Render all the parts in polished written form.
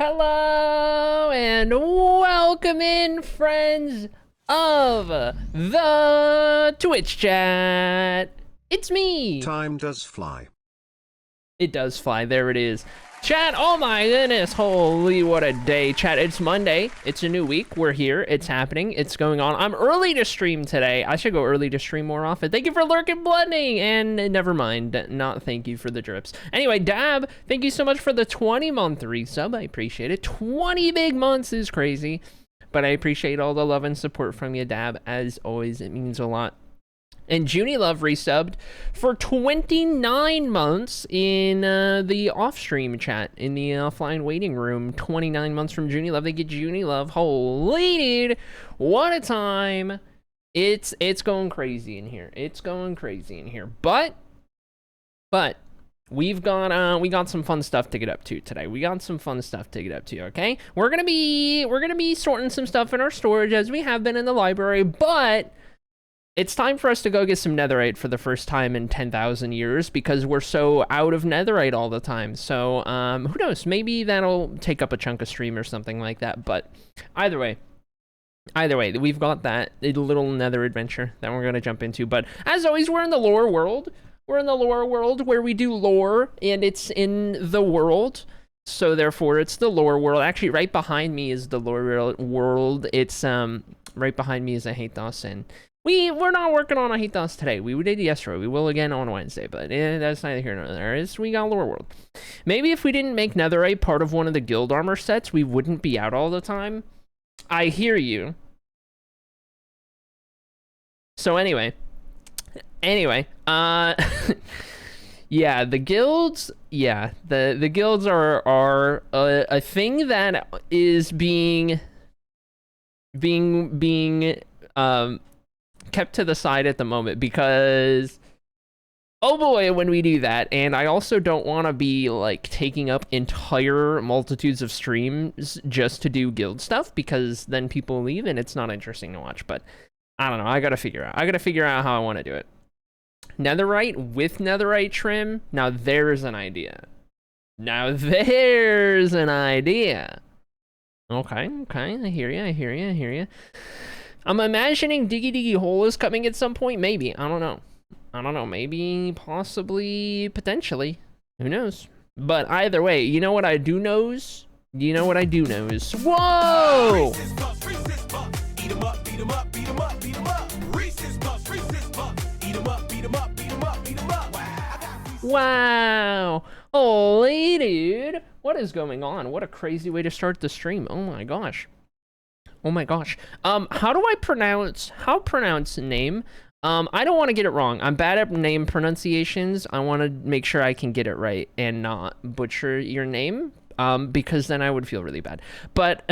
Hello and welcome in, friends of the Twitch chat. It's me. Time does fly. It does fly. There it is. Chat, oh my goodness, holy what a day. Chat, it's Monday. It's a new week. We're here. It's happening. It's going on. I'm early to stream today. I should go early to stream more often. Thank you for lurking blending. And never mind, not thank you for the drips. Anyway, Dab, thank you so much for the 20-month resub. I appreciate it. 20 big months is crazy. But I appreciate all the love and support from you, Dab. As always, it means a lot. And Junie Love resubbed for 29 months in the off-stream chat, in the offline waiting room. 29 months from Junie Love. They get Junie Love. Holy dude, what a time. It's going crazy in here. It's going crazy in here. But we got some fun stuff to get up to today. We got some fun stuff to get up to, okay? We're gonna be sorting some stuff in our storage as we have been in the library, but it's time for us to go get some netherite for the first time in 10,000 years because we're so out of netherite all the time. So, who knows? Maybe that'll take up a chunk of stream or something like that. But either way, we've got that little nether adventure that we're going to jump into. But as always, we're in the lore world. We're in the lore world where we do lore, and it's in the world. So therefore, it's the lore world. Actually, right behind me is the lore world. It's right behind me is a Hathos, and we're not working on a Hathos today. We did yesterday. We will again on Wednesday, but that's neither here nor there. We got lore world. Maybe if we didn't make netherite part of one of the guild armor sets, we wouldn't be out all the time. I hear you. So anyway, yeah, the guilds, the guilds are a thing that is being kept to the side at the moment because, oh boy, when we do that. And I also don't want to be like taking up entire multitudes of streams just to do guild stuff because then people leave and it's not interesting to watch. But I don't know, I gotta figure out how I want to do it. Netherite with netherite trim, now there's an idea. Okay, I hear you. I'm imagining Diggy Diggy Hole is coming at some point. Maybe. I don't know. Maybe, possibly, potentially. Who knows? But either way, you know what I do knows? Whoa! Wow! Holy dude! What is going on? What a crazy way to start the stream. Oh my gosh. How do I pronounce name? I don't want to get it wrong. I'm bad at name pronunciations. I want to make sure I can get it right and not butcher your name, because then I would feel really bad. But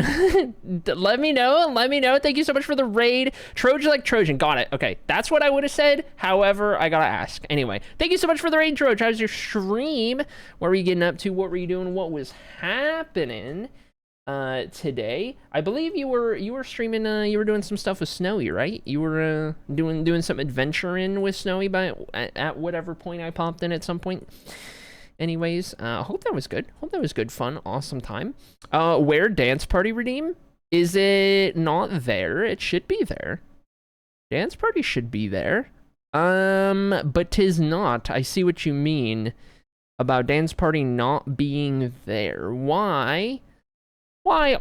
let me know. Thank you so much for the raid. Trojan like Trojan. Got it. Okay, that's what I would have said. However, I gotta ask. Anyway, thank you so much for the raid, Trojan. How's your stream? What were you getting up to? What were you doing? What was happening today? I believe you were streaming, you were doing some stuff with Snowy, right? You were doing some adventuring with Snowy at whatever point I popped in at some point. Anyways, hope that was good, fun, awesome time. Where dance party redeem? Is it not there? It should be there. Dance party should be there. But 'tis not. I see what you mean about dance party not being there. Why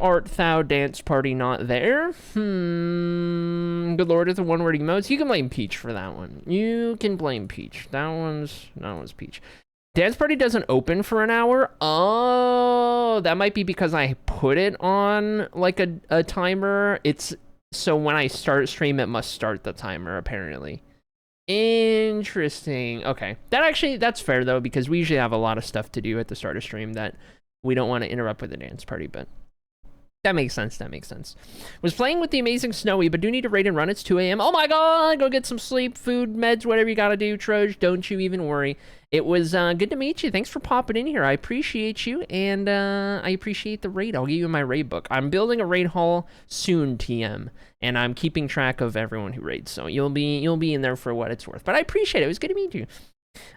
art thou dance party not there? Good lord, it's a one-word emotes. You can blame Peach for that one. You can blame Peach. That one's Peach. Dance party doesn't open for an hour. Oh, that might be because I put it on like a timer. So when I start stream, it must start the timer apparently. Interesting. Okay, that's fair though, because we usually have a lot of stuff to do at the start of stream that we don't want to interrupt with the dance party, but that makes sense. Was playing with the amazing Snowy, but do need to raid and run. It's 2 a.m. Oh my god, go get some sleep, food, meds, whatever you gotta do, Troj. Don't you even worry. It was good to meet you. Thanks for popping in here. I appreciate you, and I appreciate the raid. I'll give you my raid book. I'm building a raid hall soon, TM, and I'm keeping track of everyone who raids, so you'll be in there for what it's worth. But I appreciate it. It was good to meet you.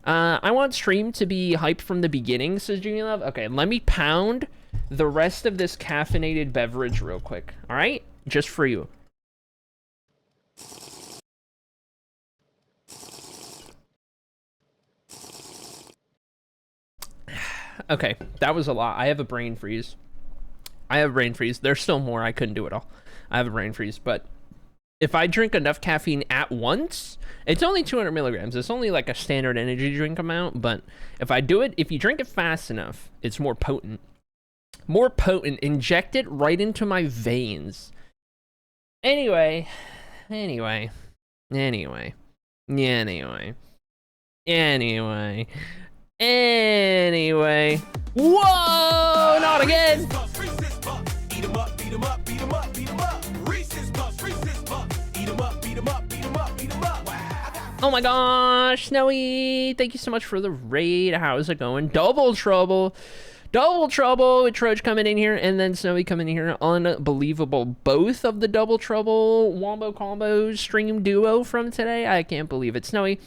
I want stream to be hyped from the beginning, says Junior Love. Okay, let me pound the rest of this caffeinated beverage real quick. All right? Just for you. Okay, that was a lot. I have a brain freeze. There's still more. I couldn't do it all. I have a brain freeze, but if I drink enough caffeine at once, it's only 200 milligrams. It's only like a standard energy drink amount, but if I do it, if you drink it fast enough, it's more potent. More potent. Inject it right into my veins. Anyway. Whoa! Not again! Oh my gosh, Snowy! Thank you so much for the raid. How's it going? Double trouble with Troge coming in here and then Snowy coming in here. Unbelievable. Both of the double trouble wombo combo stream duo from today. I can't believe it. Snowy,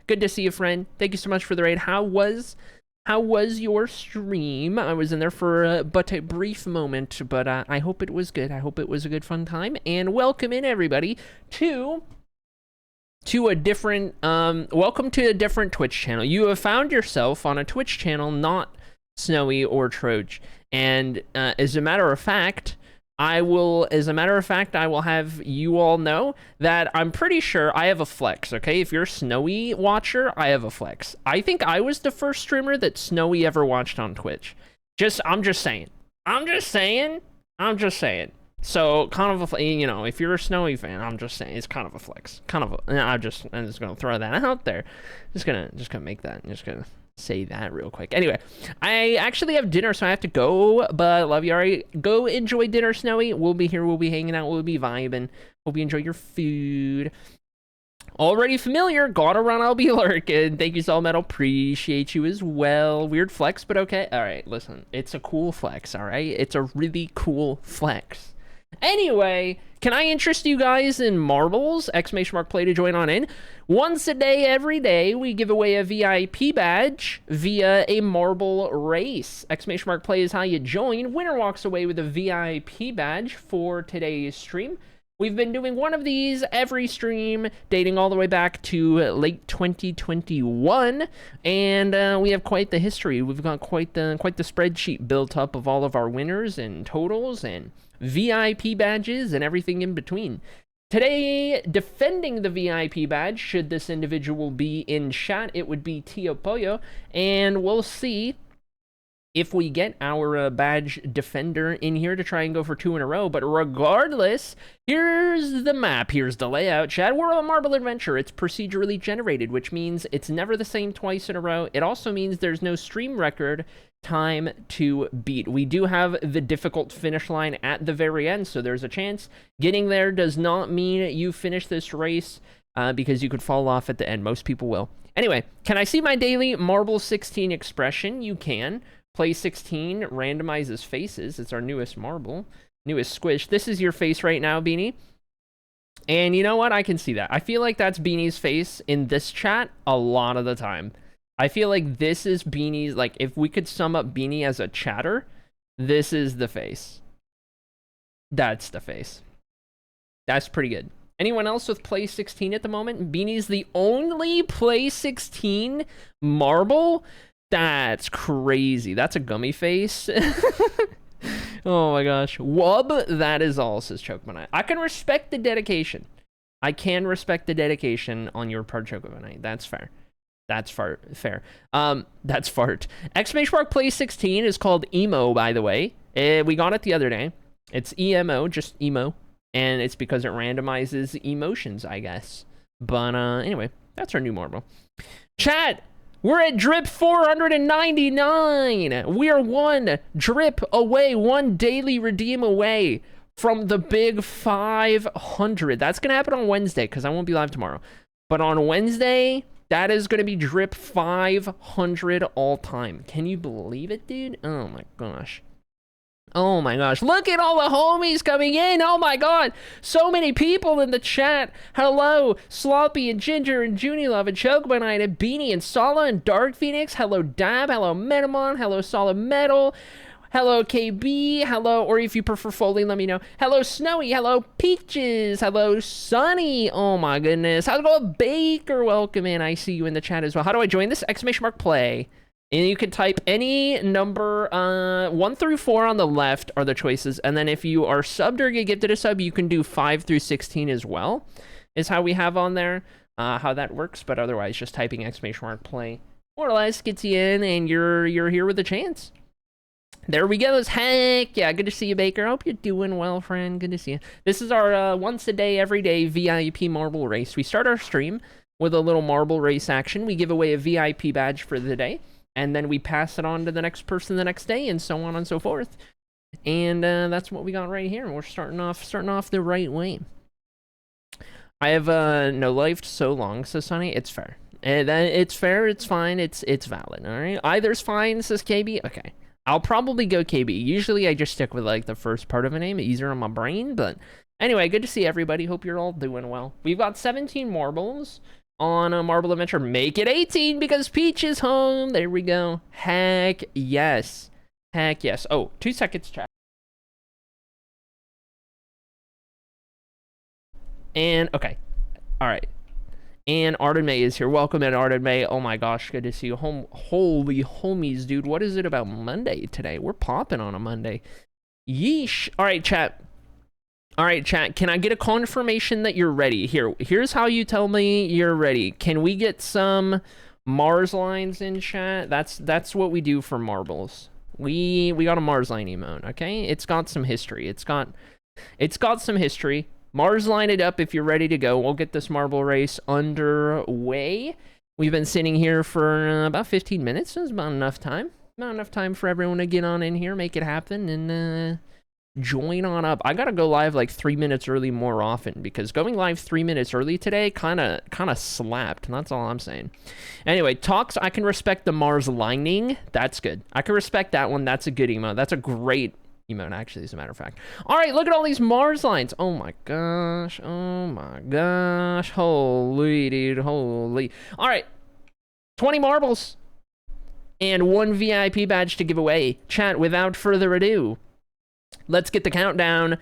good to see you, friend. Thank you so much for the raid. How was your stream? I was in there for but a brief moment, but I hope it was good. I hope it was a good fun time. And welcome in everybody to a different welcome to a different Twitch channel. You have found yourself on a Twitch channel not Snowy or Troge, and as a matter of fact, I will have you all know that I'm pretty sure I have a flex, okay? If you're a Snowy watcher, I have a flex. I think I was the first streamer that Snowy ever watched on Twitch. I'm just saying. So, kind of a, you know, if you're a Snowy fan, I'm just saying, it's kind of a flex. I'm just gonna throw that out there. Just gonna make that, just gonna say that real quick. Anyway, I actually have dinner, so I have to go, but love you, alright. Go enjoy dinner, Snowy. We'll be here, we'll be hanging out, we'll be vibing. Hope you enjoy your food. Already familiar, gotta run, I'll be lurking. Thank you, Soul Metal, appreciate you as well. Weird flex, but okay. Alright, listen, it's a cool flex, alright? It's a really cool flex. Anyway, can I interest you guys in marbles? !play to join on in. Once a day, every day, we give away a VIP badge via a marble race. !play is how you join. Winner walks away with a VIP badge for today's stream. We've been doing one of these every stream, dating all the way back to late 2021, and we have quite the history. We've got quite the spreadsheet built up of all of our winners and totals and VIP badges and everything in between. Today, defending the VIP badge, should this individual be in chat, it would be TOA, and we'll see if we get our badge defender in here to try and go for 2 in a row. But regardless, here's the map, here's the layout, chat. We're on Marble Adventure. It's procedurally generated, which means it's never the same twice in a row. It also means there's no stream record time to beat. We do have the difficult finish line at the very end, so there's a chance. Getting there does not mean you finish this race, because you could fall off at the end. Most people will. Anyway, can I see my daily Marble 16 expression? You can. Play 16 randomizes faces. It's our newest marble, newest squish. This is your face right now, Beanie. And you know what? I can see that. I feel like that's Beanie's face in this chat a lot of the time. I feel like this is Beanie's, like, if we could sum up Beanie as a chatter, this is the face. That's the face. That's pretty good. Anyone else with play 16 at the moment? Beanie's the only play 16 marble? That's crazy. That's a gummy face. Oh my gosh. Wub, that is all, says Chokemanite. I can respect the dedication. I can respect the dedication on your part, Chokemanite. That's fair. That's fair. That's fart. Play 16 is called Emo, by the way. We got it the other day. It's EMO, just emo. And it's because it randomizes emotions, I guess. But anyway, that's our new marble. Chat! We're at drip 499. We are one drip away, one daily redeem away from the big 500. That's going to happen on Wednesday because I won't be live tomorrow. But on Wednesday, that is going to be drip 500 all time. Can you believe it, dude? Oh my gosh. Oh my gosh, look at all the homies coming in. Oh my god, so many people in the chat. Hello, Sloppy and Ginger and Junie Love and Chokemanite and Beanie and Sala and Dark Phoenix. Hello, Dab. Hello, Metamon. Hello, Solid Metal. Hello, KB. Hello, or if you prefer Foley, let me know. Hello, Snowy. Hello, Peaches. Hello, Sunny. Oh my goodness. How's it going, Baker? Welcome in. I see you in the chat as well. How do I join this? !play. And you can type any number, 1 through 4 on the left are the choices. And then if you are subbed or get gifted a sub, you can do 5 through 16 as well, is how we have on there, how that works. But otherwise, just typing !play more or less gets you in, and you're here with a chance. There we go. Heck yeah, good to see you, Baker. Hope you're doing well, friend. Good to see you. This is our once a day, every day VIP marble race. We start our stream with a little marble race action. We give away a VIP badge for the day, and then we pass it on to the next person the next day, and so on and so forth. And that's what we got right here. We're starting off the right way. I have no lifed so long, says Sonny. It's fair. And it's fair. It's fine. It's valid. All right. Either's fine, says KB. Okay. I'll probably go KB. Usually I just stick with like the first part of a name, easier on my brain. But anyway, good to see everybody. Hope you're all doing well. We've got 17 marbles on a marble adventure. Make it 18 because Peach is home. There we go. Heck yes. Heck yes. Oh, 2 seconds, chat. And okay. All right. And Arden May is here. Welcome in, Arden May. Oh my gosh, good to see you. Holy homies, dude. What is it about Monday today? We're popping on a Monday. Yeesh. All right, chat. All right, chat. Can I get a confirmation that you're ready? Here's how you tell me you're ready. Can we get some Mars lines in chat? That's what we do for marbles. We got a Mars line emote, okay? It's got some history. It's got some history. Mars, line it up if you're ready to go. We'll get this marble race underway. We've been sitting here for about 15 minutes. That's about enough time. About enough time for everyone to get on in here, make it happen, and join on up. I gotta go live like 3 minutes early more often, because going live 3 minutes early today kind of slapped. That's all I'm saying. Anyway, talks. I can respect the Mars lining. That's good. I can respect that one. That's a good emote. That's a great emote, actually, as a matter of fact. All right, look at all these Mars lines. Oh my gosh. Oh my gosh. Holy, dude. Holy. All right. 20 marbles and 1 VIP badge to give away. Chat, without further ado, let's get the countdown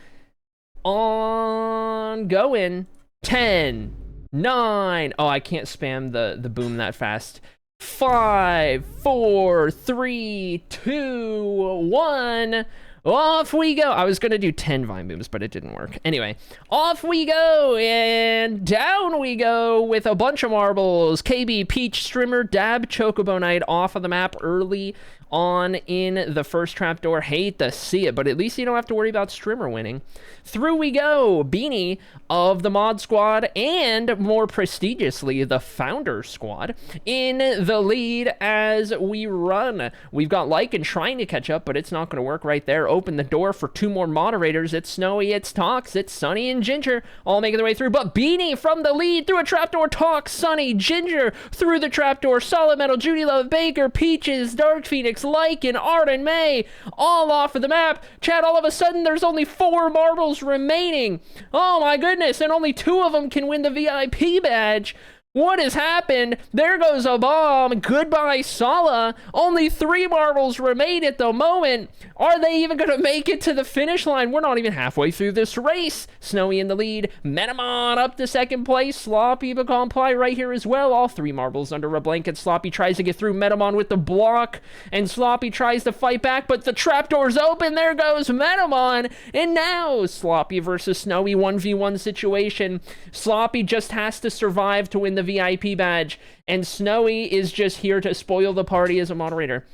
on going. 10, 9. Oh, I can't spam the boom that fast. 5, 4, 3, 2, 1. Off we go. I was going to do 10 vine booms, but it didn't work. Anyway, off we go, and down we go with a bunch of marbles. KB, Peach, Strimmer, Dab, Chocobo Knight off of the map early on in the first trapdoor. Hate to see it, but at least you don't have to worry about Strimmer winning. Through we go. Beanie of the Mod Squad, and more prestigiously, the Founder Squad, in the lead as we run. We've got Lycan trying to catch up, but it's not going to work right there. Open the door for 2 more moderators. It's Snowy, it's Tox, it's Sunny, and Ginger, all making their way through. But Beanie from the lead through a trapdoor. Tox, Sunny, Ginger through the trapdoor. Solid Metal, Judy Love, Baker, Peaches, Dark Phoenix, Lycan, Arden, May, all off of the map. Chat, all of a sudden, there's only 4 marbles remaining. Oh my goodness, and only 2 of them can win the VIP badge. What has happened? There goes a bomb. Goodbye, Sala. Only 3 marbles remain at the moment. Are they even going to make it to the finish line? We're not even halfway through this race. Snowy in the lead. Metamon up to 2nd place. Sloppy Comply right here as well. All 3 marbles under a blanket. Sloppy tries to get through Metamon with the block, and Sloppy tries to fight back, but the trapdoor's open. There goes Metamon. And now Sloppy versus Snowy 1v1 situation. Sloppy just has to survive to win the VIP badge, and Snowy is just here to spoil the party as a moderator.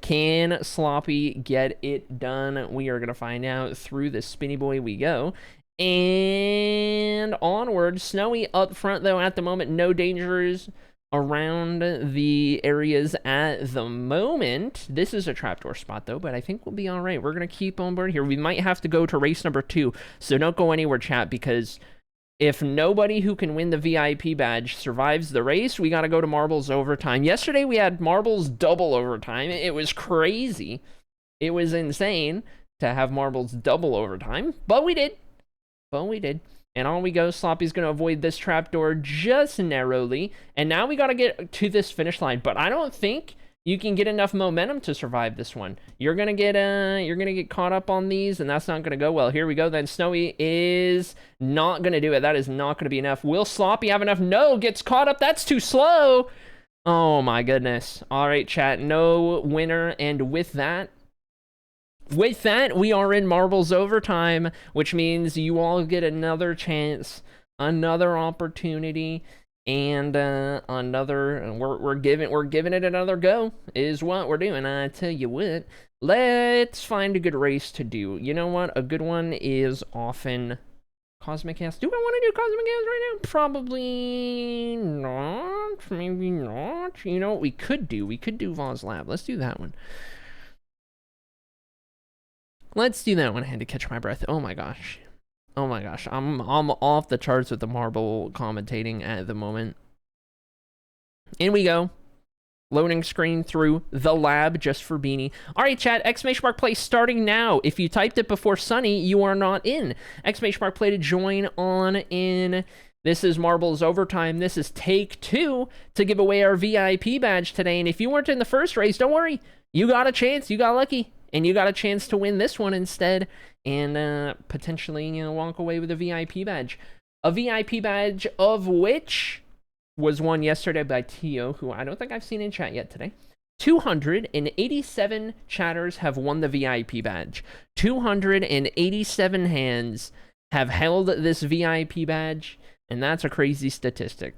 Can Sloppy get it done? We are going to find out. Through the Spinny Boy we go. And onward. Snowy up front, though, at the moment. No dangers around the areas at the moment. This is a trapdoor spot, though, but I think we'll be all right. We're going to keep on board here. We might have to go to race number 2, so don't go anywhere, chat, because if nobody who can win the VIP badge survives the race, we got to go to marbles overtime. Yesterday, we had marbles double overtime. It was crazy. It was insane to have marbles double overtime, but we did. And on we go. Sloppy's going to avoid this trapdoor just narrowly. And now we got to get to this finish line. But I don't think you can get enough momentum to survive this one. You're gonna get caught up on these, and that's not gonna go well. Here we go. Then Snowy is not gonna do it. That is not gonna be enough. Will Sloppy have enough? No, gets caught up. That's too slow. Oh my goodness. All right, chat. No winner, and with that, we are in Marbles Overtime, which means you all get another chance, another opportunity, and we're giving it another go, is what we're doing. I tell you what, let's find a good race to do. You know what? A good one is often Cosmic Chaos. Do I want to do Cosmic Chaos right now? Probably not. Maybe not. You know what we could do? We could do Voz Lab. Let's do that one. Let's do that one. I had to catch my breath. Oh my gosh. Oh my gosh. I'm off the charts with the marble commentating at the moment. In we go. Loading screen through the lab just for Beanie. All right, chat. Exclamation mark play starting now. If you typed it before Sunny, you are not in. Exclamation mark play to join on in. This is Marbles Overtime. This is take 2 to give away our VIP badge today. And if you weren't in the first race, don't worry. You got a chance. You got lucky. And you got a chance to win this one instead, and potentially, you know, walk away with a VIP badge. A VIP badge of which was won yesterday by Tio, who I don't think I've seen in chat yet today. 287 chatters have won the VIP badge. 287 hands have held this VIP badge, and that's a crazy statistic.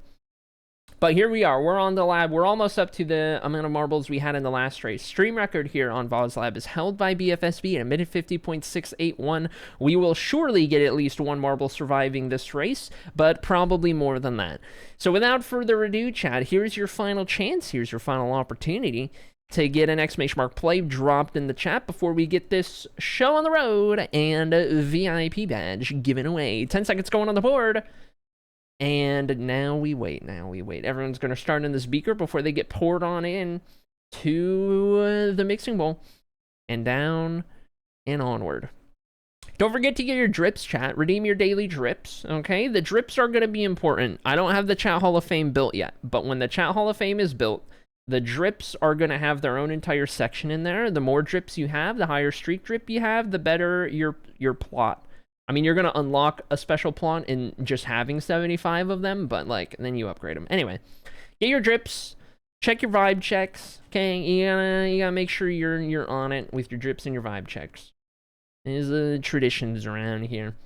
But here we are. We're on the lab. We're almost up to the amount of marbles we had in the last race. Stream record here on Voz Lab is held by BFSB at a minute 50.681. We will surely get at least one marble surviving this race, but probably more than that. So without further ado, chat, here's your final chance. Here's your final opportunity to get an exclamation mark play dropped in the chat before we get this show on the road and a VIP badge given away. 10 seconds going on the board. And now we wait. Everyone's going to start in this beaker before they get poured on in to the mixing bowl. And down and onward. Don't forget to get your drips, chat. Redeem your daily drips, okay? The drips are going to be important. I don't have the Chat Hall of Fame built yet. But when the Chat Hall of Fame is built, the drips are going to have their own entire section in there. The more drips you have, the higher streak drip you have, the better your plot. I mean, you're going to unlock a special plot in just having 75 of them, but, like, then you upgrade them. Anyway, get your drips, check your vibe checks, okay? You gotta make sure you're on it with your drips and your vibe checks. There's traditions around here.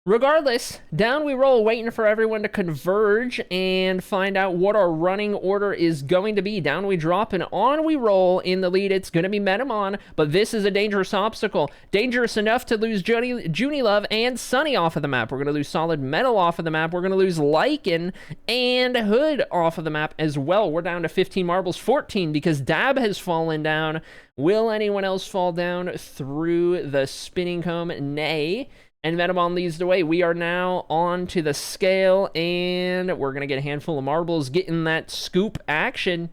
Regardless, down we roll, waiting for everyone to converge and find out what our running order is going to be. Down we drop and on we roll. In the lead, it's going to be Metamon, but this is a dangerous obstacle. Dangerous enough to lose Junie Love and Sunny off of the map. We're going to lose Solid Metal off of the map. We're going to lose Lycan and Hood off of the map as well. We're down to 15 marbles, 14 because Dab has fallen down. Will anyone else fall down through the spinning comb? Nay. And Metamon leads the way. We are now on to the scale, and we're going to get a handful of marbles, getting that scoop action.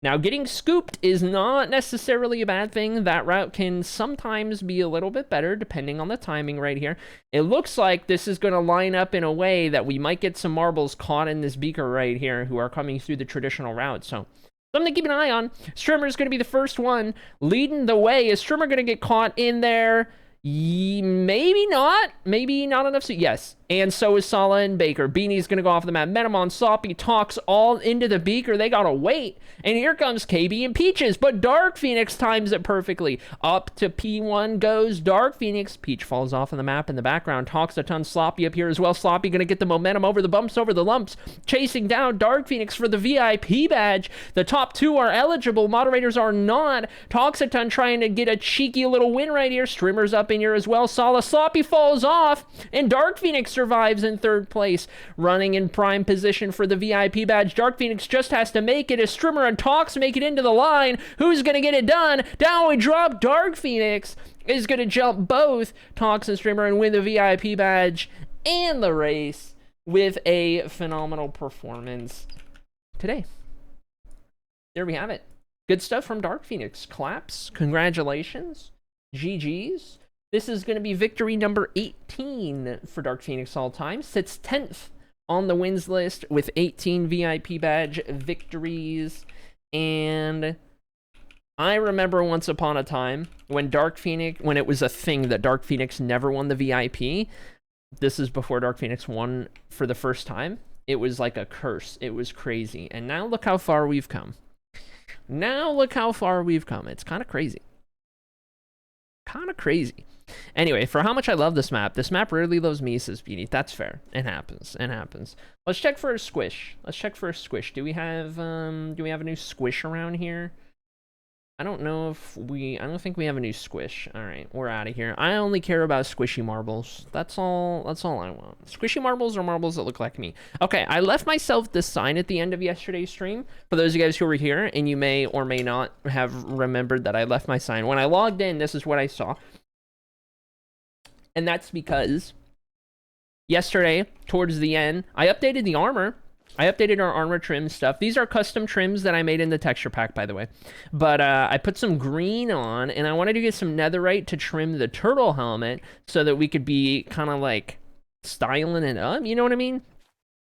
Now, getting scooped is not necessarily a bad thing. That route can sometimes be a little bit better, depending on the timing right here. It looks like this is going to line up in a way that we might get some marbles caught in this beaker right here who are coming through the traditional route. So, something to keep an eye on. Strimmer is going to be the first one leading the way. Is Strimmer going to get caught in there? Maybe not enough. So yes, and so is Sala and Baker. Beanie's gonna go off the map. Metamon, Soppy, Talks all into the beaker. They gotta wait. And here comes KB and Peaches, but Dark Phoenix times it perfectly. Up to P1 goes Dark Phoenix. Peach falls off of the map in the background. Talks a ton. Sloppy up here as well. Sloppy gonna get the momentum over the bumps, over the lumps. Chasing down Dark Phoenix for the VIP badge. The top two are eligible. Moderators are not. Talks a ton trying to get a cheeky little win right here. Strimmer's up in here as well. Sala Sloppy falls off, and Dark Phoenix survives in third place, running in prime position for the VIP badge. Dark Phoenix just has to make it as Strimmer and Talks make it into the line. Who's gonna get it done? Down we drop. Dark Phoenix is gonna jump both Talks and Strimmer and win the VIP badge and the race with a phenomenal performance today. There we have it. Good stuff from Dark Phoenix. Claps. Congratulations. GG's. This is going to be victory number 18 for Dark Phoenix all time. Sits 10th on the wins list with 18 VIP badge victories. And I remember once upon a time when Dark Phoenix, when it was a thing that Dark Phoenix never won the VIP. This is before Dark Phoenix won for the first time. It was like a curse. It was crazy. And now look how far we've come. Now look how far we've come. It's kind of crazy. Kind of crazy. Anyway, for how much I love this map rarely loves me, says Beanie. That's fair. It happens. It happens. Let's check for a squish. Let's check for a squish. Do we have a new squish around here? I don't know if I don't think we have a new squish. All right, we're out of here. I only care about squishy marbles. That's all I want. Squishy marbles or marbles that look like me. Okay, I left myself this sign at the end of yesterday's stream. For those of you guys who were here, and you may or may not have remembered that I left my sign. When I logged in, this is what I saw. And that's because yesterday, towards the end, I updated the armor. I updated our armor trim stuff. These are custom trims that I made in the texture pack, by the way. But I put some green on, and I wanted to get some netherite to trim the turtle helmet so that we could be kind of like styling it up. You know what I mean?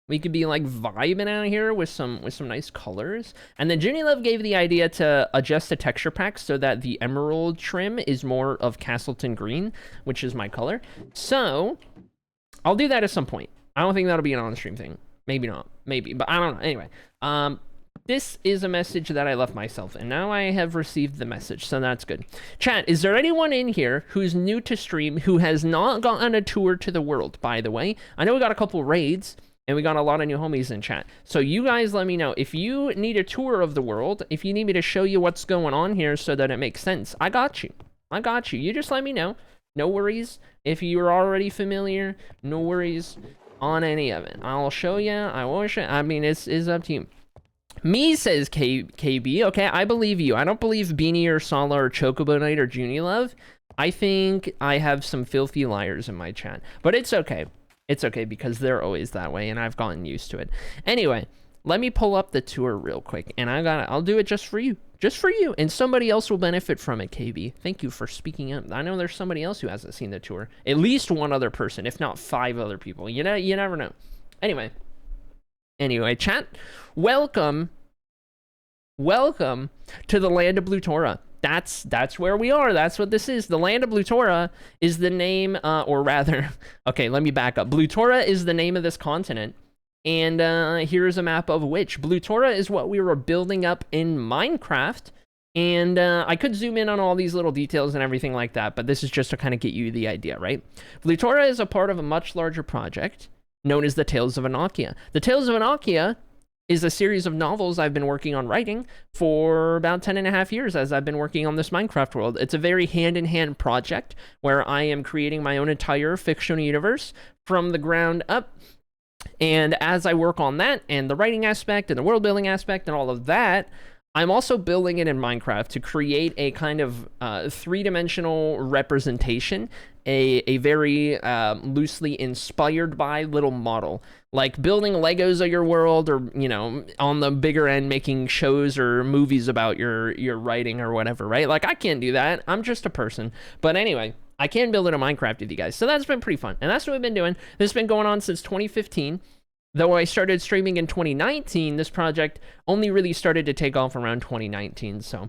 We could be like vibing out here with some nice colors. And then Ginny Love gave the idea to adjust the texture pack so that the emerald trim is more of Castleton green, which is my color. So I'll do that at some point. I don't think that'll be an on-stream thing. Maybe not. Maybe. But I don't know. Anyway, this is a message that I left myself, and now I have received the message, so that's good. Chat, is there anyone in here who's new to stream who has not gotten a tour to the world, by the way? I know we got a couple raids, and we got a lot of new homies in chat. So you guys let me know. If you need a tour of the world, if you need me to show you what's going on here so that it makes sense, I got you. I got you. You just let me know. No worries. If you're already familiar, no worries on any of it. I'll show you. I won't show. I mean, it's up to you. Me, says KB. Okay, I believe you. I don't believe Beanie or Sala or Chocobo Knight or Junie Love. I think I have some filthy liars in my chat. But it's okay. It's okay because they're always that way and I've gotten used to it. Anyway, let me pull up the tour real quick and I'll do it just for you. Just for you, and somebody else will benefit from it, KB. Thank you for speaking up. I know there's somebody else who hasn't seen the tour. At least one other person, if not 5 other people. You know, you never know. Anyway, chat. Welcome to the land of Blutora. That's where we are. That's what this is. The land of Blutora is the name, or rather, okay, let me back up. Blutora is the name of this continent. And here's a map of which. Blutora is what we were building up in Minecraft. And I could zoom in on all these little details and everything like that, but this is just to kind of get you the idea, right? Blutora is a part of a much larger project known as the Tales of Annocia. The Tales of Annocia is a series of novels I've been working on writing for about 10.5 years as I've been working on this Minecraft world. It's a very hand-in-hand project where I am creating my own entire fictional universe from the ground up. And as I work on that and the writing aspect and the world building aspect and all of that, I'm also building it in Minecraft to create a kind of three-dimensional representation, a very loosely inspired by little model. Like building Legos of your world, or, you know, on the bigger end, making shows or movies about your writing or whatever, right? Like, I can't do that. I'm just a person. But anyway, I can build it in Minecraft with you guys. So that's been pretty fun. And that's what we've been doing. This has been going on since 2015. Though I started streaming in 2019, this project only really started to take off around 2019. So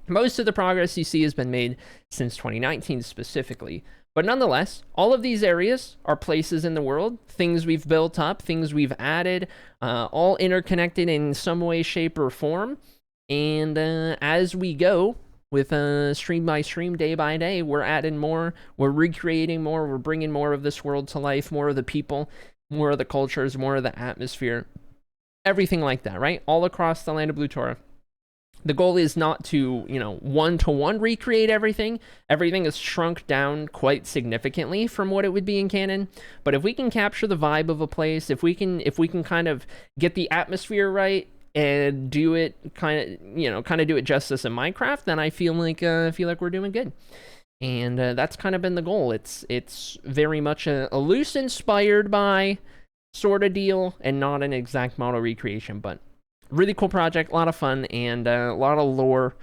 most of the progress you see has been made since 2019 specifically. But nonetheless, all of these areas are places in the world, things we've built up, things we've added, all interconnected in some way, shape, or form. And as we go, with stream by stream, day by day, we're adding more, we're recreating more, we're bringing more of this world to life, more of the people, more of the cultures, more of the atmosphere, everything like that, right? All across the land of Blutora. The goal is not to, you know, one-to-one recreate everything. Everything is shrunk down quite significantly from what it would be in canon. But if we can capture the vibe of a place, if we can kind of get the atmosphere right, and do it kind of do it justice in Minecraft, then I feel like we're doing good. And that's kind of been the goal. It's very much a loose inspired by sort of deal, and not an exact model recreation, but really cool project, a lot of fun, and a lot of lore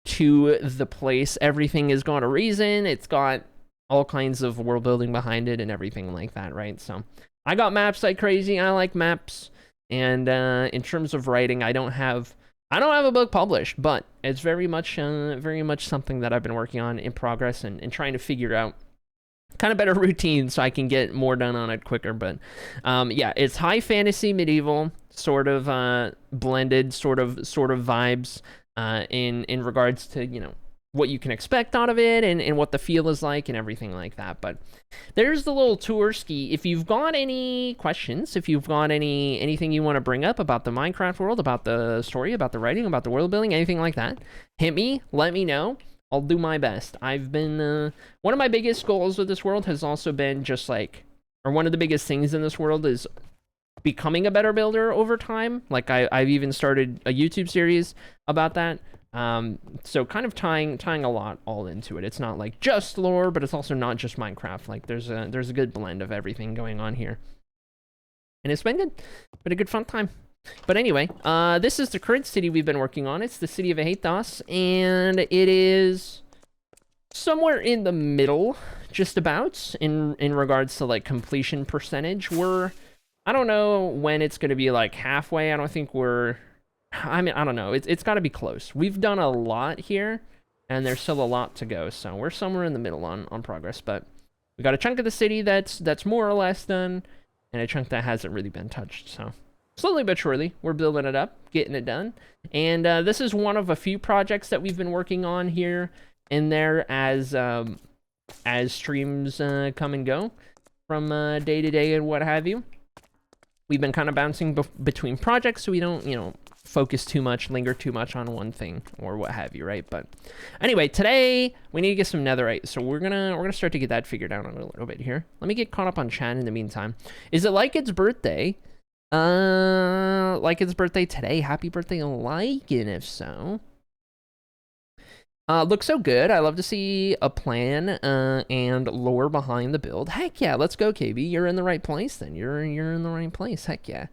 to the place. Everything has got a reason. It's got all kinds of world building behind it and everything like that, right? So I got maps like crazy. I like maps. And in terms of writing, I don't have I don't have a book published, but it's very much something that I've been working on in progress and trying to figure out kind of better routine so I can get more done on it quicker. But yeah, it's high fantasy medieval sort of blended sort of vibes in regards to, you know, what you can expect out of it and what the feel is like and everything like that. But there's the little tour ski. If you've got any questions, if you've got anything you want to bring up about the Minecraft world, about the story, about the writing, about the world building, anything like that, hit me, let me know. I'll do my best. I've been, one of my biggest goals with this world has also been just like, or one of the biggest things in this world is becoming a better builder over time. Like I've even started a YouTube series about that. So kind of tying a lot all into it. It's not like just lore, but it's also not just Minecraft. Like there's a good blend of everything going on here. And it's been good. Been a good fun time. But anyway, this is the current city we've been working on. It's the city of Aetos, and it is somewhere in the middle, just about, in regards to like completion percentage. I don't know when it's going to be like halfway. I don't think I don't know. It's got to be close. We've done a lot here, and there's still a lot to go. So we're somewhere in the middle on progress. But we got a chunk of the city that's more or less done, and a chunk that hasn't really been touched. So slowly but surely, we're building it up, getting it done. And this is one of a few projects that we've been working on here and there as streams come and go from day to day and what have you. We've been kind of bouncing between projects, so we don't, you know, focus too much, linger too much on one thing or what have you, right? But anyway, today we need to get some netherite, so we're gonna start to get that figured out in a little bit here. Let me get caught up on chat in the meantime. Is it like its birthday? Like its birthday today? Happy birthday, like, and if so, looks so good. I love to see a plan and lore behind the build. Heck yeah, let's go, KB. You're in the right place then. You're in the right place. Heck yeah.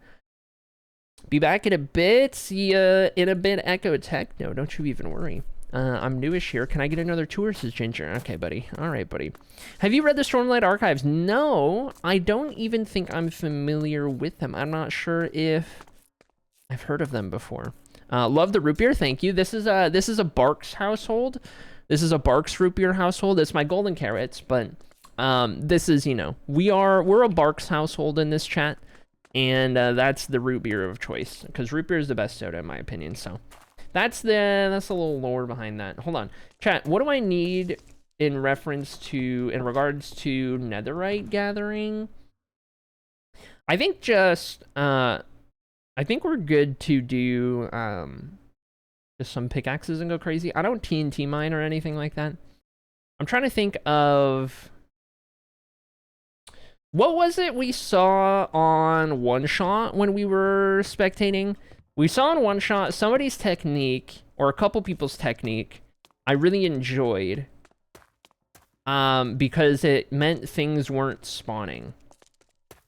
Be back in a bit. See ya in a bit, Echo Tech. No, don't you even worry. I'm newish here. Can I get another tour, says Ginger? Okay, buddy. All right, buddy. Have you read the Stormlight Archives? No, I don't even think I'm familiar with them. I'm not sure if I've heard of them before. Love the root beer. Thank you. This is a Barks household. This is a Barks root beer household. It's my golden carrots, but this is, you know, we're a Barks household in this chat. And that's the root beer of choice, because root beer is the best soda in my opinion. So that's a little lore behind that. Hold on, chat. What do I need in regards to netherite gathering? I think just I think we're good to do just some pickaxes and go crazy. I don't TNT mine or anything like that. I'm trying to think of. What was it we saw on One Shot when we were spectating? We saw on One Shot somebody's technique, or a couple people's technique, I really enjoyed. Because it meant things weren't spawning.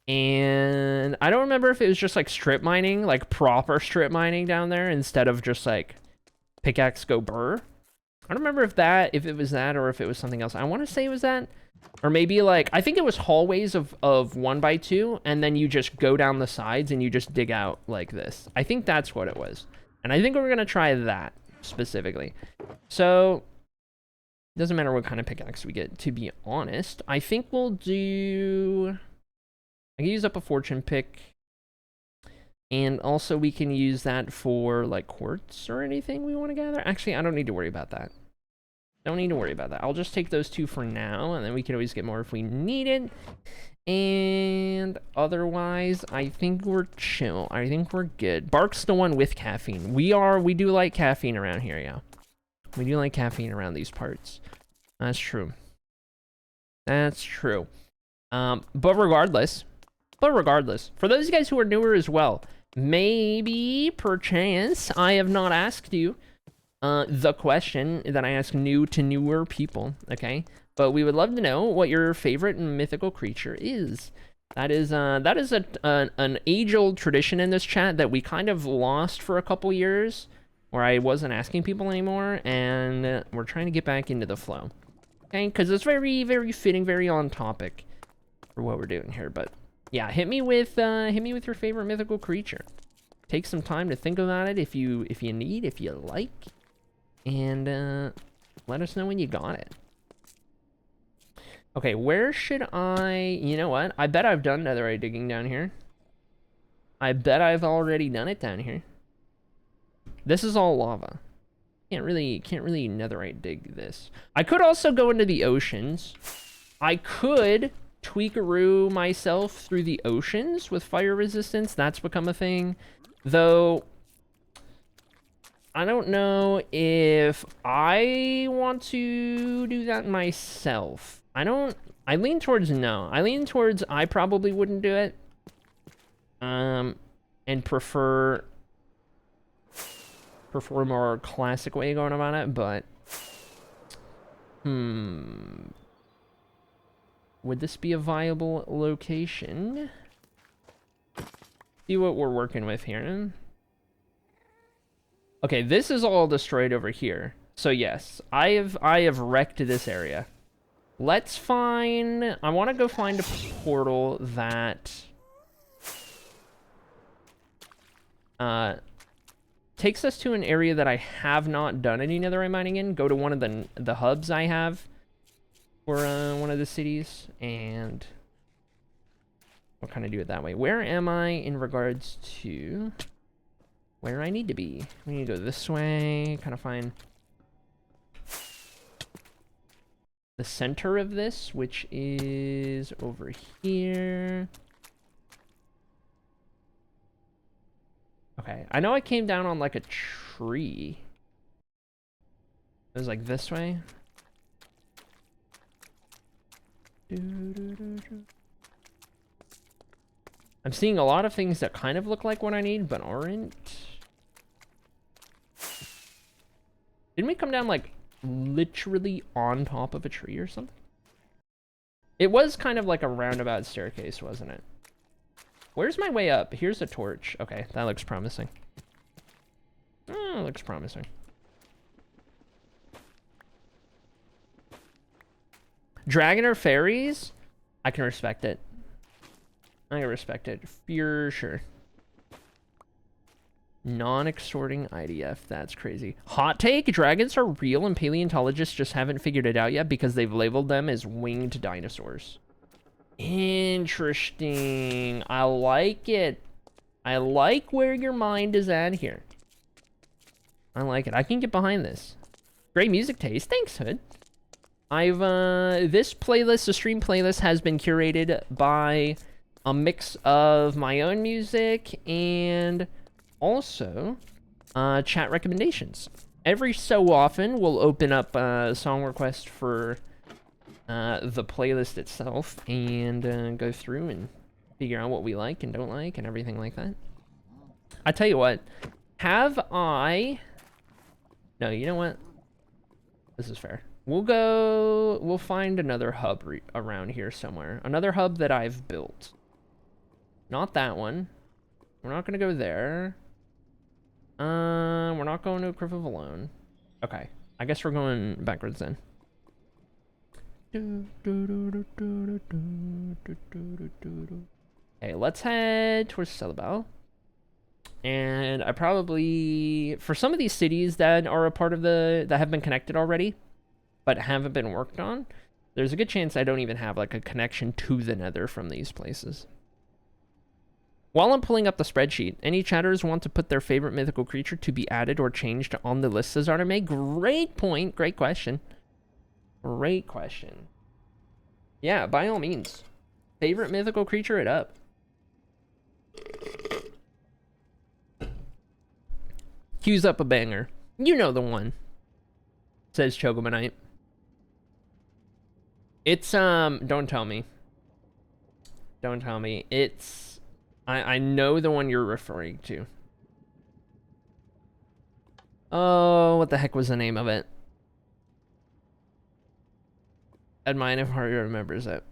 And I don't remember if it was just like strip mining, like proper strip mining down there, instead of just like pickaxe go burr. I don't remember if it was that or if it was something else. I want to say it was that. Or maybe like, I think it was hallways of 1x2, and then you just go down the sides and you just dig out like this. I think that's what it was. And I think we're going to try that specifically. So, doesn't matter what kind of pickaxe we get, to be honest. I think we'll do... I can use up a fortune pick. And also we can use that for like quartz or anything we want to gather. Actually, I don't need to worry about that. Don't need to worry about that. I'll just take those two for now, and then we can always get more if we need it. And otherwise, I think we're chill. I think we're good. Bark's the one with caffeine. We do like caffeine around here, yeah. We do like caffeine around these parts. That's true. That's true. But regardless, for those guys who are newer as well, maybe, perchance, I have not asked you the question that I ask new to newer people, okay? But we would love to know what your favorite mythical creature is. That is an age-old tradition in this chat that we kind of lost for a couple years, where I wasn't asking people anymore, and we're trying to get back into the flow, okay? Because it's very, very fitting, very on topic for what we're doing here. But yeah, hit me with your favorite mythical creature. take some time to think about it if you need, if you like, and let us know when you got it. Okay, where should I... You know what? I bet I've done netherite digging down here. I bet I've already done it down here. This is all lava. Can't really netherite dig this. I could also go into the oceans. I could tweakaroo myself through the oceans with fire resistance. That's become a thing. Though, I don't know if I want to do that myself. I lean towards no. I lean towards I probably wouldn't do it. And prefer a more classic way of going about it, but would this be a viable location? See what we're working with here. Okay, this is all destroyed over here. So yes, I have wrecked this area. Let's find... I want to go find a portal that takes us to an area that I have not done any netherite mining in. Go to one of the hubs I have for one of the cities, and we'll kind of do it that way. Where am I in regards to where I need to be? We need to go this way, kind of find the center of this, which is over here. Okay, I know I came down on like a tree. It was like this way. I'm seeing a lot of things that kind of look like what I need, but aren't. Didn't we come down like literally on top of a tree or something? It was kind of like a roundabout staircase, wasn't it? Where's my way up? Here's a torch. Okay, that looks promising. Oh, looks promising. Dragon or fairies? I can respect it. I can respect it for sure. Non-extorting IDF. That's crazy. Hot take? Dragons are real and paleontologists just haven't figured it out yet because they've labeled them as winged dinosaurs. Interesting. I like it. I like where your mind is at here. I like it. I can get behind this. Great music taste. Thanks, Hood. This playlist, the stream playlist, has been curated by a mix of my own music and also chat recommendations. Every so often, we'll open up a song request for the playlist itself and go through and figure out what we like and don't like and everything like that. I tell you what, no, you know what? This is fair. We'll find another hub around here somewhere. Another hub that I've built. Not that one. We're not gonna go there. We're not going to a Cliff of Alone. Okay, I guess we're going backwards then. Okay, let's head towards Celebel. And I probably, for some of these cities that are a part of that have been connected already, but haven't been worked on, there's a good chance I don't even have like a connection to the nether from these places. While I'm pulling up the spreadsheet, any chatters want to put their favorite mythical creature to be added or changed on the list, says Arteme? Great point. Great question. Great question. Yeah, by all means. Favorite mythical creature it up. Cues up a banger. You know the one. Says Chogomanite. It's, don't tell me. Don't tell me. It's... I know the one you're referring to. Oh, what the heck was the name of it? I'd mind if Harry remembers it.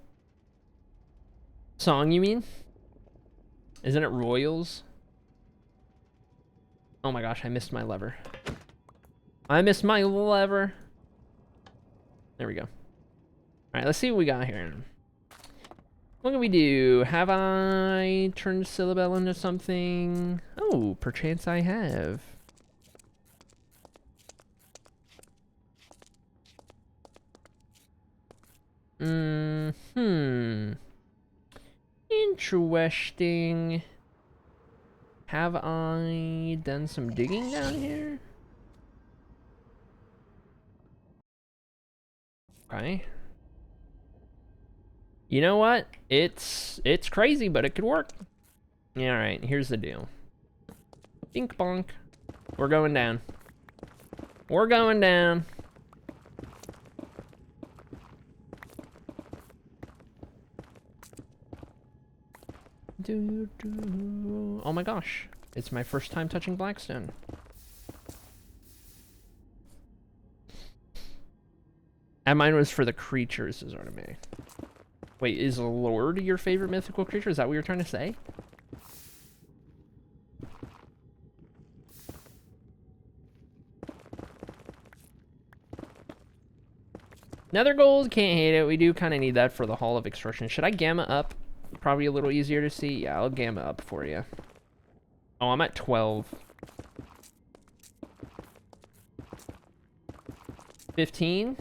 Song, you mean? Isn't it Royals? Oh my gosh, I missed my lever. I missed my lever. There we go. Alright, let's see what we got here. What can we do? Have I turned Syllabel into something? Oh, perchance I have. Interesting. Have I done some digging down here? Okay. You know what? It's crazy, but it could work. Yeah, alright, here's the deal. Bink bonk. We're going down. We're going down. Oh my gosh. It's my first time touching Blackstone. And mine was for the creatures, is what I mean. Wait, is Lord your favorite mythical creature? Is that what you're trying to say? Nether gold, can't hate it. We do kind of need that for the Hall of Extraction. Should I gamma up? Probably a little easier to see. Yeah, I'll gamma up for you. Oh, I'm at 12. 15?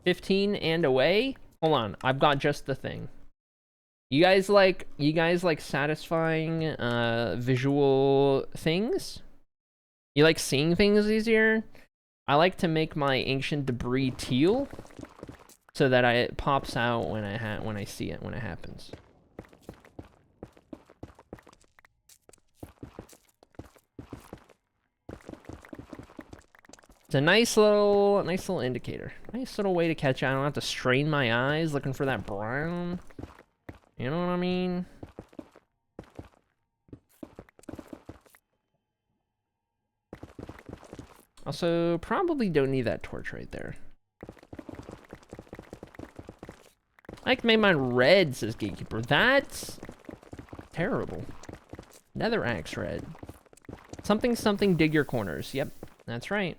15 and away? Hold on, I've got just the thing. You guys like satisfying visual things? You like seeing things easier? I like to make my ancient debris teal so that it pops out when I see it when it happens. It's a nice little indicator. Nice little way to catch it. I don't have to strain my eyes looking for that brown. You know what I mean? Also, probably don't need that torch right there. I can make mine red, says Gatekeeper. That's terrible. Nether axe red. Something, something, dig your corners. Yep, that's right.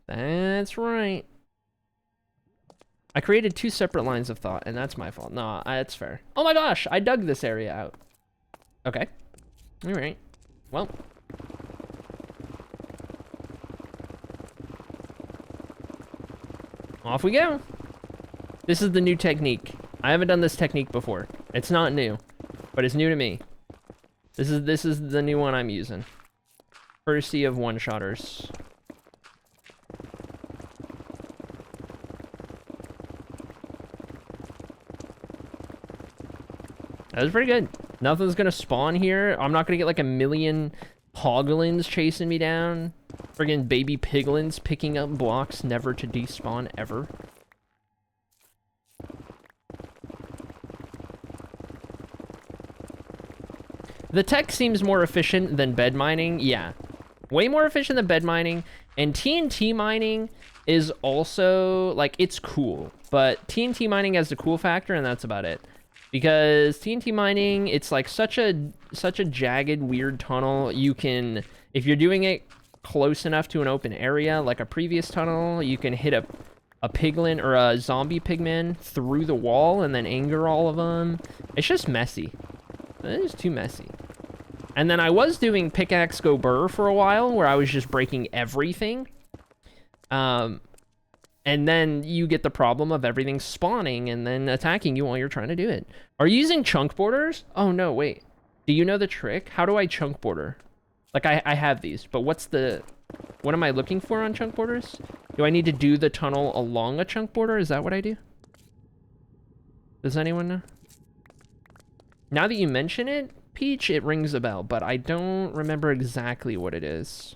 That's right. I created 2 separate lines of thought, and that's my fault. No, that's fair. Oh my gosh, I dug this area out. Okay. All right. Well. Off we go. This is the new technique. I haven't done this technique before. It's not new, but it's new to me. This is the new one I'm using. Courtesy of one-shotters. That was pretty good. Nothing's gonna spawn here. I'm not gonna get like a million hoglins chasing me down. Friggin' baby piglins picking up blocks never to despawn ever. The tech seems more efficient than bed mining. Yeah, way more efficient than bed mining. And TNT mining is also, like, it's cool. But TNT mining has the cool factor, and that's about it. Because TNT mining, it's like such a jagged, weird tunnel. You can, if you're doing it close enough to an open area, like a previous tunnel, you can hit a piglin or a zombie pigman through the wall and then anger all of them. It's just messy. It is too messy. And then I was doing pickaxe go burr for a while, where I was just breaking everything. And then you get the problem of everything spawning and then attacking you while you're trying to do it. Are you using chunk borders? Oh, no, wait. Do you know the trick? How do I chunk border? Like, I have these, but what am I looking for on chunk borders? Do I need to do the tunnel along a chunk border? Is that what I do? Does anyone know? Now that you mention it, Peach, it rings a bell, but I don't remember exactly what it is.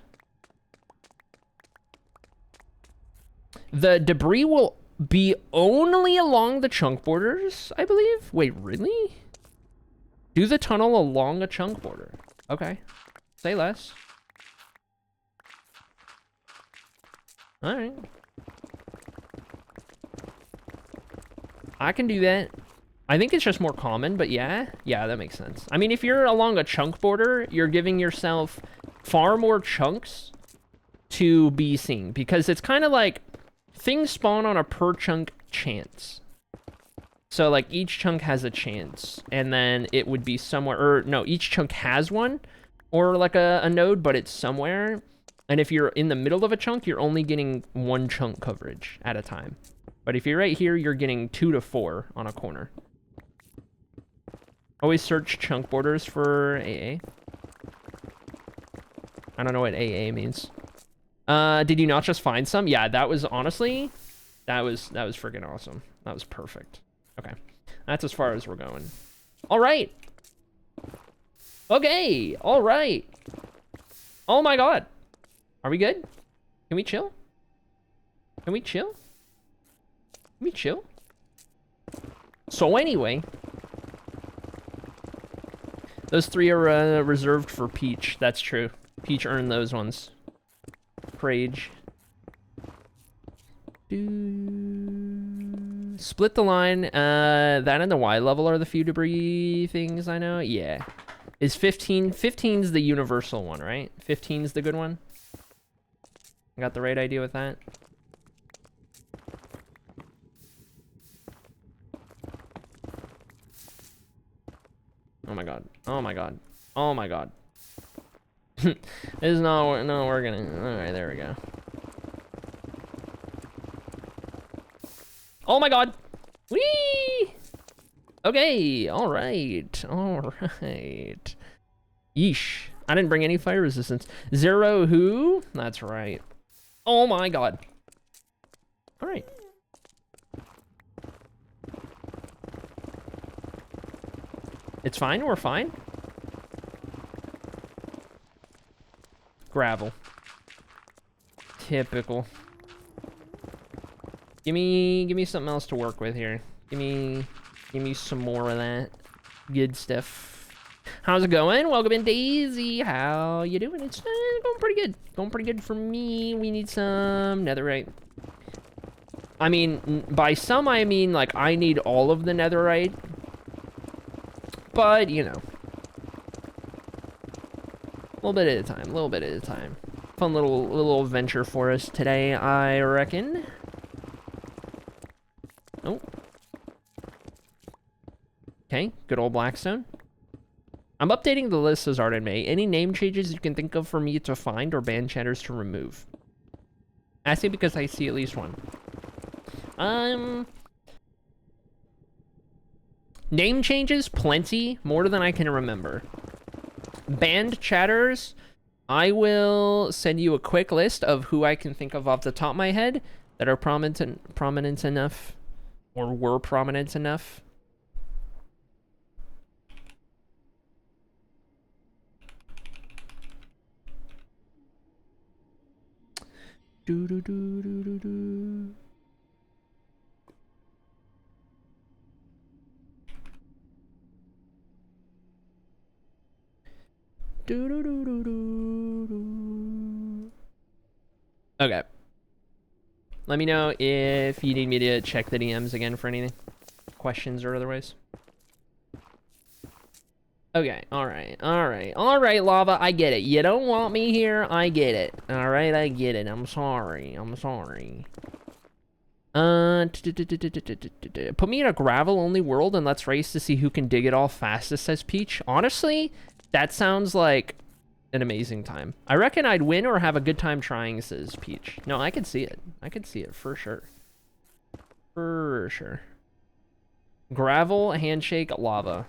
The debris will be only along the chunk borders, I believe. Wait, really? Do the tunnel along a chunk border. Okay. Say less. All right. I can do that. I think it's just more common, but yeah, that makes sense. I mean, if you're along a chunk border, you're giving yourself far more chunks to be seen, because it's kind of like, things spawn on a per chunk chance. So like each chunk has a chance, and then it would be somewhere, or no, each chunk has one, or like a node, but it's somewhere. And if you're in the middle of a chunk, you're only getting one chunk coverage at a time. But if you're right here, you're getting 2 to 4 on a corner. Always search chunk borders for AA. I don't know what AA means. Did you not just find some? Yeah, that was honestly, that was freaking awesome. That was perfect. Okay, that's as far as we're going. All right. Okay, all right. Oh my God. Are we good? Can we chill? Can we chill? Can we chill? So anyway, those 3 are reserved for Peach. That's true. Peach earned those ones. Rage. Split the line. That and the Y level are the few debris things I know. Yeah. Is 15? 15's the universal one, right? 15's the good one. I got the right idea with that. Oh my God. Oh my God. Oh my God. This is not, no, we're gonna, all right, there we go. Oh my God. Whee! Okay, all right. Yeesh. I didn't bring any fire resistance. 0 who? That's right. Oh my God. All right. It's fine, we're fine. Gravel. Typical. Give me something else to work with here. Give me some more of that good stuff. How's it going? Welcome in, Daisy. How you doing? It's going pretty good. Going pretty good for me. We need some netherite. I mean, by some I mean like I need all of the netherite. But, you know. A little bit at a time, a little bit at a time. Fun little adventure for us today, I reckon. Oh. Okay, good old Blackstone. I'm updating the list as Arden May. Any name changes you can think of for me to find or ban chatters to remove? I say because I see at least one. Name changes, plenty, more than I can remember. Banned chatters, I will send you a quick list of who I can think of off the top of my head that are prominent enough, or were prominent enough. Okay. Let me know if you need me to check the DMs again for anything. Questions or otherwise. Okay, alright, Lava, I get it. You don't want me here, I get it. Alright, I get it. I'm sorry. Put me in a gravel-only world and let's race to see who can dig it all fastest, says Peach. Honestly, that sounds like an amazing time. I reckon I'd win or have a good time trying, says Peach. No, I could see it. I could see it for sure. For sure. Gravel, handshake, lava.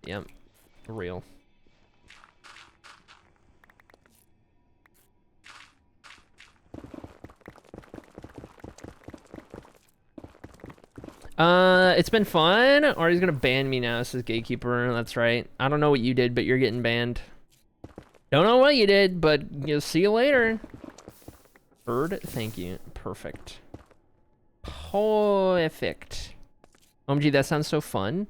Yep. Real. It's been fun. Artie's gonna ban me now, says Gatekeeper. That's right. I don't know what you did, but you're getting banned. Don't know what you did, but you'll see you later. Bird, thank you. Perfect. Perfect. OMG, that sounds so fun.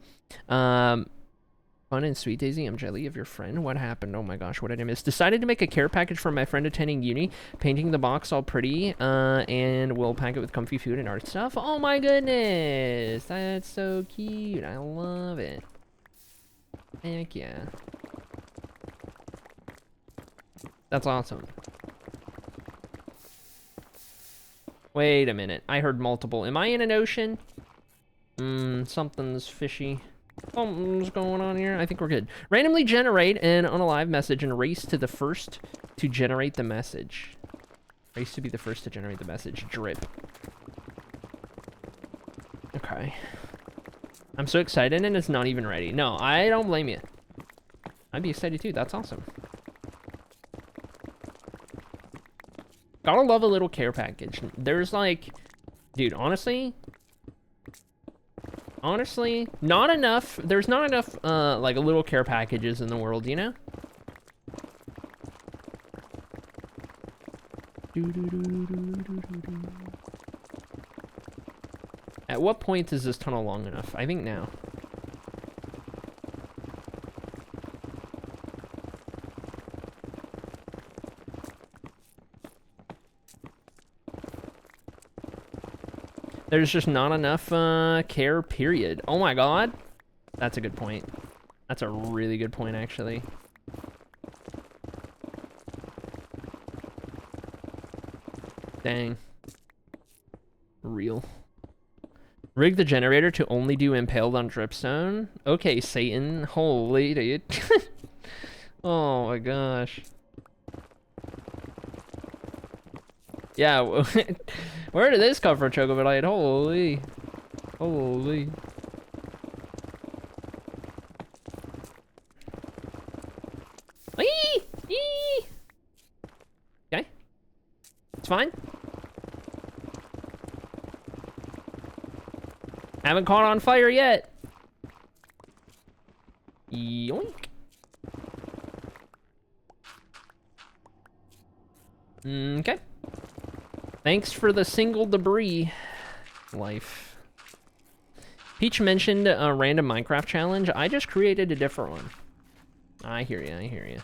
Fun and sweet, Daisy. I'm jelly of your friend. What happened? Oh my gosh, what did I miss? Decided to make a care package for my friend attending uni, painting the box all pretty, and we'll pack it with comfy food and art stuff. Oh my goodness, that's so cute. I love it. Heck yeah. That's awesome. Wait a minute. I heard multiple. Am I in an ocean? Something's fishy. Something's going on here. I think we're good. Randomly generate an unalive message and race to the first to generate the message. Race to be the first to generate the message. Drip. Okay. I'm so excited and it's not even ready. No, I don't blame you. I'd be excited too. That's awesome. Gotta love a little care package. There's like, dude, honestly, not enough. There's not enough, like little care packages in the world, you know? At what point is this tunnel long enough? I think now. There's just not enough care, period. Oh my god. That's a good point. That's a really good point, actually. Dang. Real. Rig the generator to only do impaled on dripstone? Okay, Satan. Holy dude. Oh my gosh. Yeah, where did this come from, Chocobelite? Holy. Holy. Eee! Eee! Okay. It's fine. Haven't caught on fire yet. Yoink. Okay. Thanks for the single debris. Life. Peach mentioned a random Minecraft challenge. I just created a different one. I hear you, I hear you.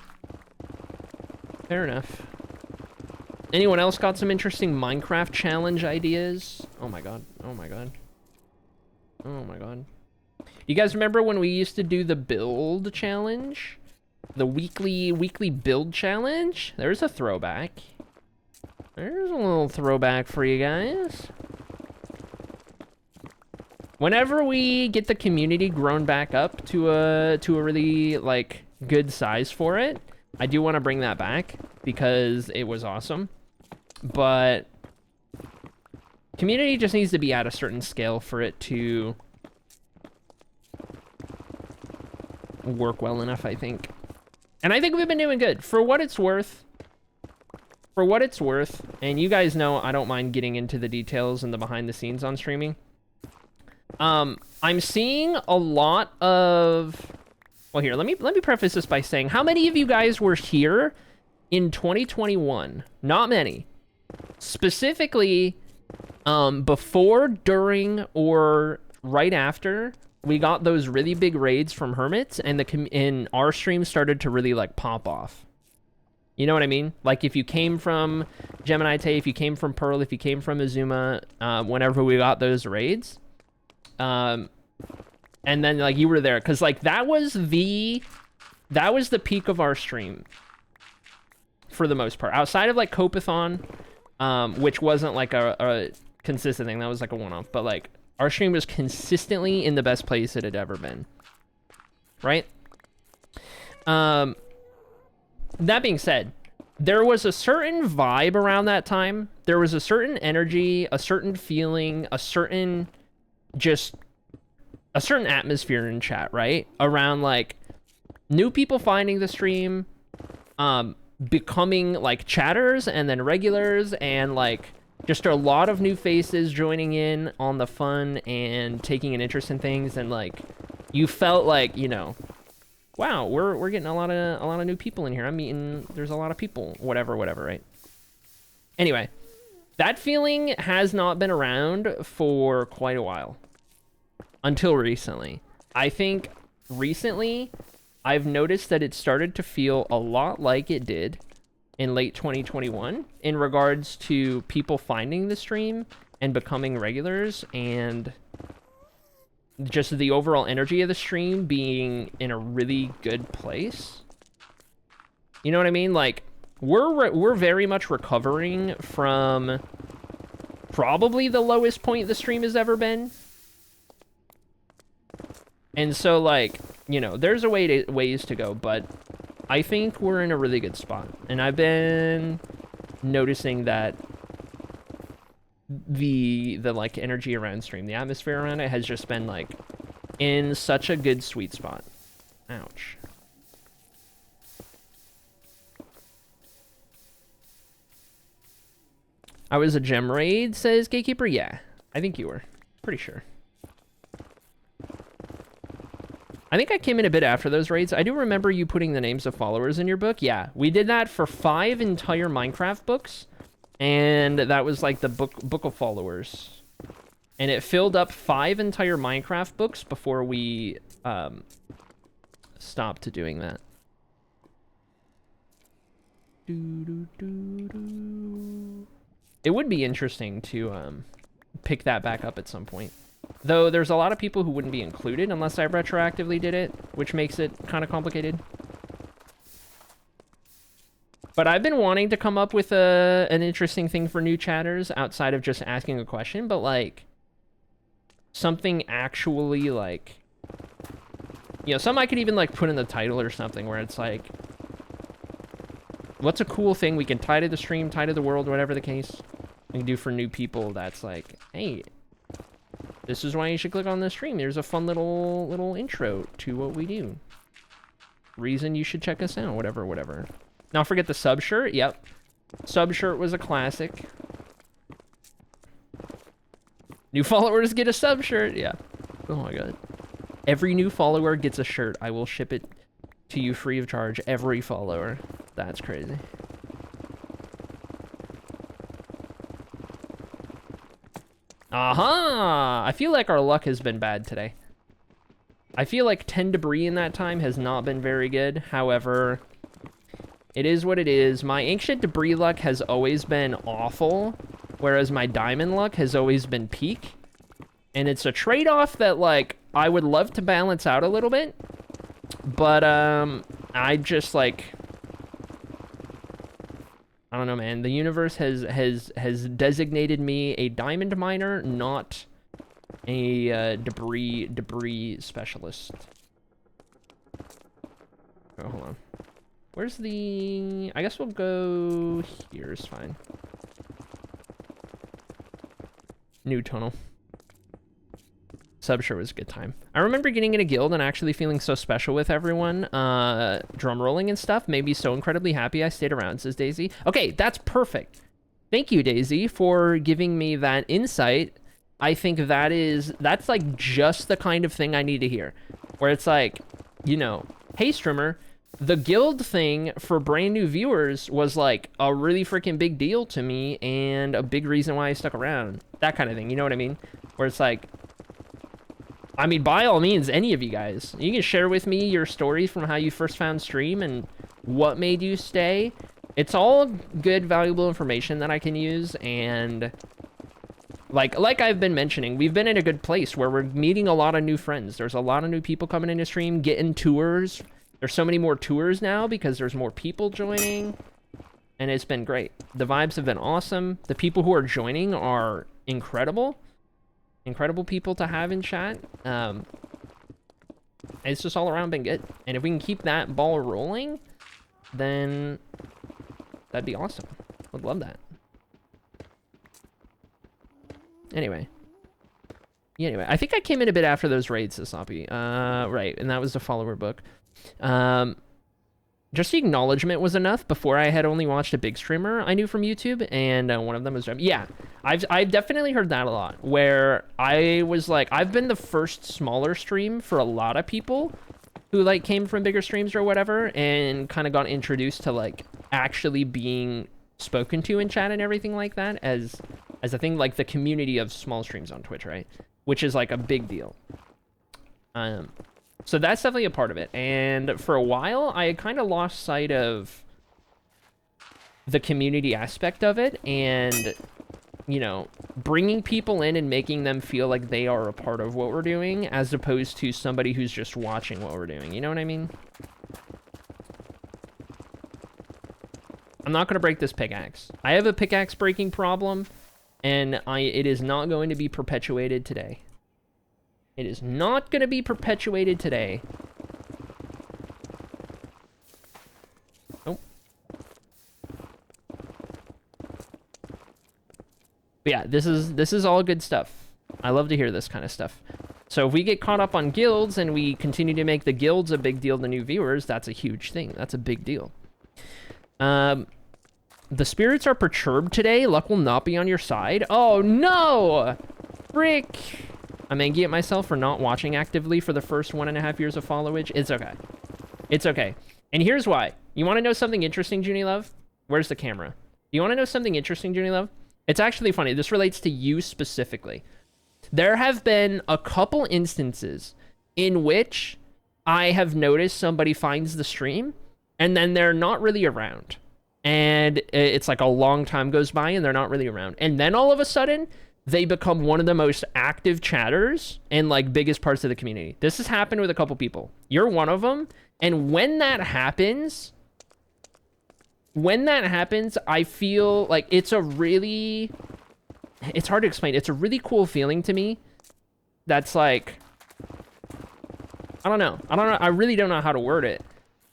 Fair enough. Anyone else got some interesting Minecraft challenge ideas? Oh my god, oh my god. Oh my god. You guys remember when we used to do the build challenge? The weekly build challenge? There's a throwback. There's a little throwback for you guys. Whenever we get the community grown back up to a really like good size for it, I do want to bring that back because it was awesome. But community just needs to be at a certain scale for it to work well enough, I think. And I think we've been doing good. For what it's worth, and you guys know I don't mind getting into the details and the behind the scenes on streaming. I'm seeing a lot of, well, here, let me preface this by saying, how many of you guys were here in 2021? Not many. Specifically, before, during, or right after we got those really big raids from hermits, and our stream started to really like pop off. You know what I mean? Like if you came from Gemini Tay, if you came from Pearl, if you came from Azuma, whenever we got those raids, and then like you were there, because like that was the peak of our stream for the most part. Outside of like Copathon, which wasn't like a consistent thing, that was like a one-off, but like our stream was consistently in the best place it had ever been, right? That being said, there was a certain vibe around that time. There was a certain energy, a certain feeling, a certain atmosphere in chat, right? Around like new people finding the stream, becoming like chatters and then regulars, and like just a lot of new faces joining in on the fun and taking an interest in things, and like you felt like, you know, wow, we're getting a lot of new people in here. I'm meeting, there's a lot of people, whatever, right? Anyway, that feeling has not been around for quite a while. Until recently. I think recently, I've noticed that it started to feel a lot like it did in late 2021 in regards to people finding the stream and becoming regulars, and just the overall energy of the stream being in a really good place. You know what I mean? Like, we're very much recovering from probably the lowest point the stream has ever been. And so, like, you know, there's ways to go, but I think we're in a really good spot. And I've been noticing that the like energy around stream, the atmosphere around it has just been like in such a good sweet spot. Ouch. I was a gem raid, says Gatekeeper. Yeah, I think you were. Pretty sure. I think I came in a bit after those raids. I do remember you putting the names of followers in your book. Yeah, we did that for 5 entire Minecraft books. And that was like the book of followers. And it filled up 5 entire Minecraft books before we stopped doing that. It would be interesting to pick that back up at some point. Though there's a lot of people who wouldn't be included unless I retroactively did it, which makes it kind of complicated. But I've been wanting to come up with an interesting thing for new chatters outside of just asking a question, but like something actually like, you know, something I could even like put in the title or something where it's like, what's a cool thing we can tie to the stream, tie to the world, whatever the case, we can do for new people that's like, hey, this is why you should click on this stream. There's a fun little intro to what we do. Reason you should check us out, whatever. Not forget the sub shirt. Yep. Sub shirt was a classic. New followers get a sub shirt. Yeah. Oh my god. Every new follower gets a shirt. I will ship it to you free of charge. Every follower. That's crazy. Aha! I feel like our luck has been bad today. I feel like 10 debris in that time has not been very good. However, it is what it is. My ancient debris luck has always been awful, whereas my diamond luck has always been peak. And it's a trade-off that, like, I would love to balance out a little bit. But, I just, like, I don't know, man. The universe has designated me a diamond miner, not a debris specialist. Oh, hold on. Where's the... I guess we'll go here is fine. New tunnel. Subshare was a good time. I remember getting in a guild and actually feeling so special with everyone. Drum rolling and stuff made me so incredibly happy I stayed around, says Daisy. Okay, that's perfect. Thank you, Daisy, for giving me that insight. I think that's like just the kind of thing I need to hear. Where it's like, you know, hey, streamer, the guild thing for brand new viewers was like a really freaking big deal to me and a big reason why I stuck around. That kind of thing, you know what I mean? Where it's like, I mean, by all means, any of you guys, you can share with me your stories from how you first found stream and what made you stay. It's all good, valuable information that I can use, and like I've been mentioning, we've been in a good place where we're meeting a lot of new friends. There's a lot of new people coming into stream, getting tours. There's so many more tours now because there's more people joining, and it's been great. The vibes have been awesome. The people who are joining are incredible. Incredible people to have in chat. It's just all around been good. And if we can keep that ball rolling, then that'd be awesome. Would love that. Anyway. Yeah, anyway, I think I came in a bit after those raids, Sasapi. Right, and that was the follower book. Just the acknowledgement was enough before I had only watched a big streamer I knew from YouTube, and one of them was... Yeah, I've definitely heard that a lot, where I was like, I've been the first smaller stream for a lot of people who like came from bigger streams or whatever, and kind of got introduced to like actually being spoken to in chat and everything like that as a thing, like the community of small streams on Twitch, right? Which is like a big deal. So that's definitely a part of it. And for a while, I had kind of lost sight of the community aspect of it and, you know, bringing people in and making them feel like they are a part of what we're doing as opposed to somebody who's just watching what we're doing. You know what I mean? I'm not going to break this pickaxe. I have a pickaxe breaking problem, And it is not going to be perpetuated today. It is not going to be perpetuated today. Oh. But yeah, this is all good stuff. I love to hear this kind of stuff. So if we get caught up on guilds and we continue to make the guilds a big deal to new viewers, that's a huge thing. That's a big deal. The spirits are perturbed today. Luck will not be on your side. Oh, no! Frick! I'm angry at myself for not watching actively for the first 1.5 years of followage. It's okay. It's okay. And here's why. You want to know something interesting, Junie Love? Where's the camera? You want to know something interesting, Junie Love? It's actually funny. This relates to you specifically. There have been a couple instances in which I have noticed somebody finds the stream and then they're not really around. And it's like a long time goes by and they're not really around. And then all of a sudden, they become one of the most active chatters and like biggest parts of the community. This has happened with a couple people. You're one of them. And when that happens, I feel like it's hard to explain. It's a really cool feeling to me. That's like, I don't know. I really don't know how to word it.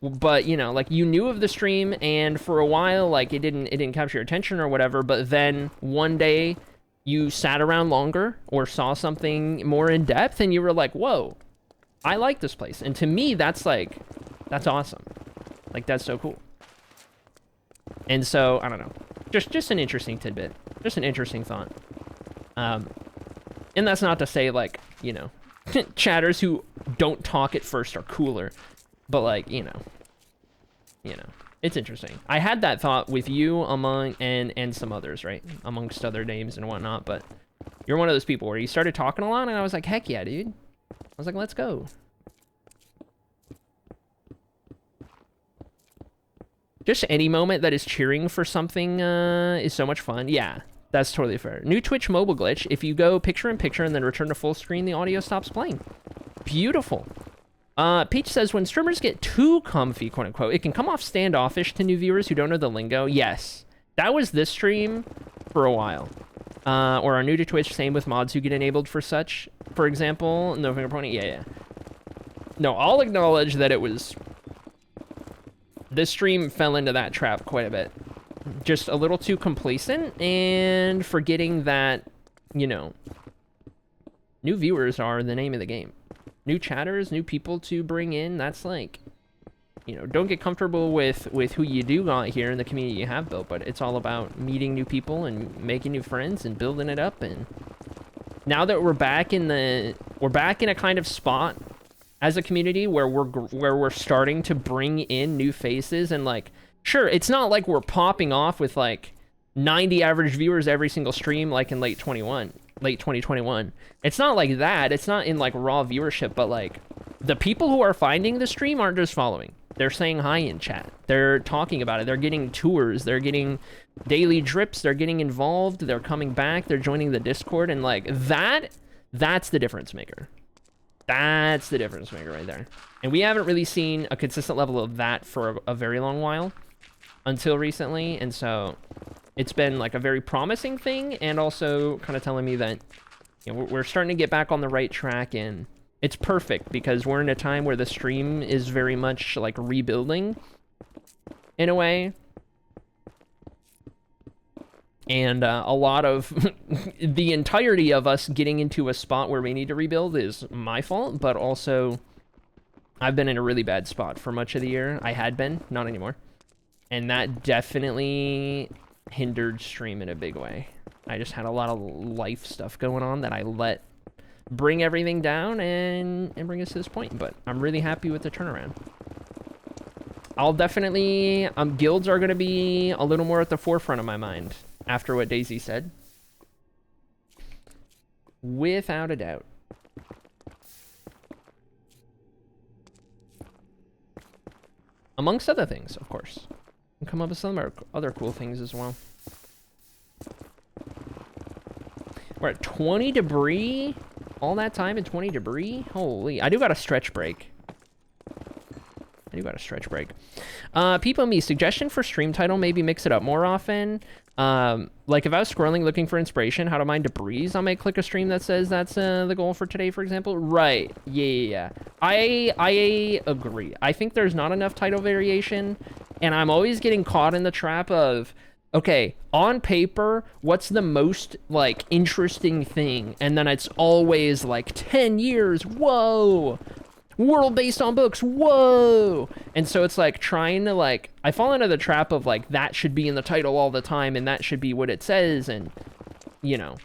But, you know, like, you knew of the stream, and for a while, like, it didn't capture your attention or whatever, but then one day you sat around longer or saw something more in depth, and you were like, whoa, I like this place. And to me, that's like, that's awesome. Like, that's so cool. And so, I don't know. Just an interesting tidbit. Just an interesting thought. And that's not to say, like, you know, chatters who don't talk at first are cooler. But, like, you know, it's interesting. I had that thought with you and some others, right? Amongst other names and whatnot, but you're one of those people where you started talking a lot, and I was like, heck yeah, dude. I was like, let's go. Just any moment that is cheering for something is so much fun. Yeah, that's totally fair. New Twitch mobile glitch. If you go picture-in-picture and then return to full screen, the audio stops playing. Beautiful. Peach says, when streamers get too comfy, quote unquote, it can come off standoffish to new viewers who don't know the lingo. Yes. That was this stream for a while. Or are new to Twitch, same with mods who get enabled for such, for example. No finger pointing. Yeah. No, I'll acknowledge that this stream fell into that trap quite a bit. Just a little too complacent and forgetting that, you know, new viewers are the name of the game. New chatters, new people to bring in, that's like, you know, don't get comfortable with who you do got here in the community you have built, but it's all about meeting new people and making new friends and building it up. And now that we're back in a kind of spot as a community where we're starting to bring in new faces, and like, sure, it's not like we're popping off with like 90 average viewers every single stream like in late 2021. It's not like that. It's not in like raw viewership, but like the people who are finding the stream aren't just following. They're saying hi in chat. They're talking about it. They're getting tours. They're getting daily drips. They're getting involved. They're coming back. They're joining the Discord. And like that's the difference maker. That's the difference maker right there. And we haven't really seen a consistent level of that for a very long while until recently. And so it's been like a very promising thing, and also kind of telling me that, you know, we're starting to get back on the right track, and it's perfect because we're in a time where the stream is very much like rebuilding in a way. And a lot of the entirety of us getting into a spot where we need to rebuild is my fault, but also I've been in a really bad spot for much of the year. I had been, not anymore. And that definitely hindered stream in a big way. I just had a lot of life stuff going on that I let bring everything down and bring us to this point. But I'm really happy with the turnaround. I'll definitely, guilds are going to be a little more at the forefront of my mind after what Daisy said. Without a doubt. Amongst other things, of course. And come up with some other cool things as well. We're at 20 debris. All that time in 20 debris? Holy. I do got a stretch break. I do got a stretch break. People me, suggestion for stream title, maybe mix it up more often. Like if I was scrolling looking for inspiration, how to mine debris, I might click a stream that says that's the goal for today, for example. Right. Yeah. I agree. I think there's not enough title variation, and I'm always getting caught in the trap of, okay, on paper, what's the most, like, interesting thing? And then it's always, like, 10 years, whoa! World based on books, whoa! And so it's, like, trying to, like, I fall into the trap of, like, that should be in the title all the time, and that should be what it says, and, you know,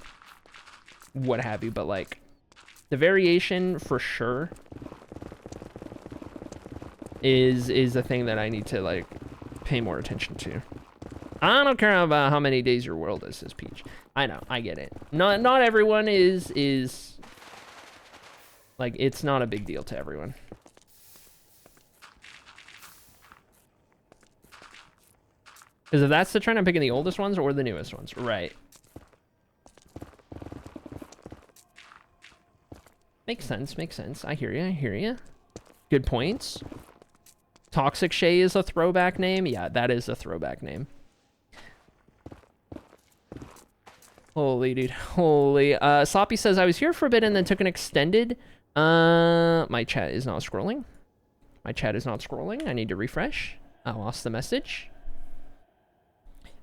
what have you. But, like, the variation, for sure, is a thing that I need to, like, pay more attention to. I don't care about how many days your world is, says Peach. I know, I get it. Not everyone is like, it's not a big deal to everyone. Because if that's the trend, I'm picking the oldest ones or the newest ones. Right. Makes sense, makes sense. I hear you. Good points. Toxic Shay is a throwback name. Yeah, that is a throwback name. Holy, dude. Holy. Sloppy says, I was here for a bit and then took an extended. My chat is not scrolling. I need to refresh. I lost the message.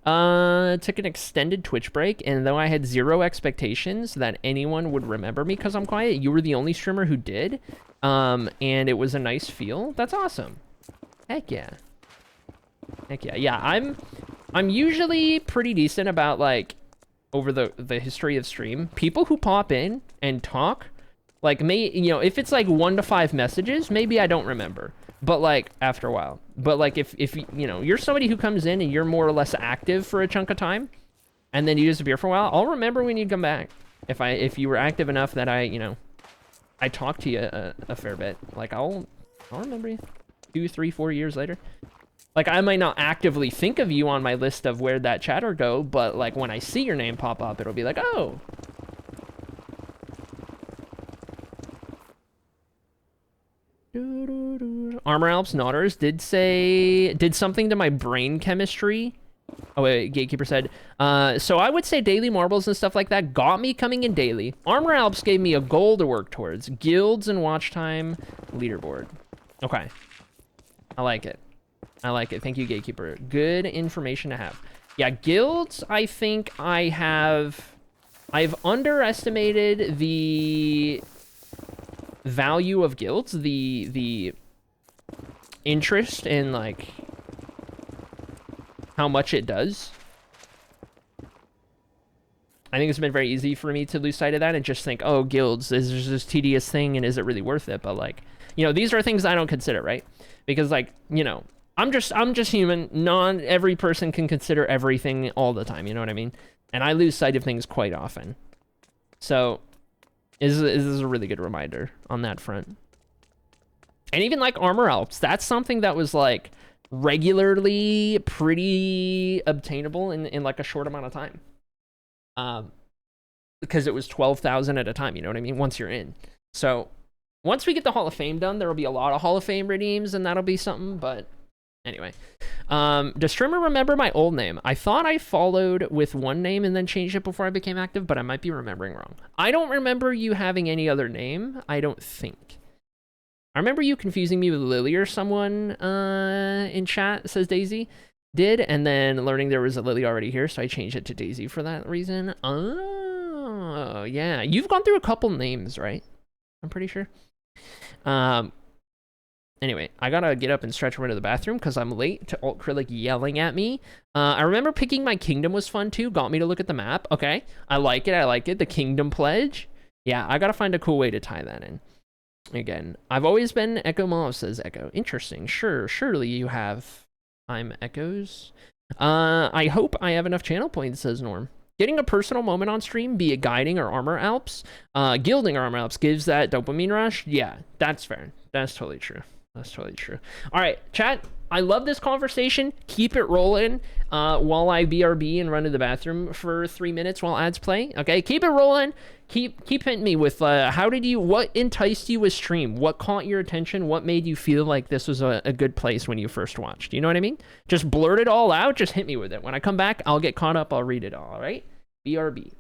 Took an extended Twitch break, and though I had zero expectations that anyone would remember me because I'm quiet, you were the only streamer who did. And it was a nice feel. That's awesome. Heck yeah. Yeah, I'm usually pretty decent about, like, over the history of stream. People who pop in and talk, like, you know, if it's like 1 to 5 messages, maybe I don't remember, but like after a while. But like if you know, you're somebody who comes in and you're more or less active for a chunk of time and then you disappear for a while, I'll remember when you come back. If you were active enough that I talked to you a fair bit, like I'll remember you 2, 3, 4 years later. Like, I might not actively think of you on my list of where'd that chatter go, but, like, when I see your name pop up, it'll be like, oh. Armor Alps Nauters did something to my brain chemistry. Oh, wait, Gatekeeper said, so I would say daily marbles and stuff like that got me coming in daily. Armor Alps gave me a goal to work towards. Guilds and watch time leaderboard. Okay. I like it. Thank you, Gatekeeper. Good information to have. Yeah, guilds, I think I've underestimated the value of guilds, the interest in, like, how much it does. I think it's been very easy for me to lose sight of that and just think, oh, guilds, is this tedious thing and is it really worth it? But, like, you know, these are things I don't consider, right? Because, like, you know, I'm just human. Not every person can consider everything all the time, you know what I mean? And I lose sight of things quite often. So, this is a really good reminder on that front. And even, like, Armor Alps, that's something that was, like, regularly pretty obtainable in like, a short amount of time. Because it was 12,000 at a time, you know what I mean? Once you're in. So, once we get the Hall of Fame done, there will be a lot of Hall of Fame redeems, and that'll be something, but... Anyway, does streamer remember my old name? I thought I followed with one name and then changed it before I became active, but I might be remembering wrong. I don't remember you having any other name, I don't think. I remember you confusing me with Lily or someone in chat, says Daisy, did, and then learning there was a Lily already here, so I changed it to Daisy for that reason. Oh, yeah. You've gone through a couple names, right? I'm pretty sure. Anyway, I gotta get up and stretch over to the bathroom because I'm late to Alt-Acrylic yelling at me. I remember picking my kingdom was fun too. Got me to look at the map. Okay, I like it. The kingdom pledge. Yeah, I gotta find a cool way to tie that in. Again, I've always been Echo Mom, says Echo. Interesting. Sure, surely you have. I'm Echoes. I hope I have enough channel points, says Norm. Getting a personal moment on stream, be it guiding or Armor Alps, gilding or Armor Alps, gives that dopamine rush. Yeah, that's fair. That's totally true. That's totally true. All right, chat. I love this conversation. Keep it rolling while I BRB and run to the bathroom for 3 minutes while ads play. Okay, keep it rolling. Keep hitting me with what enticed you with stream? What caught your attention? What made you feel like this was a good place when you first watched? You know what I mean? Just blurt it all out. Just hit me with it. When I come back, I'll get caught up. I'll read it all right? BRB.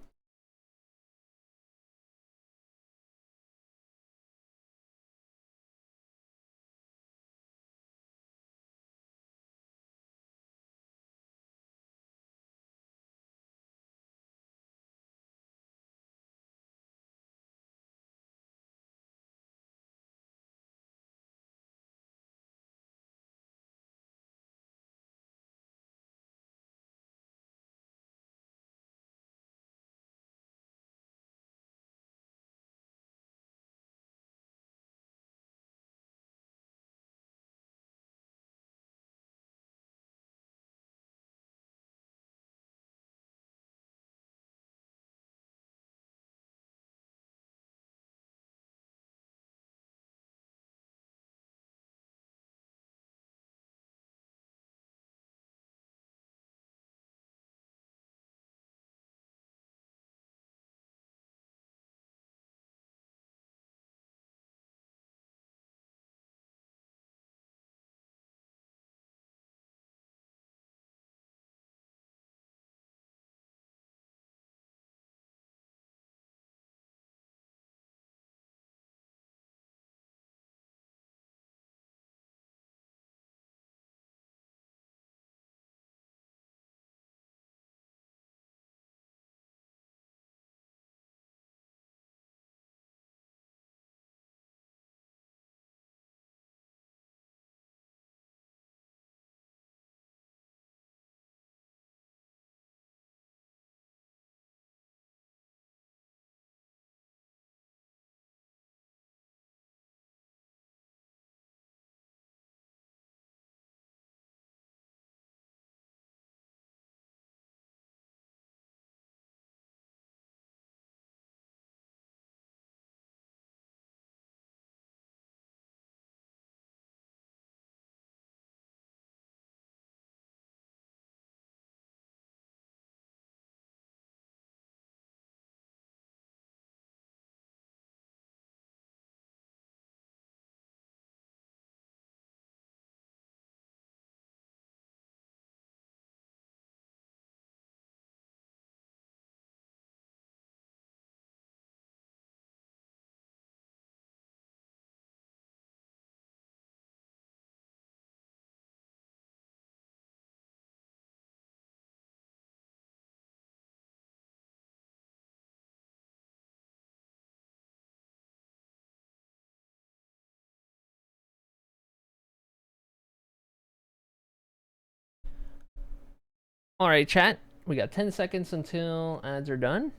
All right, chat. We got 10 seconds until ads are done.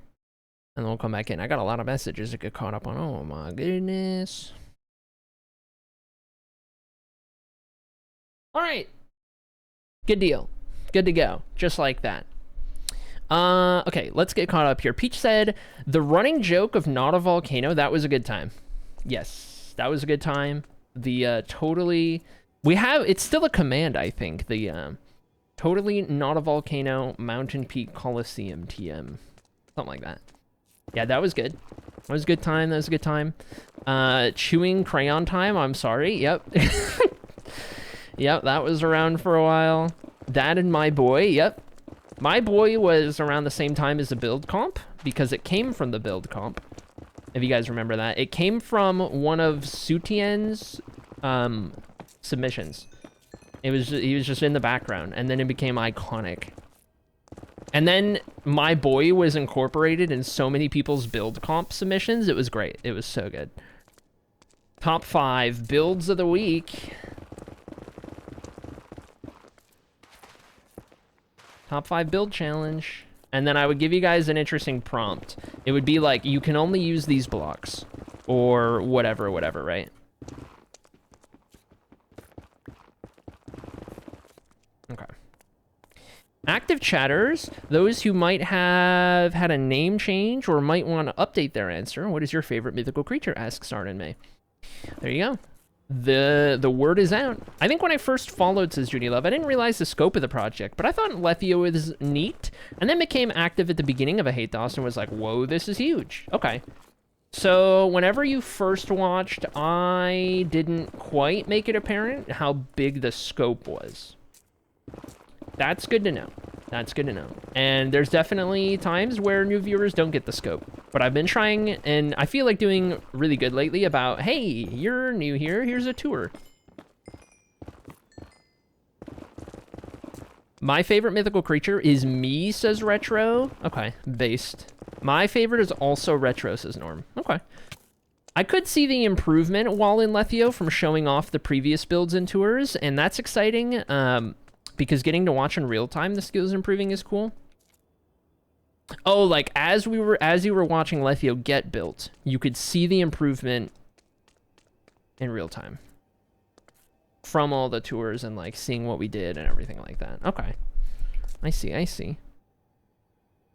And then we'll come back in. I got a lot of messages to get caught up on. Oh my goodness. All right. Good deal. Good to go. Just like that. Okay, let's get caught up here. Peach said, the running joke of not a volcano, that was a good time. Yes, that was a good time. The totally... It's still a command, I think. The totally not a volcano mountain peak coliseum TM. Something like that. Yeah, that was good. That was a good time. That was a good time. Chewing crayon time. I'm sorry. Yep. Yep, that was around for a while. That and my boy. Yep. My boy was around the same time as the build comp because it came from the build comp. If you guys remember that. It came from one of Sutien's submissions. He was just in the background and then it became iconic. And then my boy was incorporated in so many people's build comp submissions. It was great. It was so good. Top 5 builds of the week. Top 5 build challenge. And then I would give you guys an interesting prompt. It would be like, you can only use these blocks. Or whatever, right? Okay. Active chatters, those who might have had a name change or might want to update their answer. What is your favorite mythical creature? Asks Arden May. There you go. The word is out. I think when I first followed, says Judy Love, I didn't realize the scope of the project, but I thought Lethio was neat, and then became active at the beginning of a Hate DOS and was like, whoa, this is huge. Okay. So whenever you first watched, I didn't quite make it apparent how big the scope was. That's good to know. That's good to know. And there's definitely times where new viewers don't get the scope. But I've been trying, and I feel like doing really good lately about, hey, you're new here, here's a tour. My favorite mythical creature is me, says Retro. Okay, based. My favorite is also Retro, says Norm. Okay. I could see the improvement while in Lethio from showing off the previous builds and tours, and that's exciting. Because getting to watch in real time the skills improving is cool. Oh, like as you were watching Lethio get built, you could see the improvement in real time from all the tours and like seeing what we did and everything like that. Okay, I see.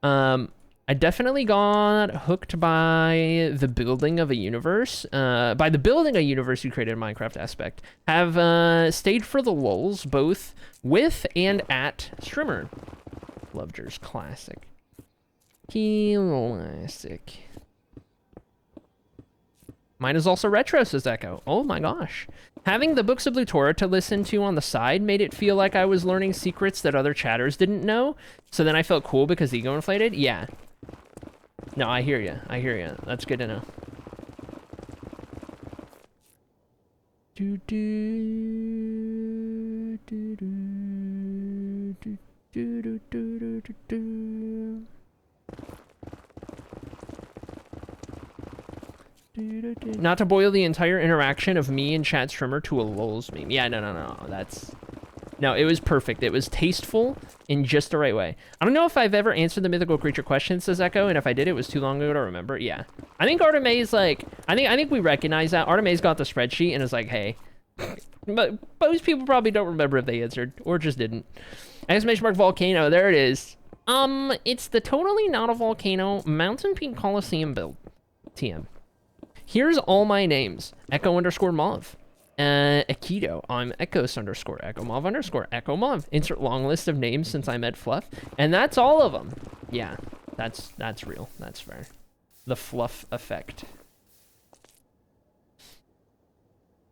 I definitely got hooked by the building of a universe. By the building a universe you created in Minecraft aspect. Have stayed for the lulz, both with and at Strimmer. Loveger's classic. Classic. Mine is also retro, says Echo. Oh my gosh. Having the Books of Blutora to listen to on the side made it feel like I was learning secrets that other chatters didn't know. So then I felt cool because ego inflated. Yeah. No, I hear you. I hear you. That's good to know. Not to boil the entire interaction of me and Chad Strimmer to a lulz meme. Yeah, no. That's... No, it was perfect. It was tasteful in just the right way. I don't know if I've ever answered the mythical creature question, says Echo, and if I did, it was too long ago to remember. Yeah. I think Artemay's like... I think we recognize that. Artemay's got the spreadsheet and is like, hey. But most people probably don't remember if they answered, or just didn't. Exclamation mark volcano. There it is. It's the totally not a volcano Mountain Peak Coliseum build. TM. Here's all my names. Echo underscore Mauve. Aikido. I'm Echos underscore Echo Mauve underscore Echo Mauve. Insert long list of names since I met Fluff. And that's all of them. Yeah, that's real. That's fair. The Fluff effect.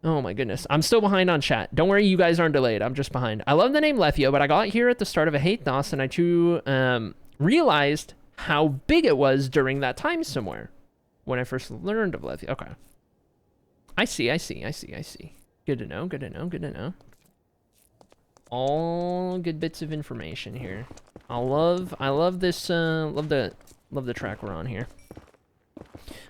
Oh my goodness. I'm still behind on chat. Don't worry, you guys aren't delayed. I'm just behind. I love the name Lethio, but I got here at the start of a Hate DOS and I too realized how big it was during that time somewhere. When I first learned of Lethio. Okay. I see. Good to know. All good bits of information here. I love this, love the track we're on here.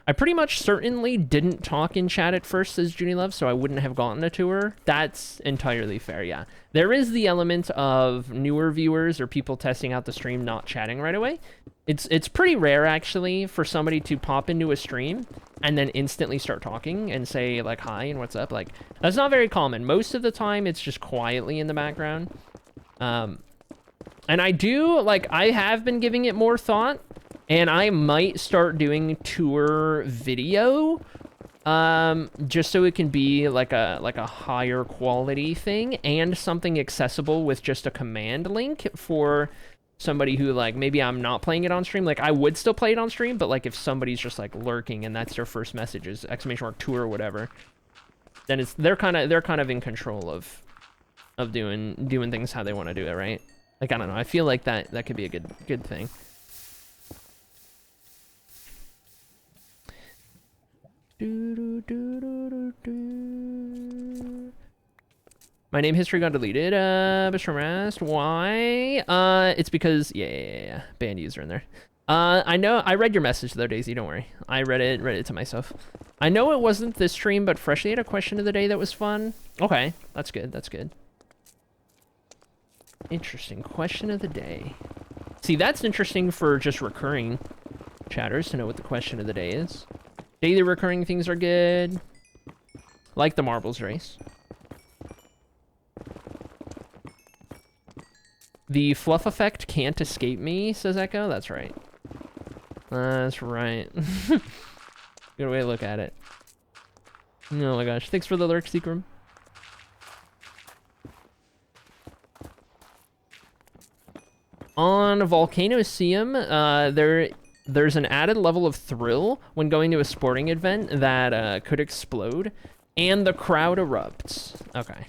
I pretty much certainly didn't talk in chat at first, says Junie Love, so I wouldn't have gotten a tour. That's entirely fair, yeah. There is the element of newer viewers or people testing out the stream not chatting right away. It's pretty rare, actually, for somebody to pop into a stream and then instantly start talking and say, like, hi and what's up. Like, that's not very common. Most of the time, it's just quietly in the background. And I do, like, I have been giving it more thought. And I might start doing tour video, just so it can be like a higher quality thing and something accessible with just a command link for somebody who, like, maybe I'm not playing it on stream. Like, I would still play it on stream, but like if somebody's just like lurking and that's their first message is !tour or whatever, then they're kind of in control of doing things how they want to do it, right? Like, I don't know. I feel like that could be a good thing. My name history got deleted. Bishram asked why. It's because yeah. Banned user in there. I know. I read your message though, Daisy. Don't worry. I read it to myself. I know it wasn't this stream, but Freshly had a question of the day that was fun. Okay, that's good. That's good. Interesting question of the day. See, that's interesting for just recurring chatters to know what the question of the day is. Daily recurring things are good. Like the marbles race. The fluff effect can't escape me, says Echo. That's right. That's right. Good way to look at it. Oh my gosh. Thanks for the lurk, Seacrum. On Volcanoseum, there's an added level of thrill when going to a sporting event that could explode, and the crowd erupts. Okay.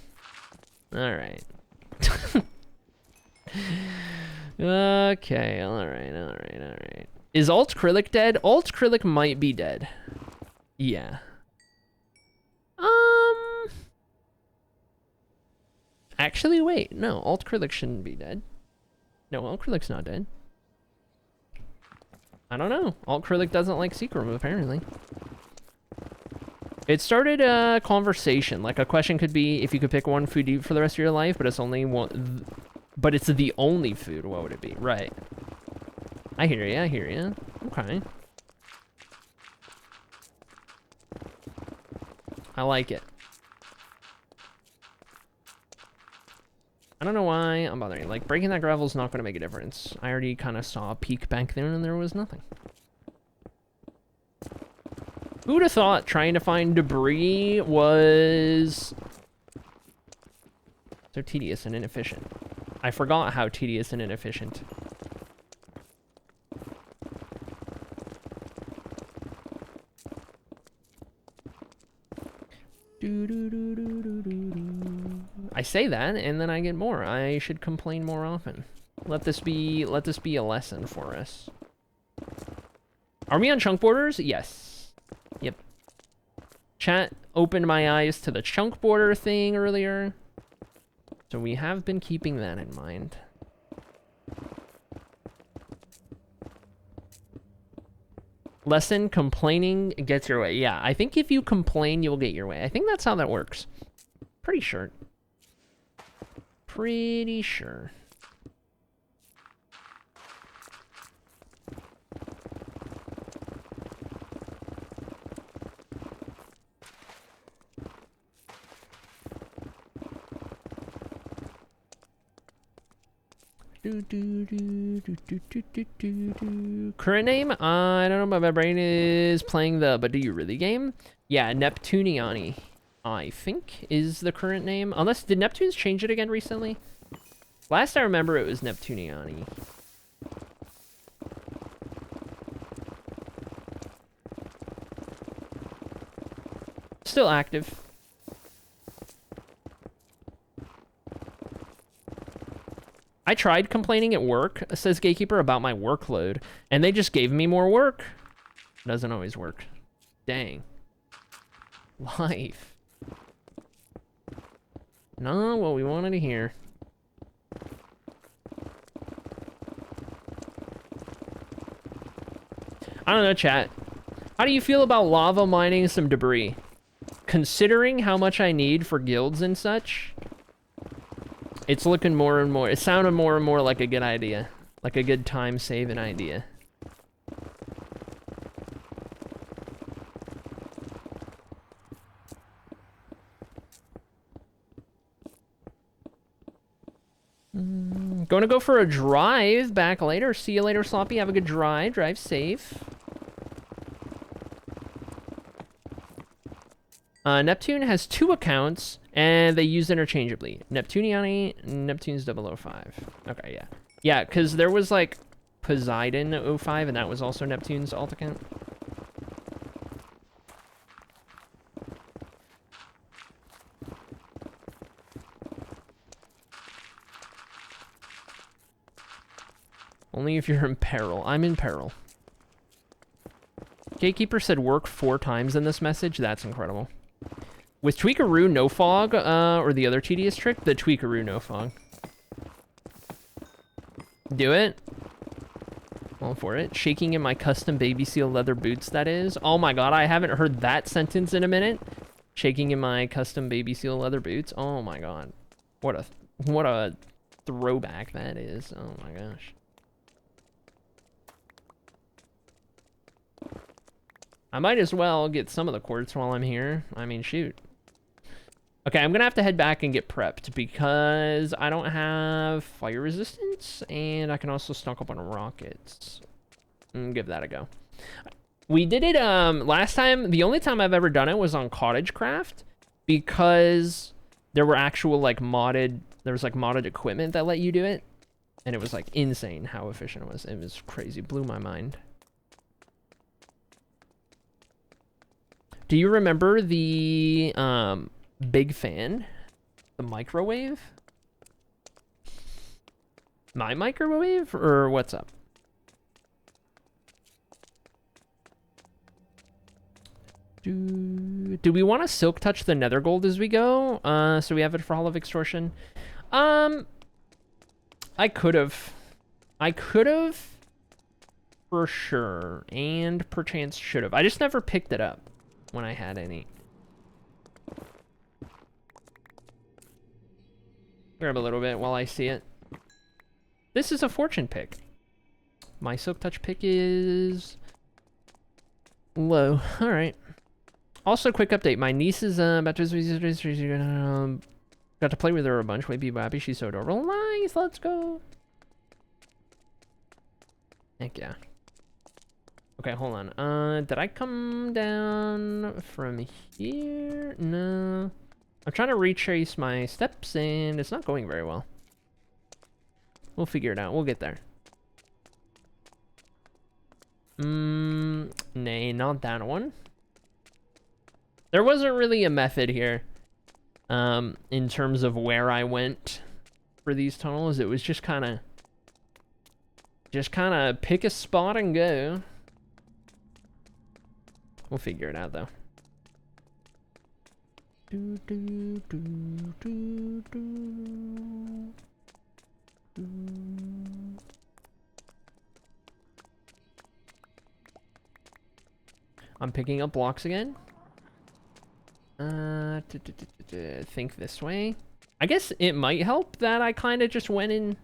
All right. Okay, all right. Is Alt Krillic dead? Alt Krillic might be dead. Yeah. Actually, wait. No, Alt Krillic shouldn't be dead. No, Alt Krillic's not dead. I don't know. Alt Krillic doesn't like Seacrum, apparently. It started a conversation. Like, a question could be, if you could pick one food to eat for the rest of your life, but it's only one... But it's the only food, what would it be? Right. I hear ya. Okay. I like it. I don't know why I'm bothering. Like, breaking that gravel is not going to make a difference. I already kind of saw a peak back there and there was nothing. Who would have thought trying to find debris was so tedious and inefficient? I forgot how tedious and inefficient. I say that, and then I get more. I should complain more often. Let this be a lesson for us. Are we on chunk borders? Yes. Yep. Chat opened my eyes to the chunk border thing earlier. So we have been keeping that in mind. Lesson, complaining gets your way. Yeah, I think if you complain, you'll get your way. I think that's how that works. Pretty sure. Pretty sure. Current name? I don't know, but my brain is playing the but do you really game? Yeah, Neptuniani, I think, is the current name. Unless, did Neptunes change it again recently? Last I remember it was Neptuniani. Still active. I tried complaining at work, says Gatekeeper, about my workload, and they just gave me more work. Doesn't always work. Dang. Life. Not what we wanted to hear. I don't know, chat. How do you feel about lava mining some debris? Considering how much I need for guilds and such, it's looking more and more, it sounded more and more like a good idea. Like a good time-saving idea. Going to go for a drive back later. See you later, Sloppy. Have a good drive. Drive safe. Neptune has 2 accounts, and they use interchangeably. Neptuniani, Neptune's 005. Okay, yeah. Yeah, because there was, like, Poseidon 05, and that was also Neptune's alt account. Only if you're in peril. I'm in peril. Gatekeeper said work 4 times in this message. That's incredible. With Tweakaroo no fog, or the other tedious trick, the Tweakaroo no fog. Do it. All for it. Shaking in my custom baby seal leather boots, that is. Oh my god, I haven't heard that sentence in a minute. Shaking in my custom baby seal leather boots. Oh my god. What a throwback that is. Oh my gosh. I might as well get some of the quartz while I'm here. I mean, shoot. Okay, I'm gonna have to head back and get prepped because I don't have fire resistance, and I can also stock up on rockets. Give that a go. We did it last time. The only time I've ever done it was on Cottagecraft because there were actual like modded. There was like modded equipment that let you do it, and it was like insane how efficient it was. It was crazy. Blew my mind. Do you remember the big fan, the microwave? My microwave, or what's up? Do we want to silk touch the nether gold as we go? So we have it for Hall of Extortion. I could have for sure, and perchance should have. I just never picked it up when I had any. Grab a little bit while I see it. This is a fortune pick. My silk touch pick is low. All right. Also, quick update. My niece is about to got to play with her a bunch. Wait, be happy. She's so adorable. Nice. Let's go. Heck yeah. Okay, hold on. Did I come down from here? No. I'm trying to retrace my steps, and it's not going very well. We'll figure it out. We'll get there. Nay, not that one. There wasn't really a method here, in terms of where I went for these tunnels. It was just kind of pick a spot and go. We'll figure it out though. I'm picking up blocks again. Think this way. I guess it might help that I kind of just went in.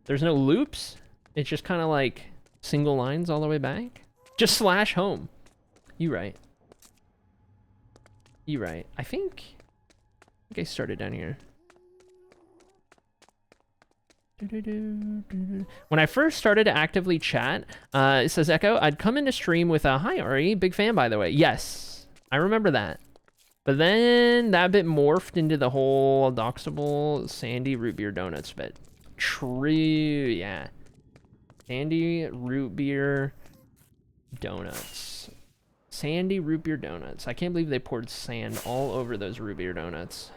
There's no loops. It's just kind of like single lines all the way back. Just slash home. You right. You right. I think I started down here. When I first started to actively chat, it says Echo, I'd come into stream with a hi Ari, big fan by the way. Yes, I remember that. But then that bit morphed into the whole doxable Sandy root beer donuts bit. True, yeah. Sandy root beer donuts. Sandy root beer donuts. I can't believe they poured sand all over those root beer donuts.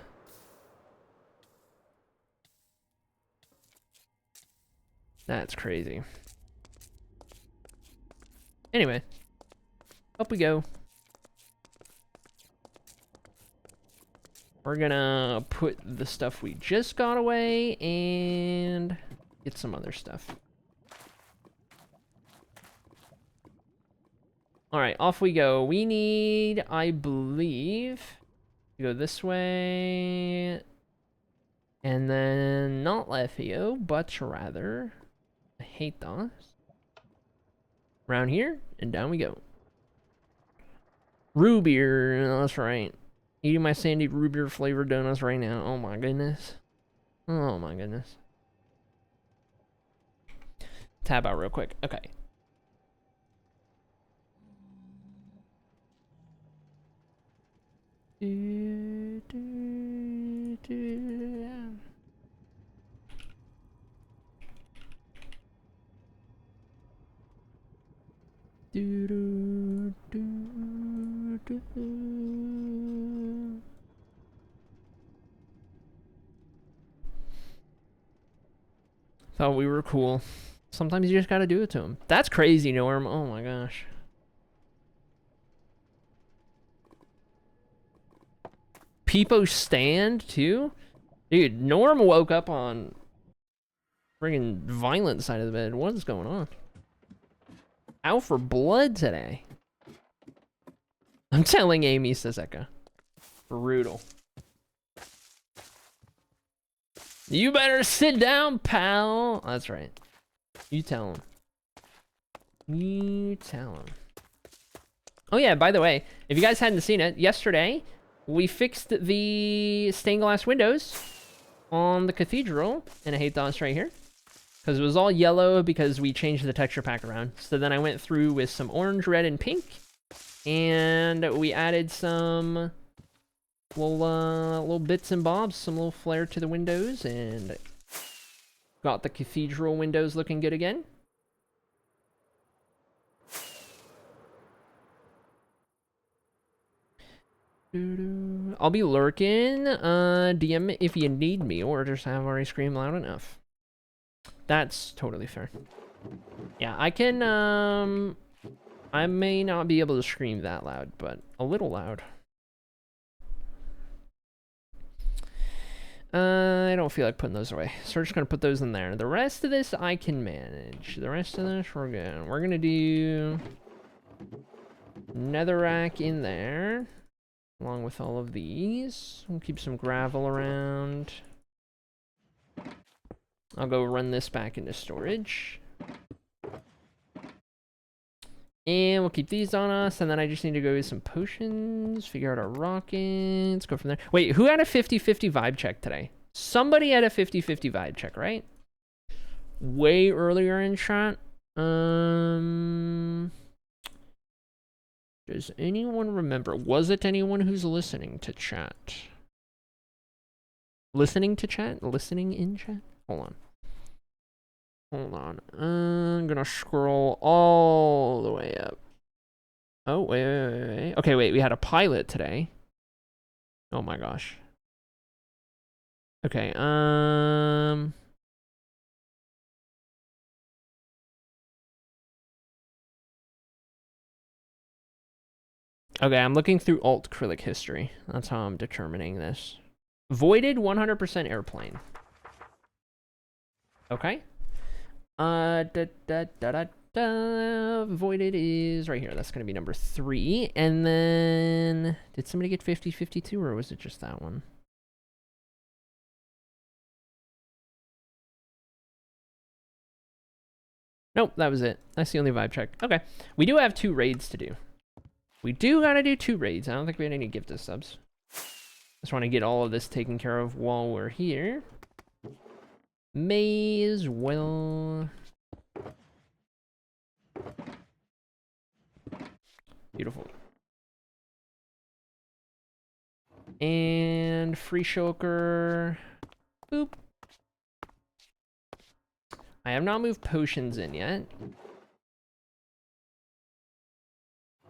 That's crazy. Anyway, up we go. We're gonna put the stuff we just got away and get some other stuff. All right, off we go. We need, I believe, to go this way, and then not Lefio, but rather, I hate those. Around here, and down we go. Root beer, that's right. Eating my Sandy root beer flavored donuts right now. Oh my goodness. Oh my goodness. Tab out real quick. Okay. Thought we were cool. Sometimes you just gotta do it to him. That's crazy, Norm. Oh my gosh. Peepo stand too? Dude, Norm woke up on friggin' violent side of the bed. What is going on? Out for blood today. I'm telling Amy, says Eka. Brutal. You better sit down, pal. That's right. You tell him. You tell him. Oh yeah, by the way, if you guys hadn't seen it, yesterday we fixed the stained glass windows on the cathedral, and I hate dots right here. because it was all yellow because we changed the texture pack around. So then I went through with some orange, red, and pink, and we added some little bits and bobs, some little flair to the windows, and got the cathedral windows looking good again. I'll be lurking. DM if you need me, or just have already screamed loud enough. That's totally fair. Yeah, I can, I may not be able to scream that loud, but a little loud. I don't feel like putting those away, so we're just gonna put those in there. The rest of this I can manage. The rest of this we're good. We're gonna do netherrack in there, along with all of these. We'll keep some gravel around. I'll go run this back into storage. And we'll keep these on us, and then I just need to go with some potions, figure out our rockets, go from there. Wait, who had a 50-50 vibe check today? Somebody had a 50-50 vibe check, right? Way earlier in chat. Does anyone remember? Was it anyone who's listening to chat? Listening to chat? Listening in chat? Hold on. Hold on. I'm gonna scroll all the way up. Oh, wait. Okay, wait. We had a pilot today. Oh my gosh. Okay, okay, I'm looking through alt acrylic history. That's how I'm determining this. Voided 100% airplane. Okay. Voided is right here. That's going to be number 3. And then, did somebody get 50-52 or was it just that one? Nope, that was it. That's the only vibe check. Okay. We do have 2 raids to do. We do got to do 2 raids. I don't think we had any gift subs. Just want to get all of this taken care of while we're here. May as well. Beautiful. And free shulker. Boop. I have not moved potions in yet.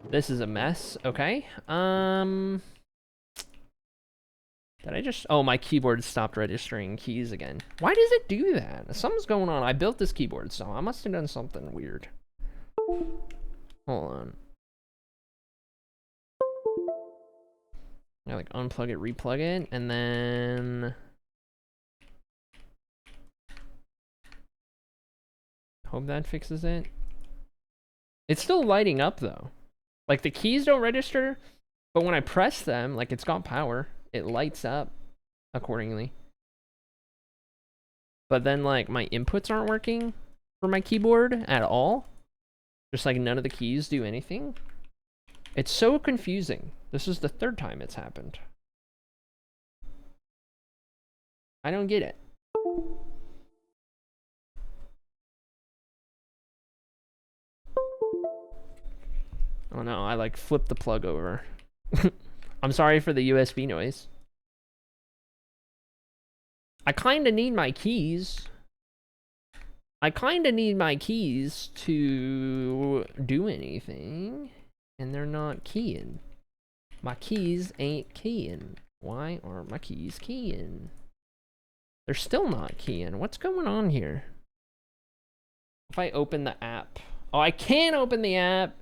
This is a mess. Okay. Did I just... Oh, my keyboard stopped registering keys again. Why does it do that? Something's going on. I built this keyboard, so I must have done something weird. Hold on. I like unplug it, replug it, and then... Hope that fixes it. It's still lighting up, though. Like, the keys don't register, but when I press them, like, it's got power. It lights up accordingly. But then, like, my inputs aren't working for my keyboard at all. Just, like, none of the keys do anything. It's so confusing. This is the 3rd time it's happened. I don't get it. Oh no, I like flipped the plug over. I'm sorry for the USB noise. I kinda need my keys. I kinda need my keys to do anything. And they're not keying. My keys ain't keying. Why aren't my keys keying? They're still not keying. What's going on here? If I open the app. Oh, I can't open the app.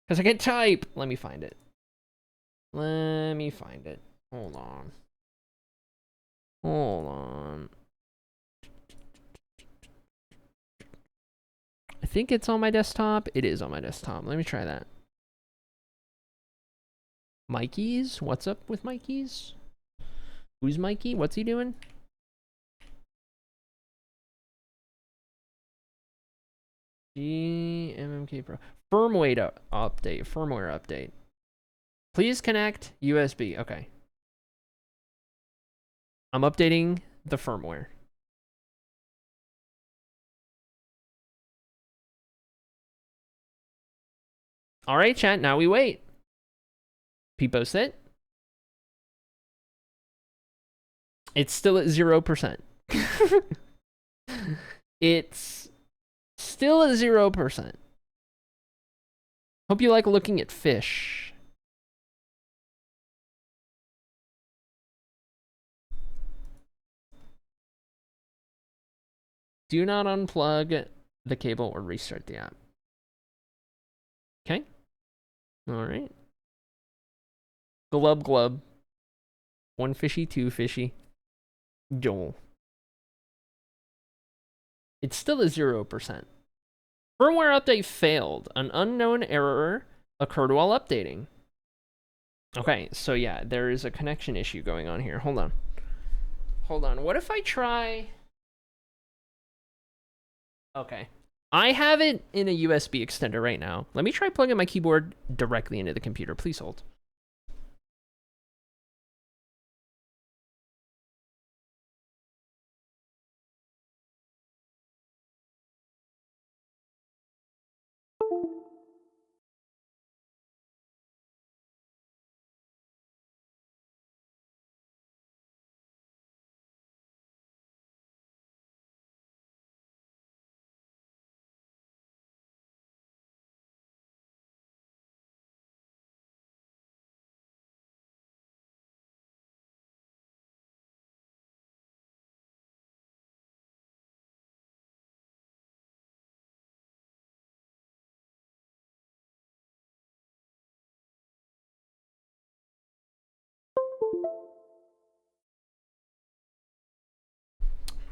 Because I can type. Let me find it. Let me find it. Hold on. Hold on. I think it's on my desktop. It is on my desktop. Let me try that. Mikey's? What's up with Mikey's? Who's Mikey? What's he doing? GMMK Pro. Firmware update. Please connect USB. Okay. I'm updating the firmware. All right, chat, now we wait. People sit. It's still at 0%. It's still at 0%. Hope you like looking at fish. Do not unplug the cable or restart the app. Okay. All right. Glub glub. One fishy, two fishy. Joel. It's still a 0%. Firmware update failed. An unknown error occurred while updating. Okay, so yeah, there is a connection issue going on here. Hold on. Hold on. What if I try... Okay. I have it in a USB extender right now. Let me try plugging my keyboard directly into the computer. Please hold.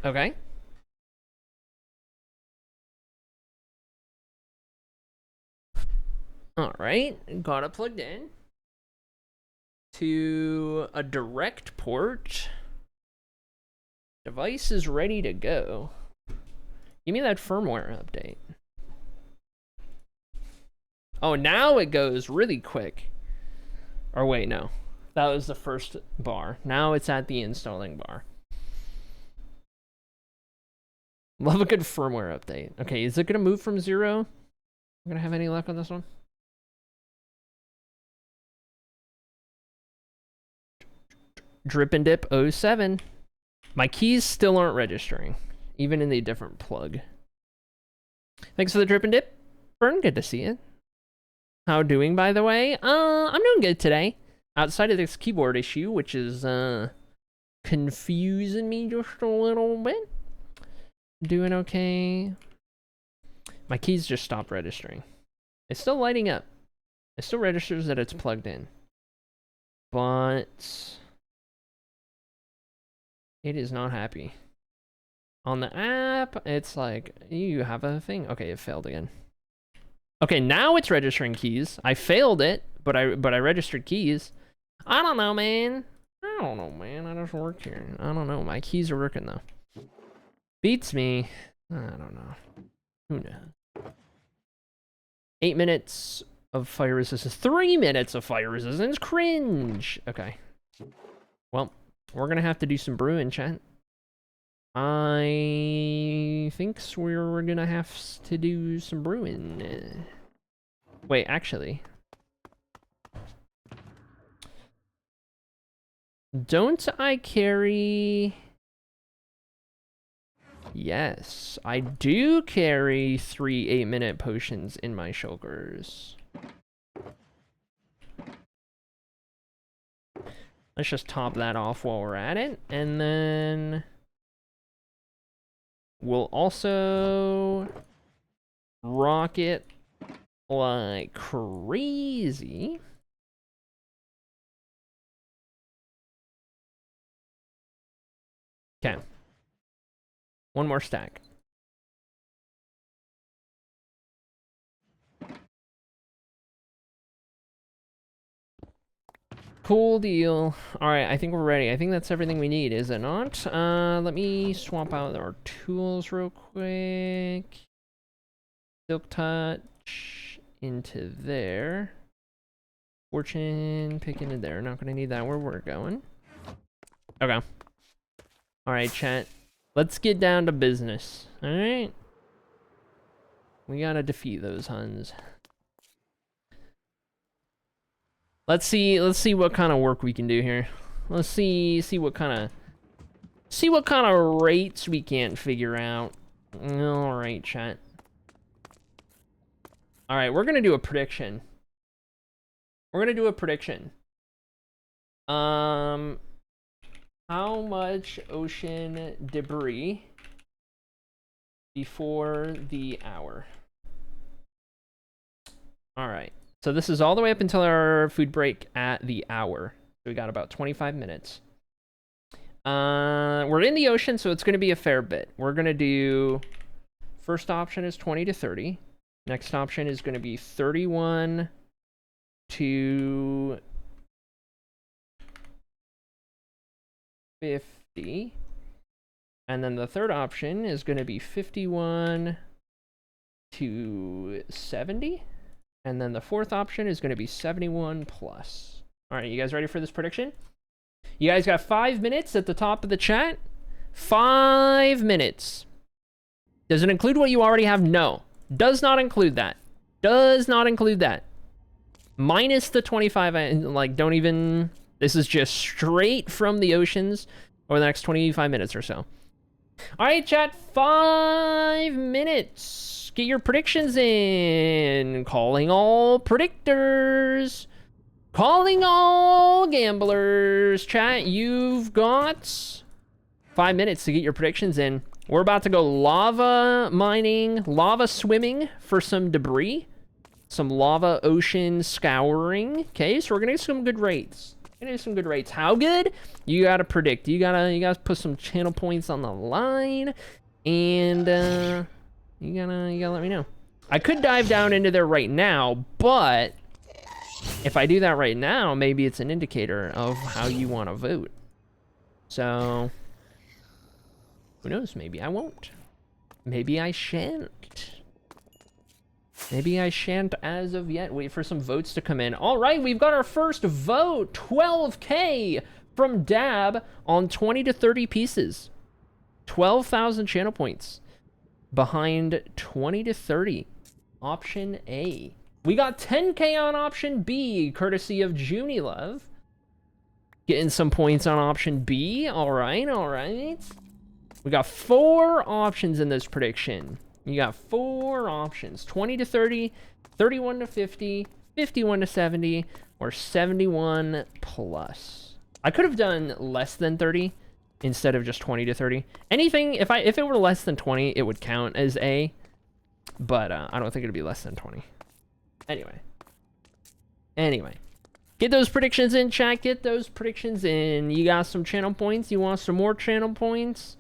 Okay. All right. Got it plugged in to a direct port. Device is ready to go. Give me that firmware update. Oh, now it goes really quick. Or wait, no. That was the first bar. Now it's at the installing bar. Love a good firmware update. Okay, is it going to move from 0? I'm going to have any luck on this one? Drip and dip 07. My keys still aren't registering, even in the different plug. Thanks for the drip and dip, Fern. Good to see you. How doing, by the way? I'm doing good today. Outside of this keyboard issue, which is confusing me just a little bit. Doing okay. My keys just stopped registering. It's still lighting up. It still registers that it's plugged in. But it is not happy. On the app, it's like, you have a thing. Okay, it failed again. Okay, now it's registering keys. I failed it, but I registered keys. I don't know, man. I just worked here. I don't know. My keys are working, though. Beats me. I don't know. Who knows? 8 minutes of fire resistance. 3 minutes of fire resistance. Cringe. Okay. Well, we're going to have to do some brewing, chat. I think we're going to have to do some brewing. Wait, actually. Don't I carry... Yes, I do carry 3 8-minute potions in my shulkers. Let's just top that off while we're at it, and then we'll also rock it like crazy. Okay. One more stack. Cool deal. All right, I think we're ready. I think that's everything we need, is it not? Let me swap out our tools real quick. Silk touch into there. Fortune pick into there. Not gonna need that where we're going. Okay. All right, chat. Let's get down to business. All right. We gotta defeat those Huns. Let's see what kind of work we can do here. Let's see what kind of rates we can figure out. All right, chat. All right, we're gonna do a prediction. How much ocean debris before the hour? All right. So this is all the way up until our food break at the hour. So we got about 25 minutes. We're in the ocean, so it's going to be a fair bit. We're going to do... First option is 20 to 30. Next option is going to be 31 to 50. And then the third option is going to be 51 to 70. And then the fourth option is going to be 71 plus. All right, you guys ready for this prediction? You guys got 5 minutes at the top of the chat. 5 minutes. Does it include what you already have? No. Does not include that. Does not include that. Minus the 25, like, don't even... This is just straight from the oceans over the next 25 minutes or so. All right, chat, 5 minutes. Get your predictions in. Calling all predictors. Calling all gamblers. Chat, you've got 5 minutes to get your predictions in. We're about to go lava mining, lava swimming for some debris. Some lava ocean scouring. Okay, so we're gonna get some good rates. How good? You gotta predict. You gotta put some channel points on the line, and you gotta let me know. I could dive down into there right now, but if I do that right now, maybe it's an indicator of how you want to vote. So who knows? Maybe I won't. Maybe I shan't. Maybe I shan't as of yet. Wait for some votes to come in. All right, we've got our first vote. 12K from Dab on 20 to 30 pieces. 12,000 channel points behind 20 to 30. Option A. We got 10K on option B, courtesy of Junie Love. Getting some points on option B. All right, all right. We got 4 options in this prediction. You got 4 options. 20 to 30, 31 to 50, 51 to 70, or 71 plus. I could have done less than 30 instead of just 20 to 30. Anything, if it were less than 20, it would count as A. But I don't think it'd be less than 20. Anyway. Get those predictions in, chat. Get those predictions in. You got some channel points? You want some more channel points?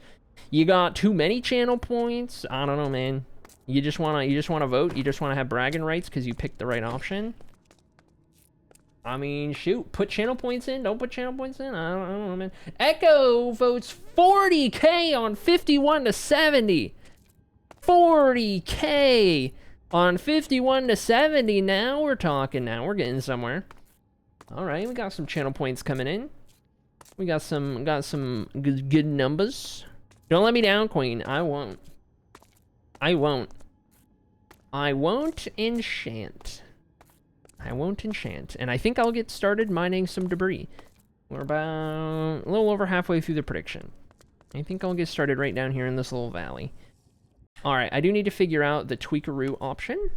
You got too many channel points? I don't know, man. You just wanna vote? You just wanna have bragging rights because you picked the right option? I mean, shoot. Put channel points in. Don't put channel points in. I don't know, man. Echo votes 40K on 51 to 70. 40K on 51 to 70. Now we're talking. Now we're getting somewhere. All right, we got some channel points coming in. We got some good numbers. Don't let me down, Queen. I won't. I won't enchant. I won't enchant. And I think I'll get started mining some debris. We're about a little over halfway through the prediction. I think I'll get started right down here in this little valley. All right, I do need to figure out the tweakaroo option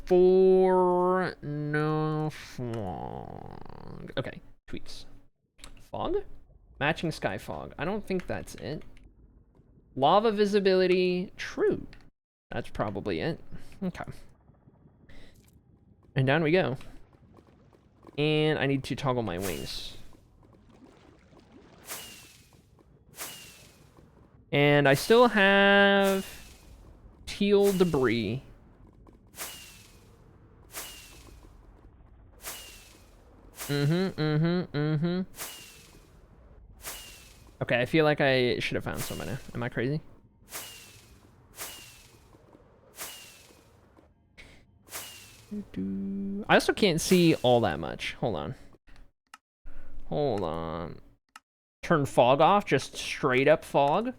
for no fog. Okay, tweaks. Fog? Matching sky fog. I don't think that's it. Lava visibility, true. That's probably it. Okay. And down we go. And I need to toggle my wings. And I still have teal debris. Okay, I feel like I should have found some by now. Am I crazy? I also can't see all that much. Hold on. Hold on. Turn fog off, just straight up fog.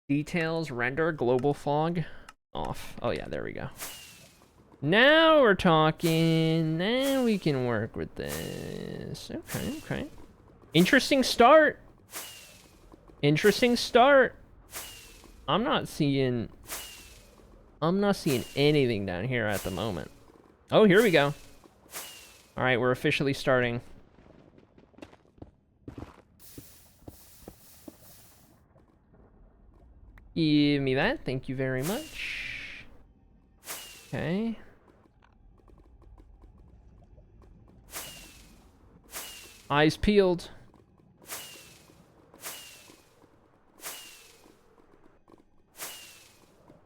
Details, render, global fog, off. Oh yeah, there we go. Now we're talking. Now we can work with this. Okay, okay. Interesting start. Interesting start. I'm not seeing anything down here at the moment. Oh, here we go. All right, we're officially starting. Give me that. Thank you very much. Okay. Eyes peeled.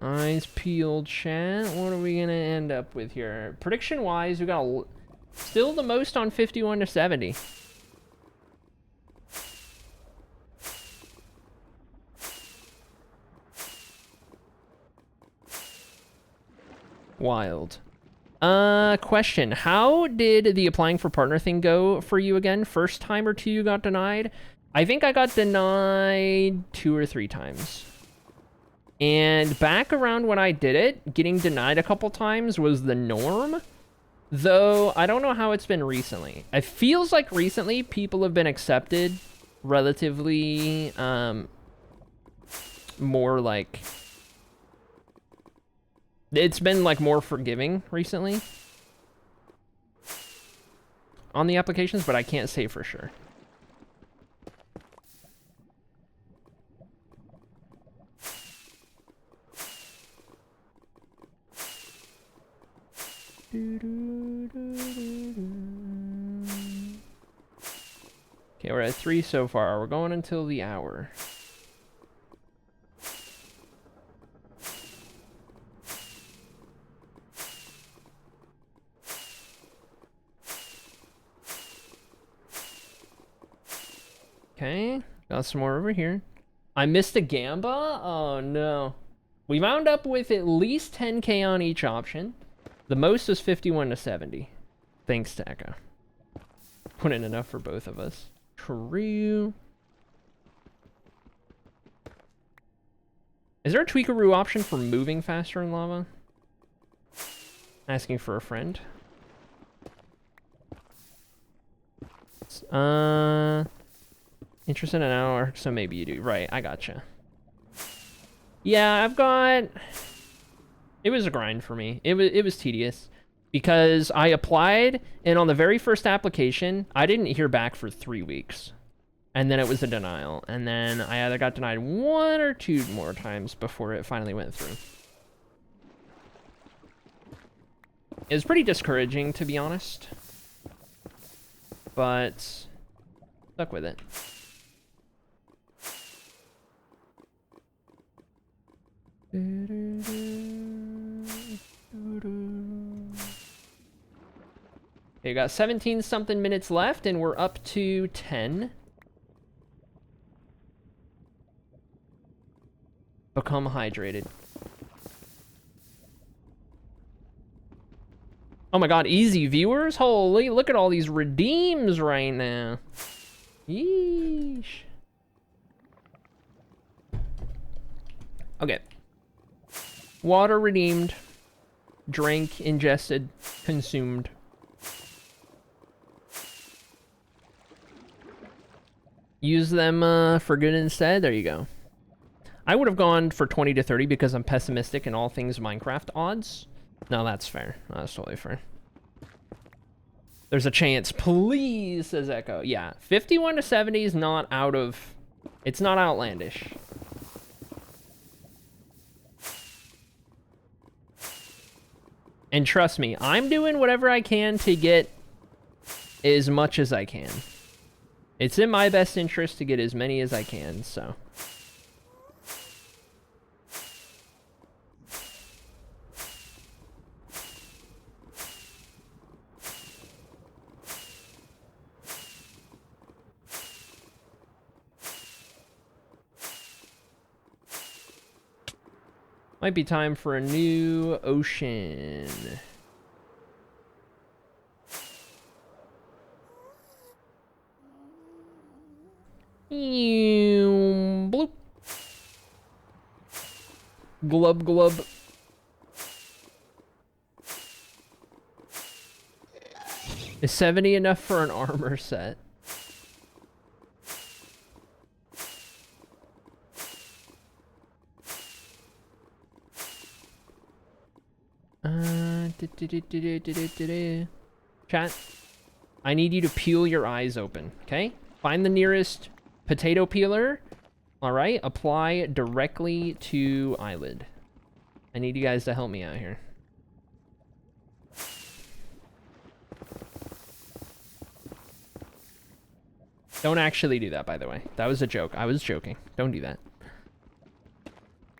Eyes peeled, chat. What are we gonna end up with here? Prediction-wise, we got still the most on 51 to 70. Wild. Question. How did the applying for partner thing go for you again? First time or two you got denied? I think I got denied 2 or 3 times. And back around when I did it, getting denied a couple times was the norm. Though, I don't know how it's been recently. It feels like recently people have been accepted relatively, more like... It's been like more forgiving recently on the applications, but I can't say for sure. Okay, we're at 3 so far. We're going until the hour. Okay, got some more over here. I missed a Gamba? Oh no. We wound up with at least 10k on each option. The most was 51 to 70. Thanks to Echo. Put in enough for both of us. True. Is there a tweakaroo option for moving faster in lava? Asking for a friend. Interested in an hour, so maybe you do. Right, I gotcha. Yeah, I've got... It was a grind for me. It was tedious. Because I applied, and on the very first application, I didn't hear back for 3 weeks. And then it was a denial. And then I either got denied 1 or 2 more times before it finally went through. It was pretty discouraging, to be honest. But... stuck with it. Okay, we got 17 something minutes left, and we're up to 10. Become hydrated. Oh my god, easy viewers? Holy, look at all these redeems right now. Yeesh. Okay. Water redeemed. Drank, ingested, consumed. Use them for good instead. There you go. I would have gone for 20 to 30 because I'm pessimistic in all things Minecraft odds. No, that's fair. That's totally fair. There's a chance. Please, says Echo. Yeah, 51 to 70 is not out of... It's not outlandish. And trust me, I'm doing whatever I can to get as much as I can. It's in my best interest to get as many as I can, so... Might be time for a new ocean. Bloop. Glub glub. Is 70 enough for an armor set? Chat, I need you to peel your eyes open, okay? Find the nearest potato peeler. All right, apply directly to eyelid. I need you guys to help me out here. Don't actually do that, by the way. That was a joke. I was joking. Don't do that.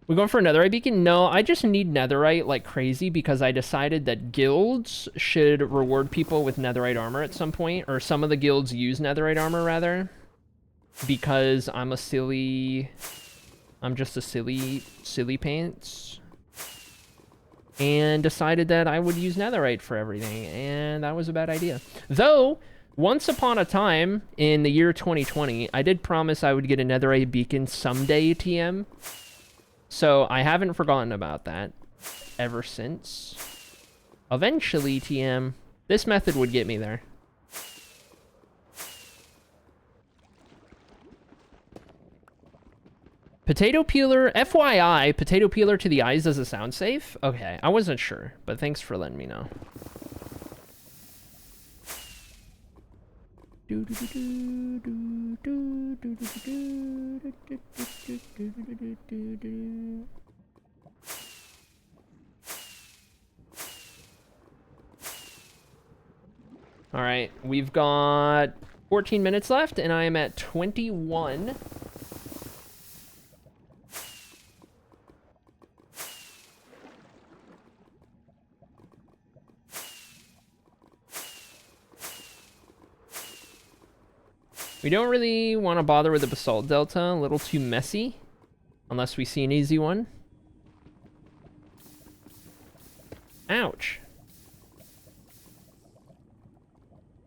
We going for a netherite beacon? No, I just need netherite like crazy because I decided that guilds should reward people with netherite armor at some point, or some of the guilds use netherite armor rather, because I'm just a silly pants, and decided that I would use netherite for everything, and that was a bad idea. Though, once upon a time in the year 2020, I did promise I would get a netherite beacon someday, TM. So I haven't forgotten about that ever since. Eventually, TM, this method would get me there. Potato peeler, FYI, potato peeler to the eyes, does it sound safe? Okay, I wasn't sure, but thanks for letting me know. All right, we've got 14 minutes left, and I am at 21. We don't really want to bother with the basalt delta, a little too messy, unless we see an easy one. Ouch.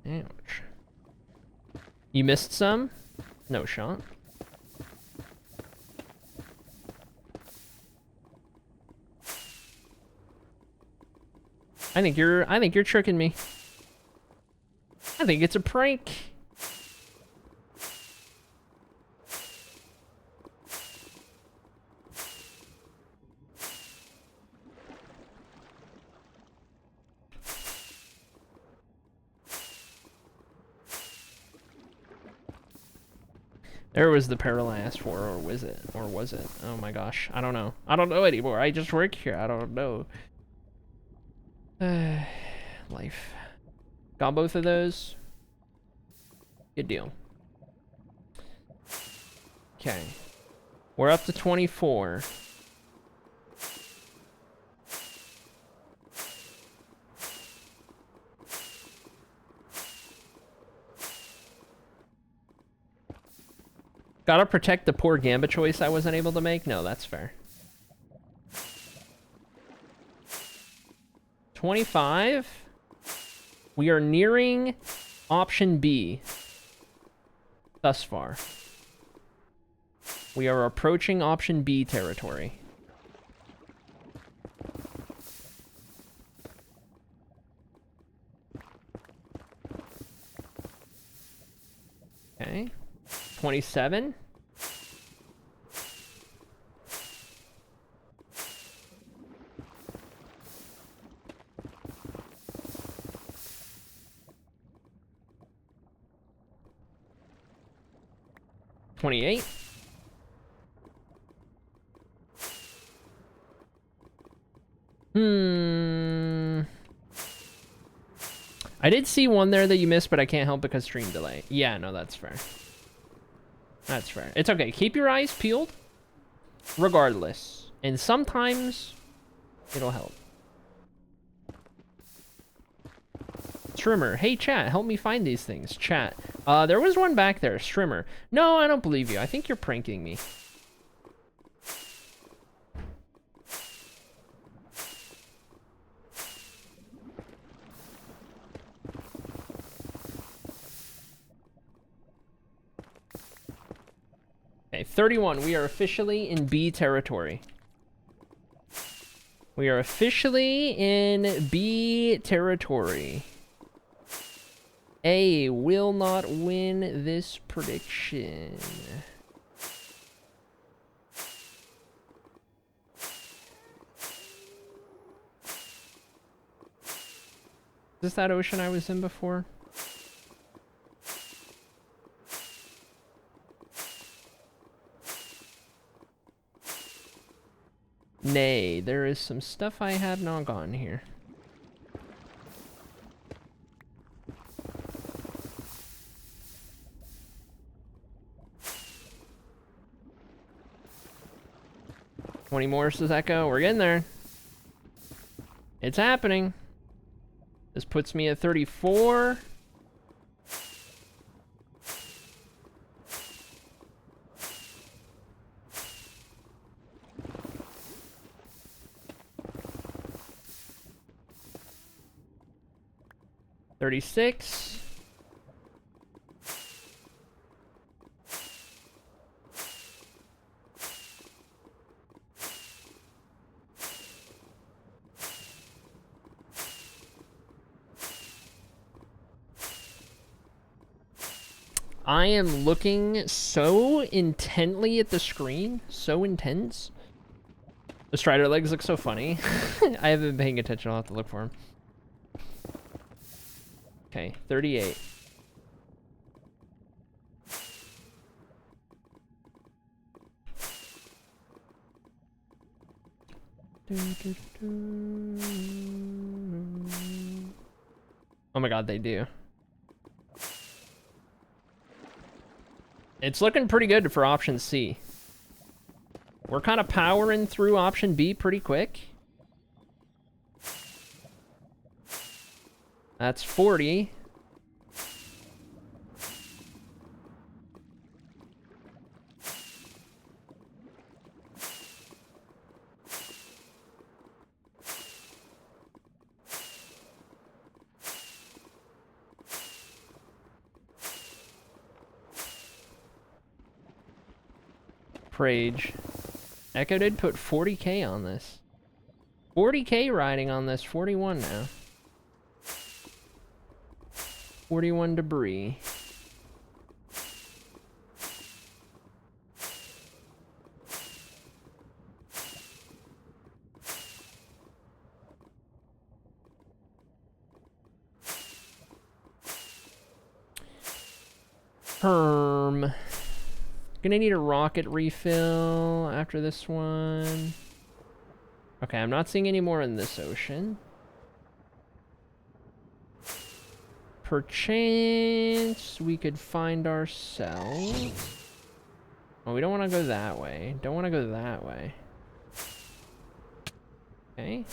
Ouch. You missed some? No shot. I think you're tricking me. I think it's a prank. There was the peril I asked for, or was it? Or was it? Oh my gosh, I don't know. I don't know anymore. I just work here. I don't know. Life. Got both of those. Good deal. Okay. We're up to 24. Gotta protect the poor Gamba choice I wasn't able to make? No, that's fair. 25. We are nearing option B thus far. We are approaching option B territory. Okay. 27. $28. I did see one there that you missed, but I can't help because stream delay. Yeah, no, that's fair. That's fair. It's okay. Keep your eyes peeled, regardless. And sometimes it'll help. Strimmer. Hey, chat, help me find these things. Chat. There was one back there. Strimmer. No, I don't believe you. I think you're pranking me. Okay, 31. We are officially in B territory. We are officially in B territory. A will not win this prediction. Is this that ocean I was in before? Nay, there is some stuff I have not gotten here. How many more does that go? We're getting there. It's happening. This puts me at 34. $36. I am looking so intently at the screen. So intense. The strider legs look so funny. I haven't been paying attention. I'll have to look for them. Okay, 38. Oh my god, they do. It's looking pretty good for option C. We're kind of powering through option B pretty quick. That's 40. Rage. Echo did put 40k on this. 40k riding on this. 41 now. 41 debris. Gonna need a rocket refill after this one. Okay, I'm not seeing any more in this ocean. Perchance we could find ourselves. Oh, we don't want to go that way. Don't want to go that way. Okay.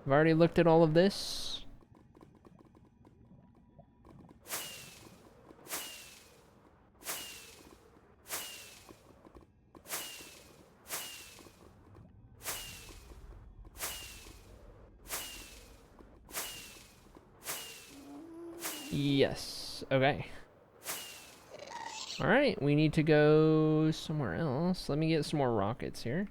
I've already looked at all of this. Yes. Okay. All right. We need to go somewhere else. Let me get some more rockets here.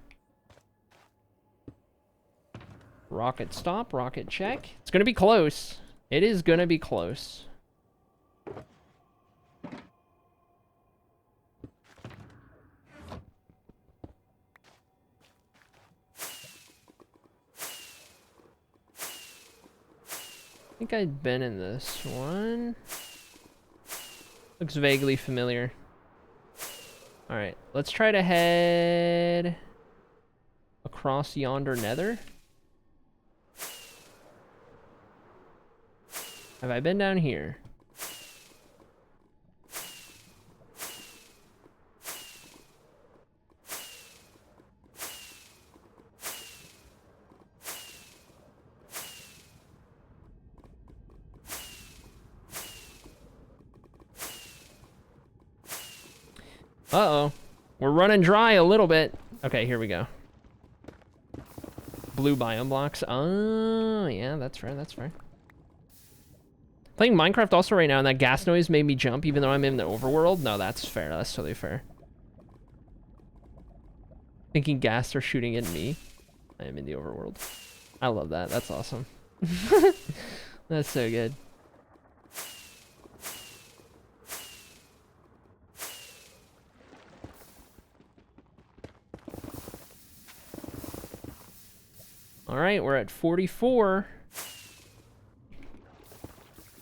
Rocket stop. Rocket check. It's going to be close. It is going to be close. I think I'd been in this one. Looks vaguely familiar. Alright, let's try to head across yonder nether. Have I been down here? Uh-oh. We're running dry a little bit. Okay, here we go. Blue biome blocks. Oh, yeah, that's fair, that's fair. Playing Minecraft also right now, and that gas noise made me jump even though I'm in the overworld. No, that's fair. That's totally fair. Thinking gas are shooting at me. I am in the overworld. I love that. That's awesome. That's so good. All right, we're at 44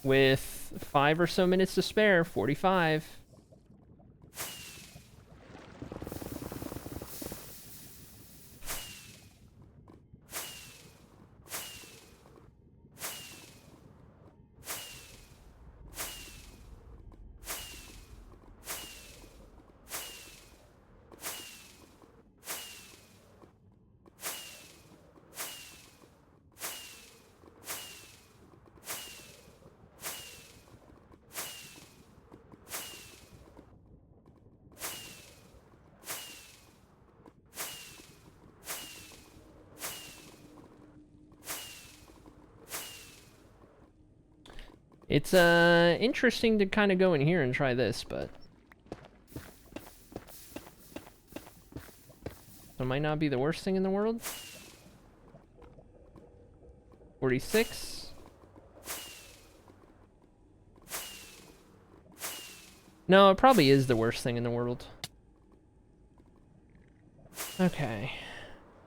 with 5 or so minutes to spare. 45. It's interesting to kind of go in here and try this, but it might not be the worst thing in the world. 46. No, it probably is the worst thing in the world. Okay.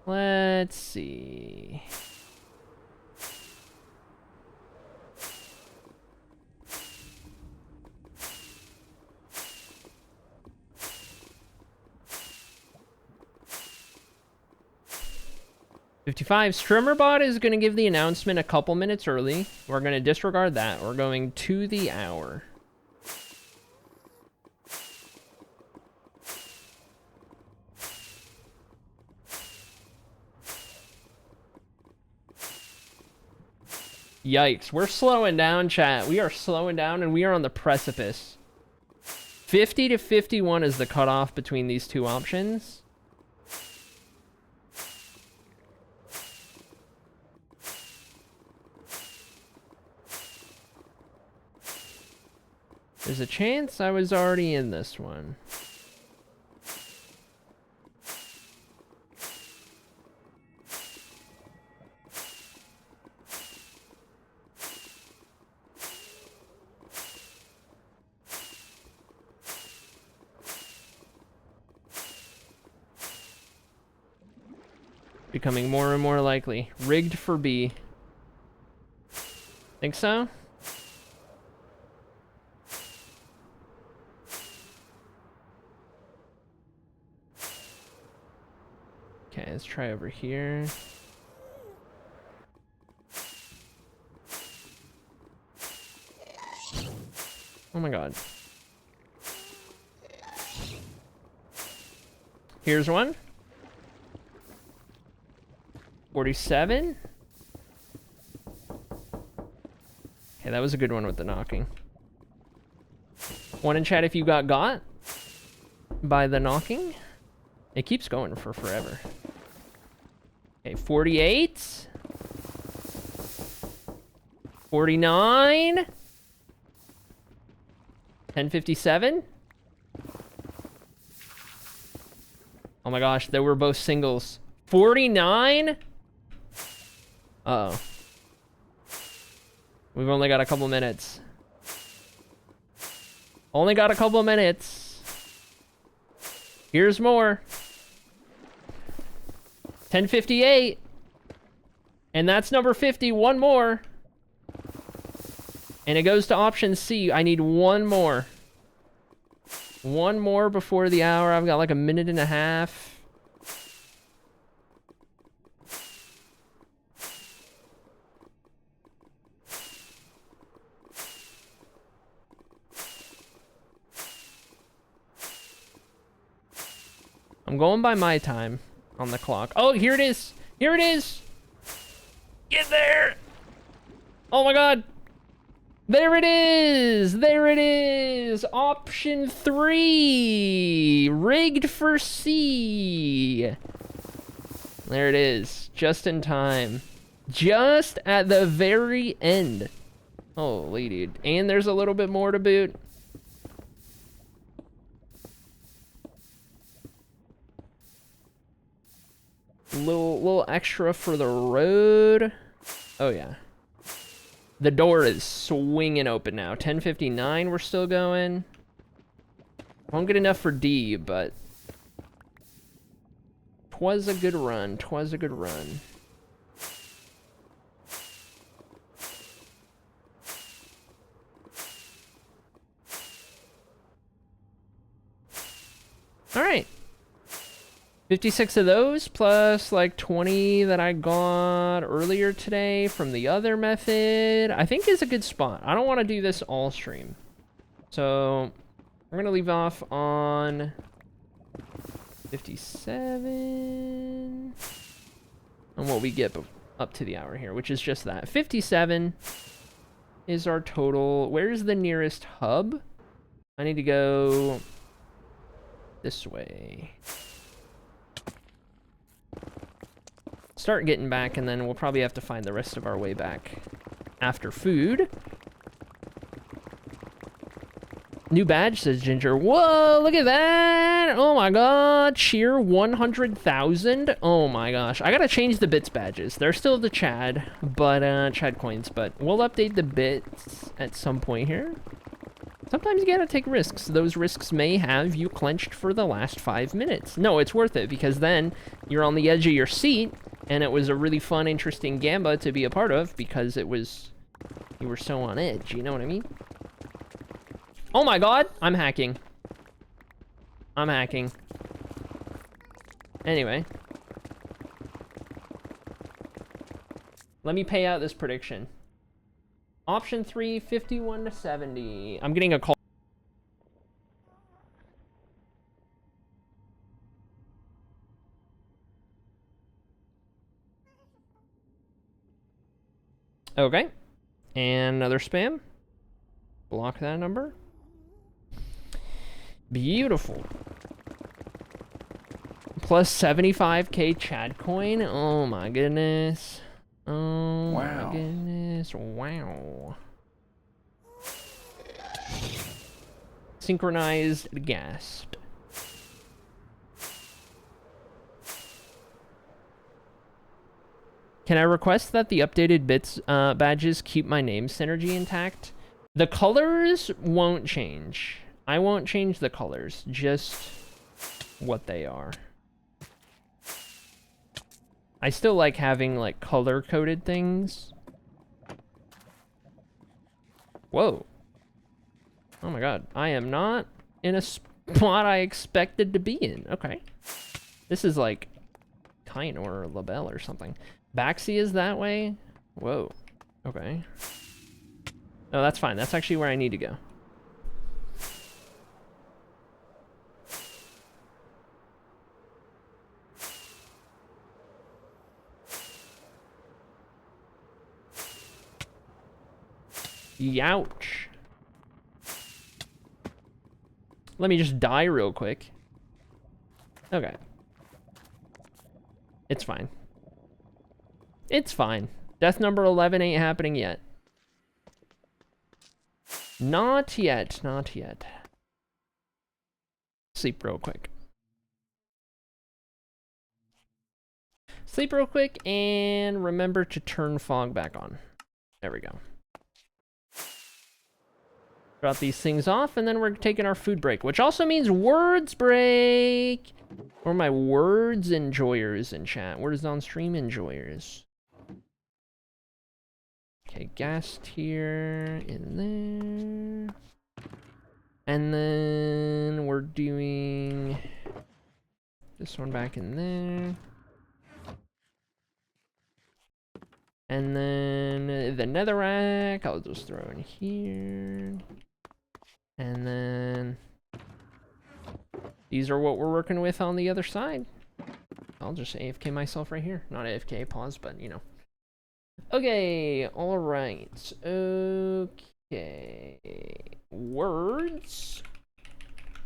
Let's see. Streamerbot is going to give the announcement a couple minutes early. We're going to disregard that. We're going to the hour. Yikes. We're slowing down, chat. We are slowing down, and we are on the precipice. 50 to 51 is the cutoff between these two options. There's a chance I was already in this one. Becoming more and more likely. Rigged for B. Think so? Okay, let's try over here. Oh my god. Here's one. 47. Okay, that was a good one with the knocking. One in chat if you got by the knocking. It keeps going for forever. Okay, 48. 49. 1057. Oh my gosh, they were both singles. 49. Uh-oh. We've only got a couple minutes. Only got a couple minutes. Here's more. 1058. And that's number 50. One more. And it goes to option C. I need one more. One more before the hour. I've got like a minute and a half. I'm going by my time on the clock. Oh, here it is. Here it is. Get there. Oh my god. There it is. There it is. Option 3. Rigged for C. There it is. Just in time. Just at the very end. Holy dude. And there's a little bit more to boot. Little extra for the road. Oh yeah. The door is swinging open now. 10:59, we're still going. Won't get enough for D, but 'twas a good run. 'Twas a good run. All right. 56 of those, plus like 20 that I got earlier today from the other method, I think is a good spot. I don't want to do this all stream. So we're going to leave off on 57. And what we get up to the hour here, which is just that. 57 is our total. Where's the nearest hub? I need to go this way. Start getting back, and then we'll probably have to find the rest of our way back after food. New badge, says Ginger. Whoa, look at that! Oh my god, sheer 100,000. Oh my gosh, I gotta change the bits badges. They're still the Chad, but Chad coins, but we'll update the bits at some point here. Sometimes you gotta take risks. Those risks may have you clenched for the last 5 minutes. No, it's worth it, because then you're on the edge of your seat, and it was a really fun, interesting gamba to be a part of, because it was, you were so on edge, you know what I mean? Oh my god, I'm hacking. I'm hacking. Anyway. Let me pay out this prediction. Option 3, 51 to 70. I'm getting a call. Okay. And another spam. Block that number. Beautiful. Plus 75k Chad coin. Oh my goodness. Oh wow. My goodness. Wow. Synchronized gasp. Can I request that the updated bits badges keep my name synergy intact? The colors won't change. I won't change the colors, just what they are. I still like having like color-coded things. Whoa. Oh my god, I am not in a spot I expected to be in. Okay. This is like Kine or Labelle or something. Baxi is that way? Whoa. Okay. No, that's fine. That's actually where I need to go. Youch. Let me just die real quick. Okay. It's fine. It's fine. Death number 11 ain't happening yet. Not yet. Not yet. Sleep real quick. Sleep real quick and remember to turn fog back on. There we go. Drop these things off, and then we're taking our food break, which also means words break. Or my words enjoyers in chat. Words on stream enjoyers. Okay, gas tier in there. And then we're doing this one back in there. And then the netherrack, I'll just throw in here. And then these are what we're working with on the other side. I'll just AFK myself right here. Not AFK, pause, but you know. Okay, all right. Okay. Words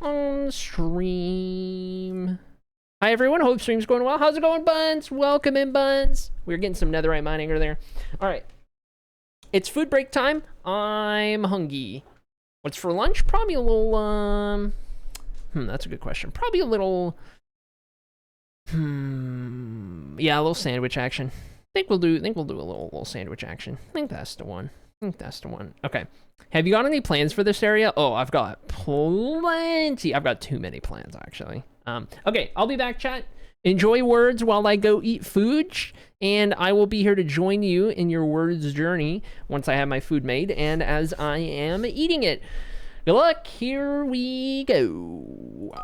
on stream. Hi everyone, hope stream's going well. How's it going, Buns? Welcome in, Buns. We're getting some netherite mining over there. All right. It's food break time. I'm hungry. What's for lunch? Probably a little, that's a good question. Probably a little, Yeah, a little sandwich action. Think we'll do a little sandwich action. I think that's the one. Okay. Have you got any plans for this area? Oh, I've got plenty. I've got too many plans actually. Okay, I'll be back, chat. Enjoy words while I go eat food, and I will be here to join you in your words journey once I have my food made and as I am eating it. Good luck. Here we go.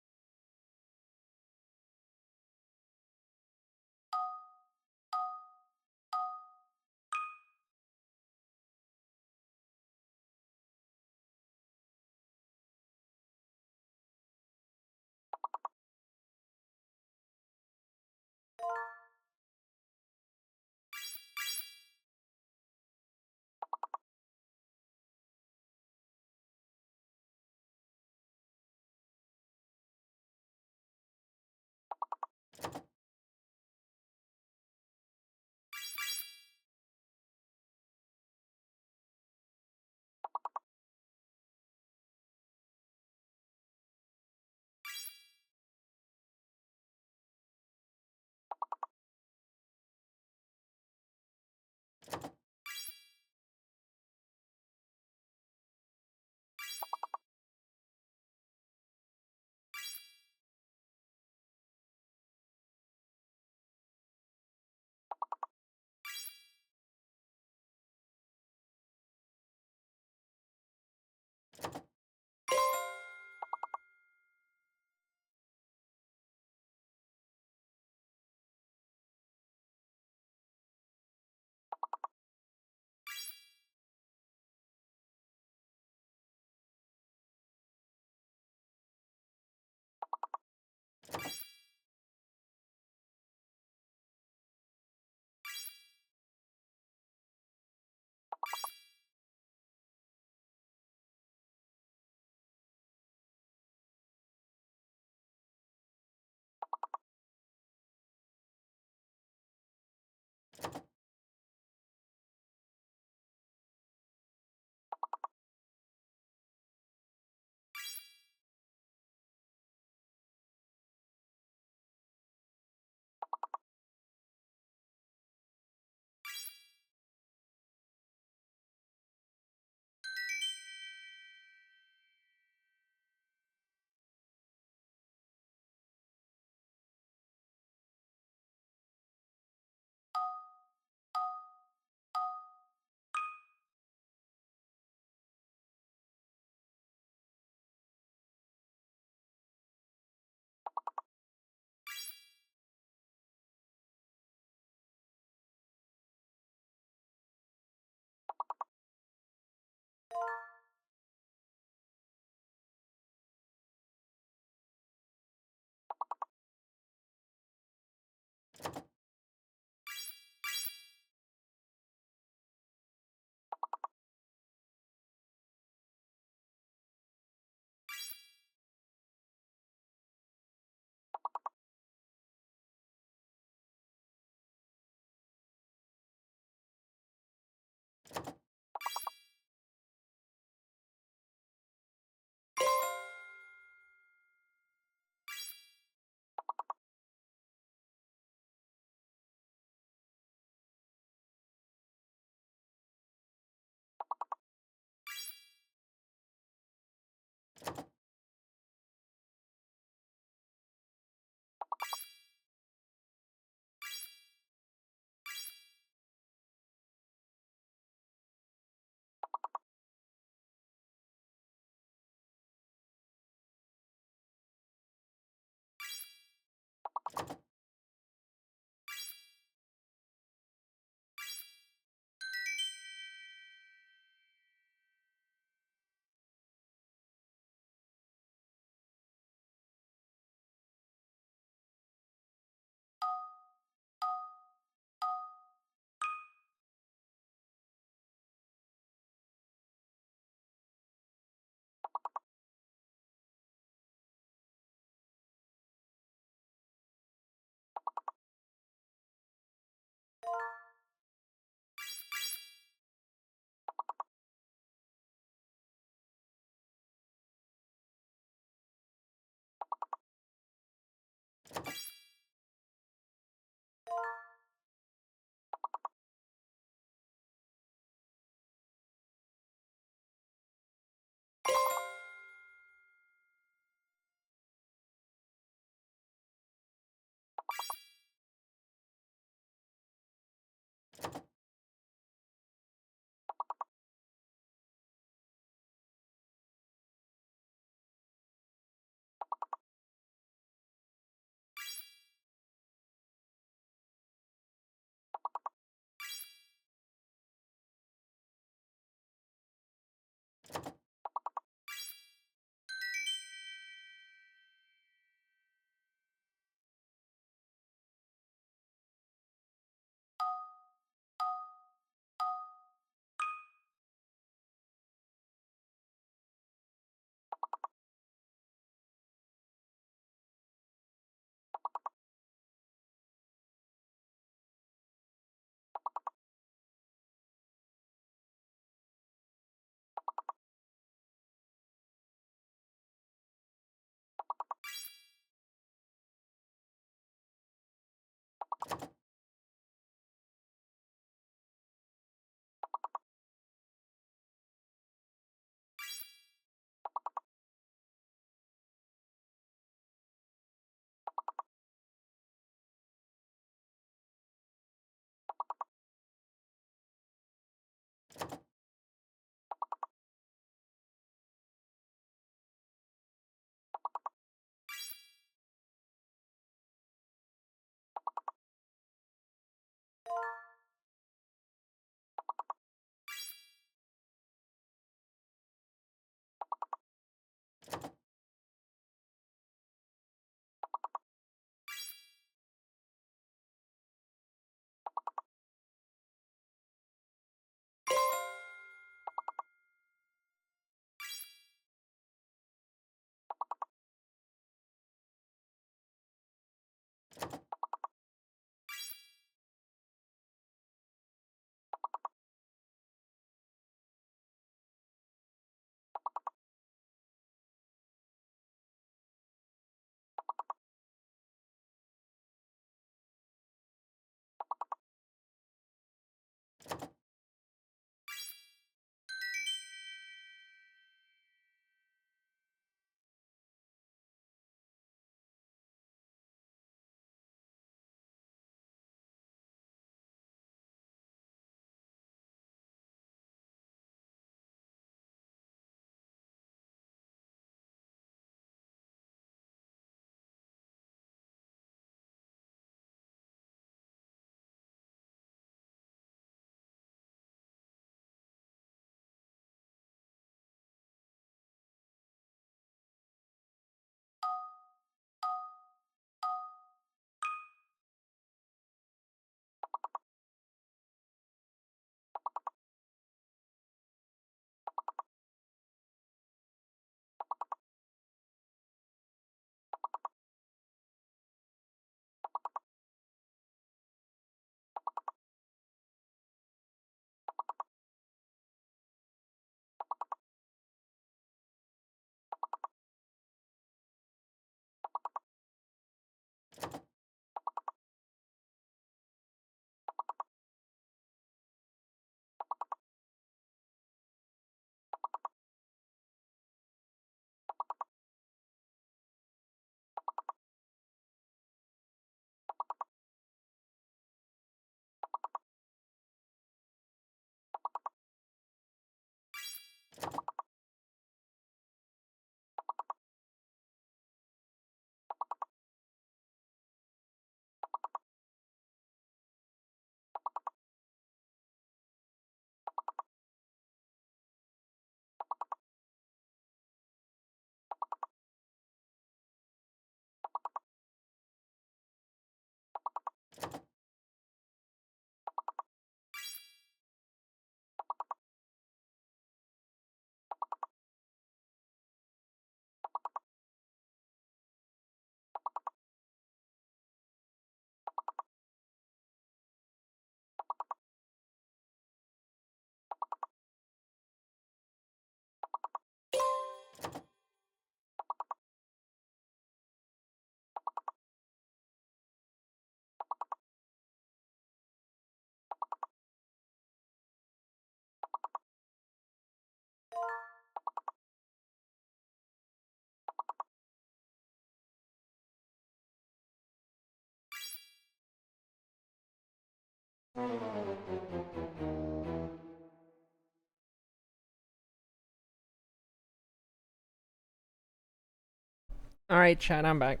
All right, chat, I'm back.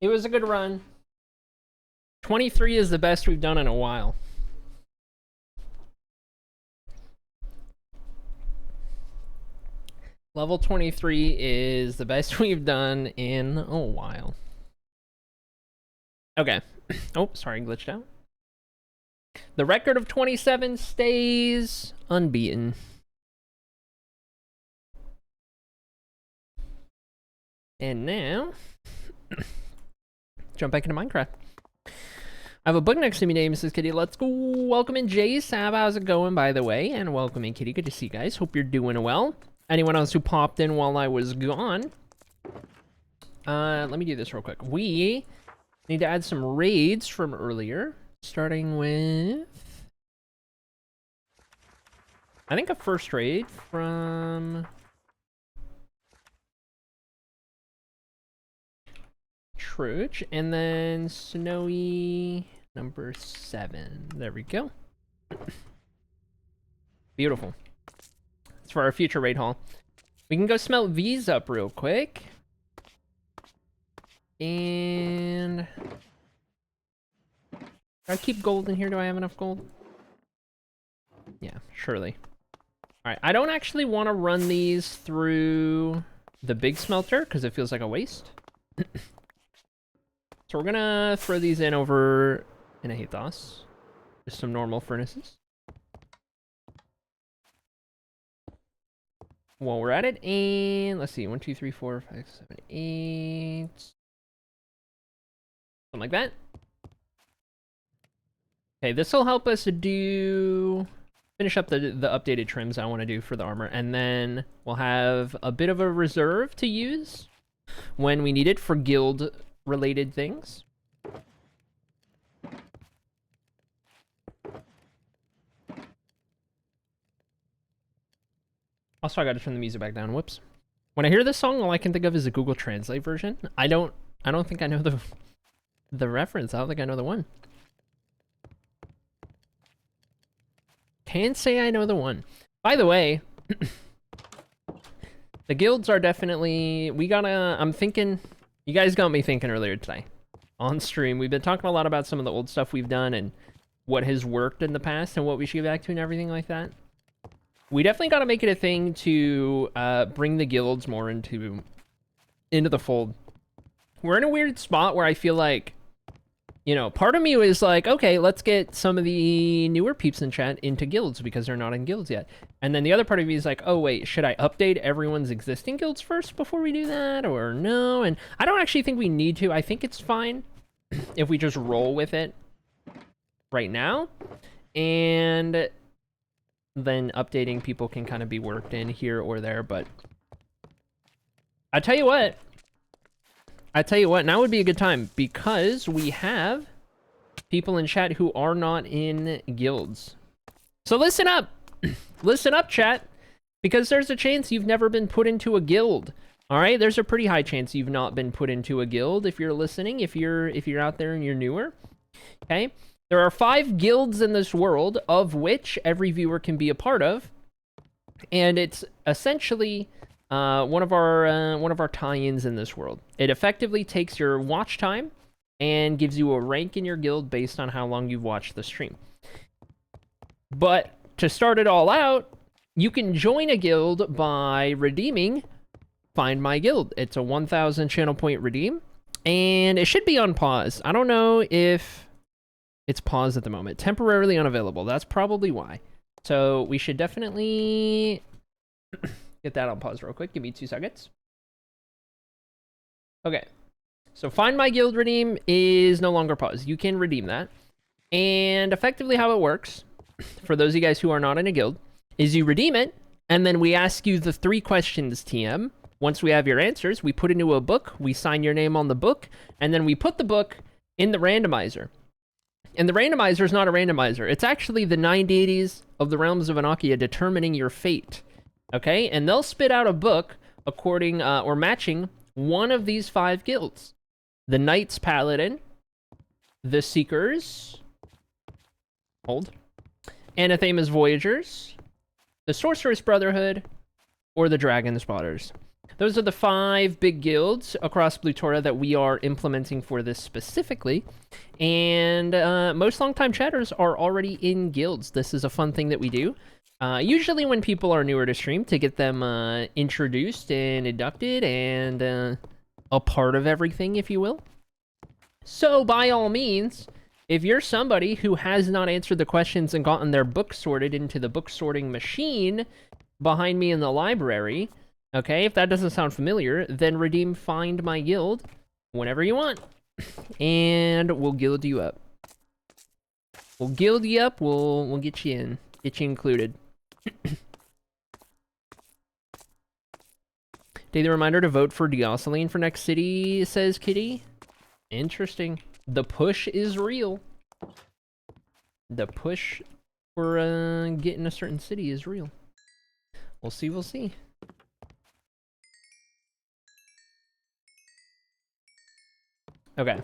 It was a good run. 23 is the best we've done in a while. Level 23 is the best we've done in a while. Okay. Oh, sorry, glitched out. The record of 27 stays unbeaten. And now, jump back into Minecraft. I have a book next to me named Mrs. Kitty. Let's go. Welcome in, Jay Sab. How's it going, by the way? And welcome in, Kitty. Good to see you guys. Hope you're doing well. Anyone else who popped in while I was gone? Let me do this real quick. We need to add some raids from earlier, starting with, I think, a first raid from Truge, and then Snowy number 7. There we go. Beautiful. It's for our future raid haul. We can go smelt these up real quick. And do I keep gold in here? Do I have enough gold? Yeah, surely. Alright, I don't actually want to run these through the big smelter because it feels like a waste. So we're gonna throw these in over in a Hathos. Just some normal furnaces. While we're at it, and let's see, 1, 2, 3, 4, 5, 7, 8. Something like that. Okay, this will help us finish up the updated trims I want to do for the armor, and then we'll have a bit of a reserve to use when we need it for guild related things. Also, I gotta turn the music back down. Whoops. When I hear this song, all I can think of is a Google Translate version. I don't think I know the reference. I don't think I know the one. Can't say I know the one. By the way, the guilds are definitely, I'm thinking, you guys got me thinking earlier today on stream. We've been talking a lot about some of the old stuff we've done and what has worked in the past and what we should get back to and everything like that. We definitely got to make it a thing to bring the guilds more into the fold. We're in a weird spot where I feel like, you know, part of me was like, okay, let's get some of the newer peeps in chat into guilds because they're not in guilds yet. And then the other part of me is like, oh wait, should I update everyone's existing guilds first before we do that or no? And I don't actually think we need to. I think it's fine if we just roll with it right now. And then updating people can kind of be worked in here or there, but I tell you what, now would be a good time because we have people in chat who are not in guilds. So listen up, listen up, chat, because there's a chance you've never been put into a guild. All right, there's a pretty high chance you've not been put into a guild if you're listening, if you're out there and you're newer. Okay. There are 5 guilds in this world, of which every viewer can be a part of. and it's essentially one of our tie-ins in this world. It effectively takes your watch time and gives you a rank in your guild based on how long you've watched the stream. But to start it all out, you can join a guild by redeeming Find My Guild. It's a 1,000 channel point redeem, and it should be on pause. I don't know if it's paused at the moment. Temporarily unavailable. That's probably why. So we should definitely get that on pause real quick. Give me 2 seconds. Okay. So Find My Guild redeem is no longer paused. You can redeem that. And effectively how it works, for those of you guys who are not in a guild, is you redeem it, and then we ask you the 3 questions, TM. Once we have your answers, we put into a book, we sign your name on the book, and then we put the book in the randomizer. And the randomizer is not a randomizer. It's actually the 9 deities of the realms of Annocia determining your fate. Okay? And they'll spit out a book according, or matching one of these 5 guilds. The Knights Paladin, the Seekers, Anathema's Voyagers, the Sorceress Brotherhood, or the Dragon Spotters. Those are the 5 big guilds across Blutora that we are implementing for this specifically. And most longtime chatters are already in guilds. This is a fun thing that we do. Usually when people are newer to stream, to get them introduced and inducted and a part of everything, if you will. So by all means, if you're somebody who has not answered the questions and gotten their book sorted into the book sorting machine behind me in the library, okay, if that doesn't sound familiar, then redeem Find My Guild whenever you want, and we'll guild you up. We'll guild you up, we'll get you in, get you included. Daily reminder to vote for Deoceline for next city, says Kitty. Interesting. The push is real. The push for getting a certain city is real. We'll see, we'll see. Okay.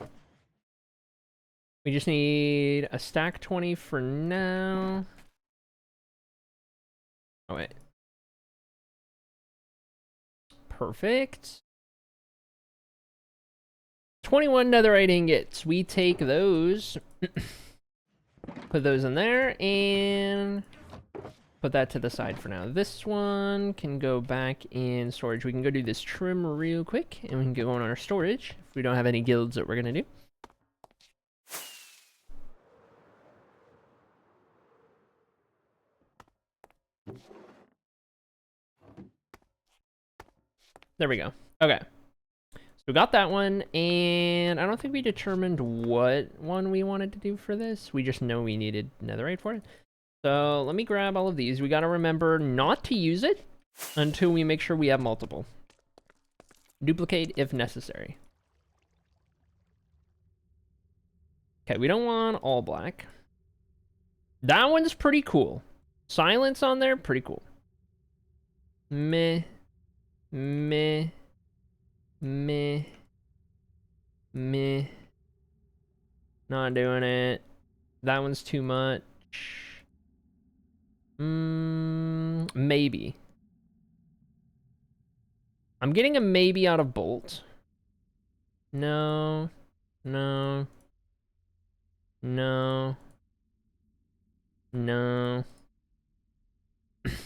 We just need a stack 20 for now. Oh, wait. Perfect. 21 netherite ingots. We take those. Put those in there and put that to the side for now. This one can go back in storage. We can go do this trim real quick and we can go on our storage if we don't have any guilds that we're gonna do. There we go. Okay. So we got that one, and I don't think we determined what one we wanted to do for this. We just know we needed netherite for it. So let me grab all of these. We gotta remember not to use it until we make sure we have multiple. Duplicate if necessary. Okay, we don't want all black. That one's pretty cool. Silence on there, pretty cool. Meh. Meh. Meh. Meh. Not doing it. That one's too much. Maybe. I'm getting a maybe out of bolt. No. No. No. No.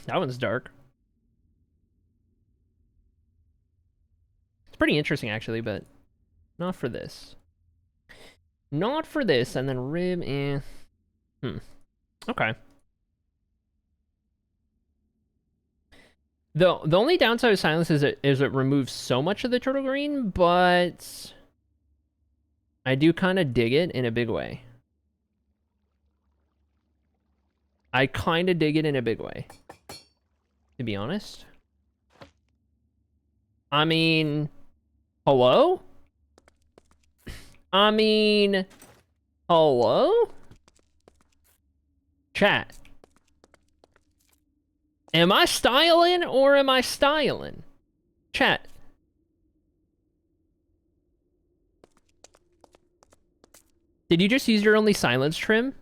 That one's dark. It's pretty interesting, actually, but not for this. Not for this, and then rib and... Okay. The only downside of silence is it removes so much of the turtle green, but I do kind of dig it in a big way. I kind of dig it in a big way, to be honest. I mean, hello? I mean, hello? Chat. Am I styling or am I styling? Chat. Did you just use your only silence trim?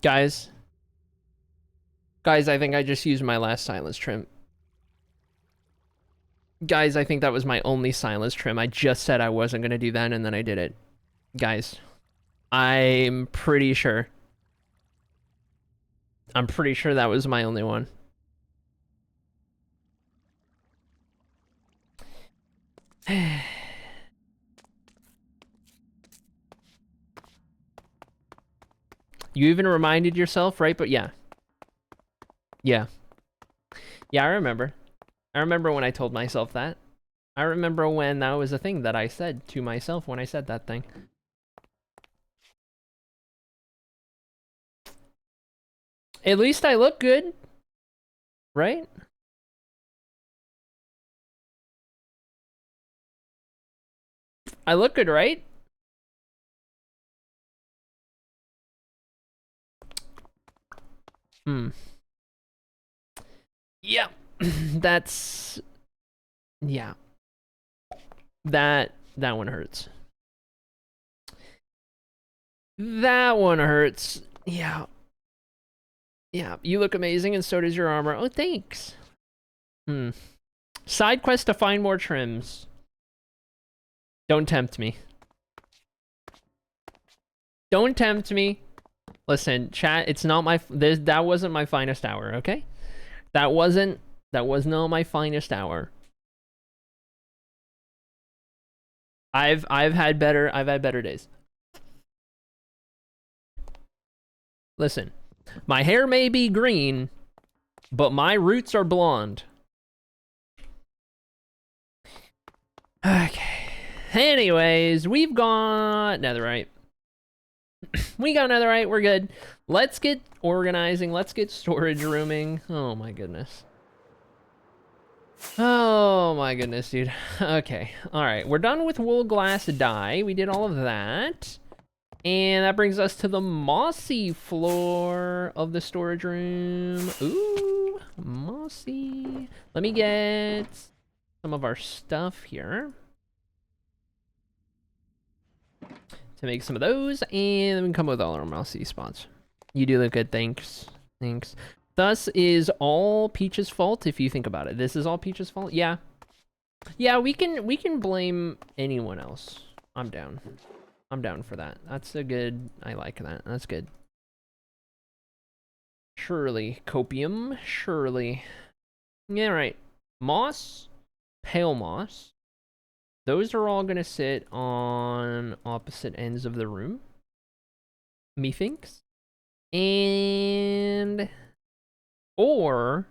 Guys. Guys, I think I just used my last silence trim. Guys, I think that was my only silence trim. I just said I wasn't going to do that, and then I did it. Guys, I'm pretty sure. I'm pretty sure that was my only one. You even reminded yourself, right? But yeah. Yeah. Yeah, I remember. I remember when I told myself that. I remember when that was a thing that I said to myself when I said that thing. At least I look good. Right? I look good, right? Hmm. Yeah. That's... Yeah. That one hurts. That one hurts. Yeah. Yeah, you look amazing and so does your armor. Oh, thanks. Side quest to find more trims. Don't tempt me. Don't tempt me. Listen, chat, it's not my... that wasn't my finest hour, okay? That was not my finest hour. I've had better days. Listen, my hair may be green, but my roots are blonde. Okay. Anyways, we've got netherite. We got netherite, we're good. Let's get organizing, let's get storage rooming. Oh my goodness. Oh my goodness, dude. Okay, all right, we're done with wool glass dye. We did all of that. And that brings us to the mossy floor of the storage room. Ooh, mossy. Let me get some of our stuff here to make some of those, and then we can come with all our mossy spots. You do look good, thanks. Thanks. Thus is all Peach's fault, if you think about it. This is all Peach's fault? Yeah. Yeah, we can blame anyone else. I'm down. I'm down for that. That's a good... I like that. That's good. Surely. Copium. Surely. Yeah, right. Moss. Pale moss. Those are all gonna sit on opposite ends of the room. Methinks. And... Or...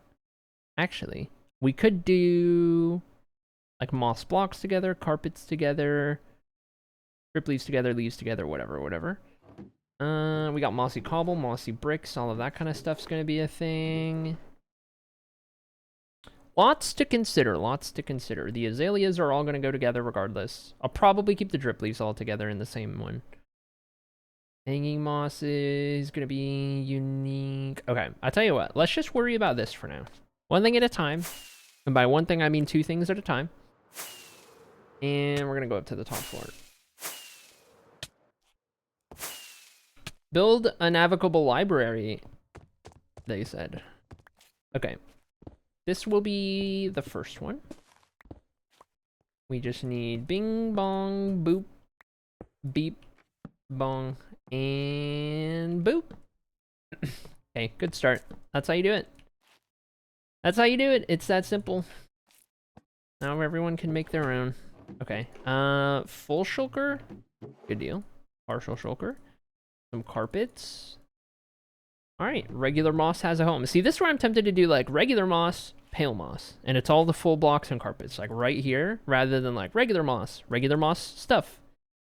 Actually, we could do... like moss blocks together, carpets together, strip leaves together, whatever. We got mossy cobble, mossy bricks, all of that kind of stuff's gonna be a thing. Lots to consider, lots to consider. The azaleas are all gonna go together regardless. I'll probably keep the drip leaves all together in the same one. Hanging moss is gonna be unique. Okay, I'll tell you what, let's just worry about this for now. One thing at a time. And by one thing, I mean 2 things at a time. And we're gonna go up to the top floor. Build a navigable library, they said. Okay. This will be the first one. We just need bing, bong, boop, beep, bong, and boop. Okay, good start. That's how you do it. That's how you do it. It's that simple. Now everyone can make their own. Okay. Full shulker. Good deal. Partial shulker. Some carpets. All right, regular moss has a home. See, this is where I'm tempted to do like regular moss, pale moss, and it's all the full blocks and carpets, like right here, rather than like regular moss stuff,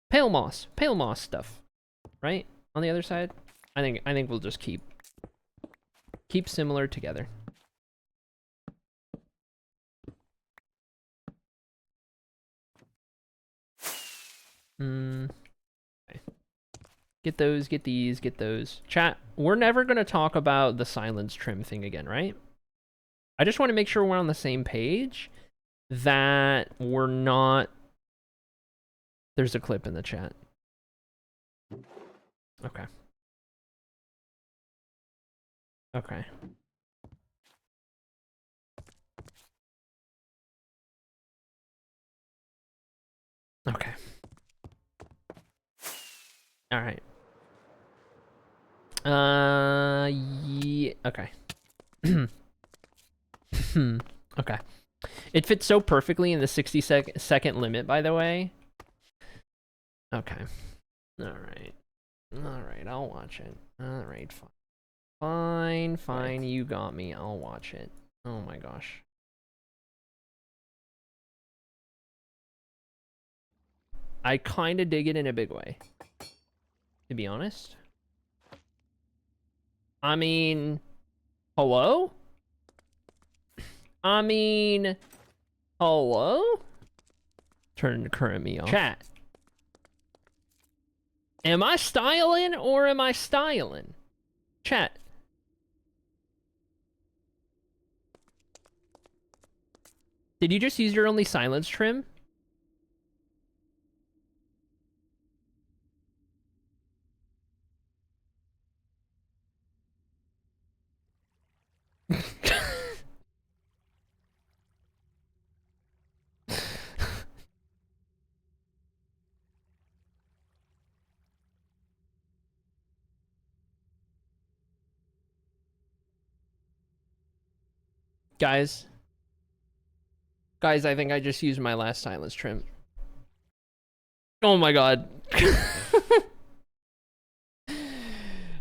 pale moss stuff, right? On the other side, I think we'll just keep similar together. Okay. Get those, get these, get those. Chat, we're never going to talk about the silence trim thing again, right? I just want to make sure we're on the same page, that we're not... There's a clip in the chat. Okay. Okay. Okay. All right. Yeah, okay. Okay. It fits so perfectly in the 60-second limit, by the way. Okay. All right. All right, I'll watch it. All right, fine. Fine, you got me. I'll watch it. Oh my gosh. I kind of dig it in a big way, to be honest. I mean, hello? I mean, hello? Turn the current me off. Chat. Am I styling or am I styling? Chat. Did you just use your only silence trim? Guys, I think I just used my last silence trim. Oh my god.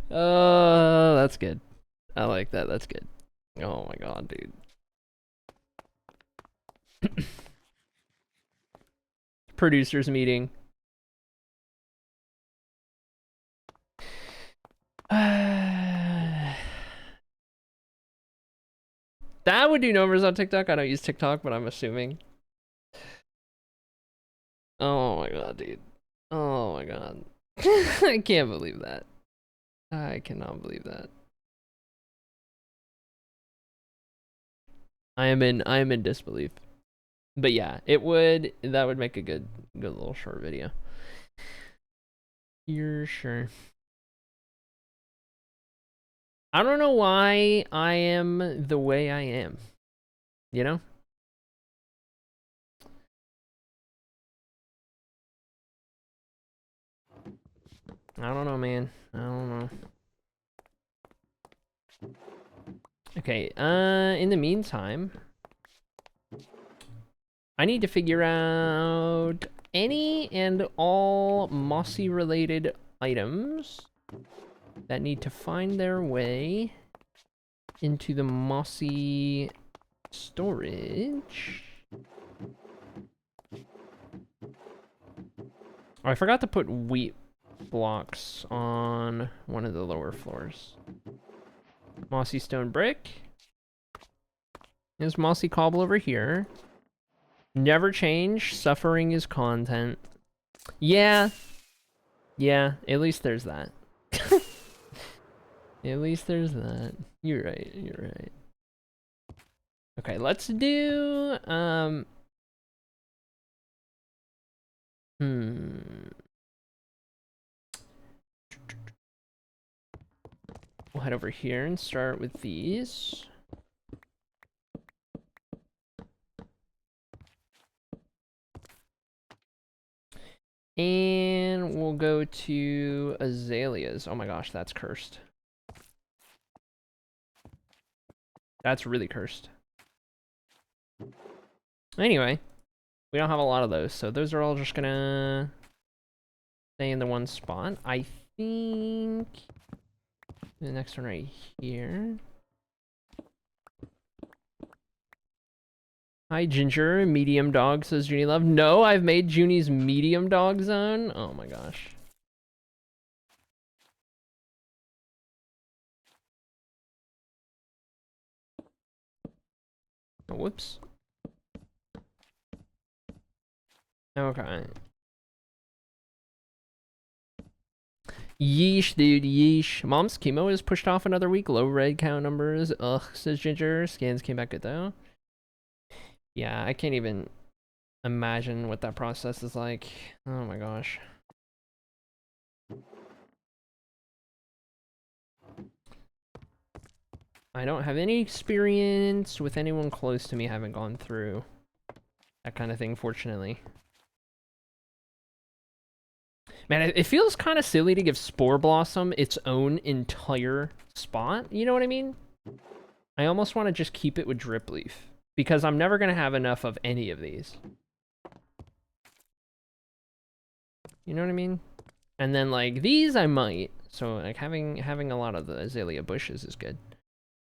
That's good. I like that. That's good. Oh my god, dude. Producers meeting. That would do numbers on TikTok. I don't use TikTok, but I'm assuming. Oh my god, dude. Oh my god. I can't believe that. I cannot believe that. I am in disbelief. But yeah, that would make a good little short video. You're sure. I don't know why I am the way I am. You know? I don't know, man. I don't know. Okay, in the meantime, I need to figure out any and all mossy related items that need to find their way into the mossy storage. Oh, I forgot to put wheat blocks on one of the lower floors. Mossy stone brick. There's mossy cobble over here. Never change. Suffering is content. Yeah. Yeah, at least there's that. At least there's that. You're right. You're right. Okay, let's do we'll head over here and start with these. And we'll go to azaleas. Oh my gosh, that's cursed. That's really cursed. Anyway, we don't have a lot of those, so those are all just gonna stay in the one spot. I think the next one right here. Hi, Ginger. Medium dog, says Junie Love. No, I've made Junie's medium dog zone. Oh my gosh. Oh, whoops. Okay. Yeesh, dude, yeesh. Mom's chemo is pushed off another week. Low red count numbers. Ugh, says Ginger. Scans came back good though. Yeah, I can't even imagine what that process is like. Oh my gosh. I don't have any experience with anyone close to me having gone through that kind of thing, fortunately. Man, it feels kind of silly to give Spore Blossom its own entire spot. You know what I mean? I almost want to just keep it with Drip Leaf, because I'm never going to have enough of any of these. You know what I mean? And then, like, these I might. So, like, having a lot of the azalea bushes is good.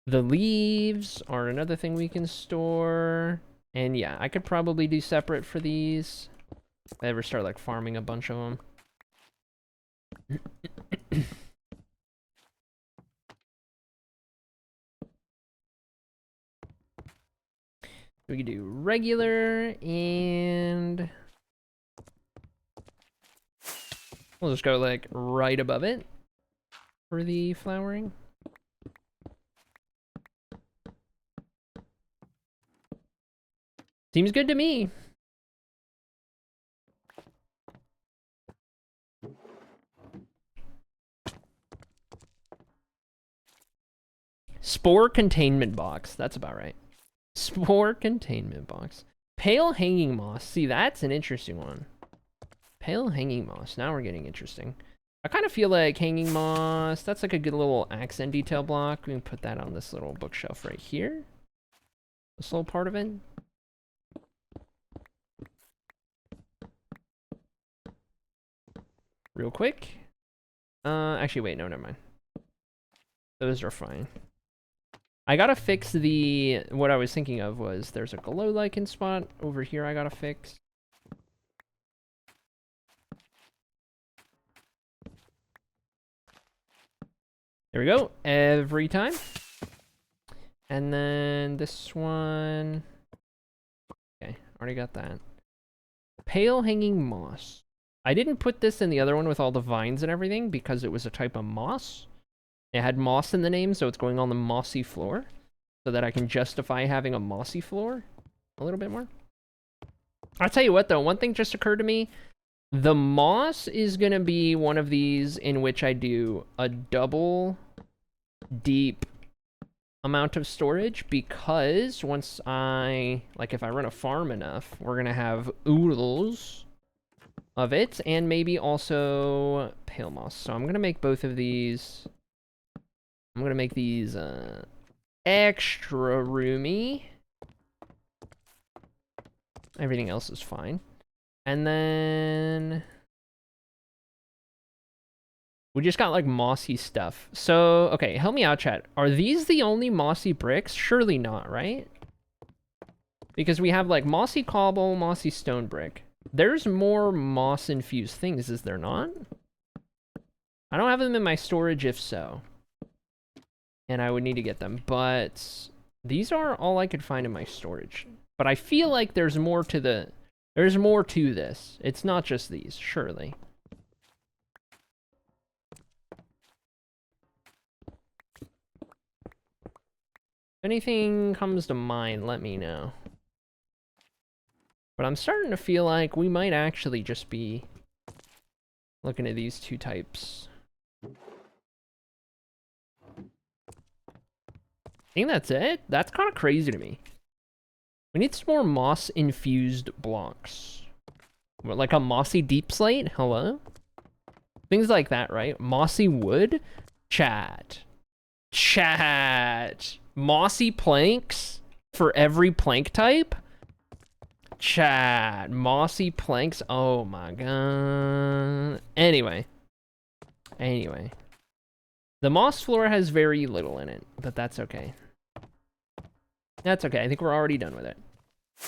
The leaves are another thing we can store. And yeah, I could probably do separate for these. If I ever start, like, farming a bunch of them. We could do regular, and we'll just go, like, right above it for the flowering. Seems good to me. Spore containment box. That's about right. Spore containment box. Pale hanging moss. See, that's an interesting one. Pale hanging moss. Now we're getting interesting. I kind of feel like hanging moss, that's like a good little accent detail block. We can put that on this little bookshelf right here. This little part of it. Real quick. Actually, wait, no, never mind. Those are fine. I gotta fix the, what I was thinking of was there's a glow lichen spot over here I gotta fix. There we go, every time. And then this one, okay, already got that. Pale hanging moss. I didn't put this in the other one with all the vines and everything because it was a type of moss. It had moss in the name, so it's going on the mossy floor, so that I can justify having a mossy floor a little bit more. I'll tell you what though, one thing just occurred to me. The moss is gonna be one of these in which I do a double deep amount of storage, because once I, like, if I run a farm enough, we're gonna have oodles of it, and maybe also pale moss. So I'm gonna make both of these. I'm gonna make these extra roomy. Everything else is fine. And then we just got like mossy stuff. So, okay, help me out, chat. Are these the only mossy bricks? Surely not, right? Because we have like mossy cobble, mossy stone brick. There's more moss-infused things, is there not? I don't have them in my storage if so. And I would need to get them, but these are all I could find in my storage. But I feel like there's more to this. It's not just these, surely. If anything comes to mind, let me know. But I'm starting to feel like we might actually just be looking at these two types. I think that's it. That's kind of crazy to me. We need some more moss-infused blocks. Like a mossy deep slate? Hello? Things like that, right? Mossy wood? Chat. Chat. Mossy planks for every plank type? Chat. Mossy planks? Oh my god. Anyway. The moss floor has very little in it, but that's okay. That's okay. I think we're already done with it.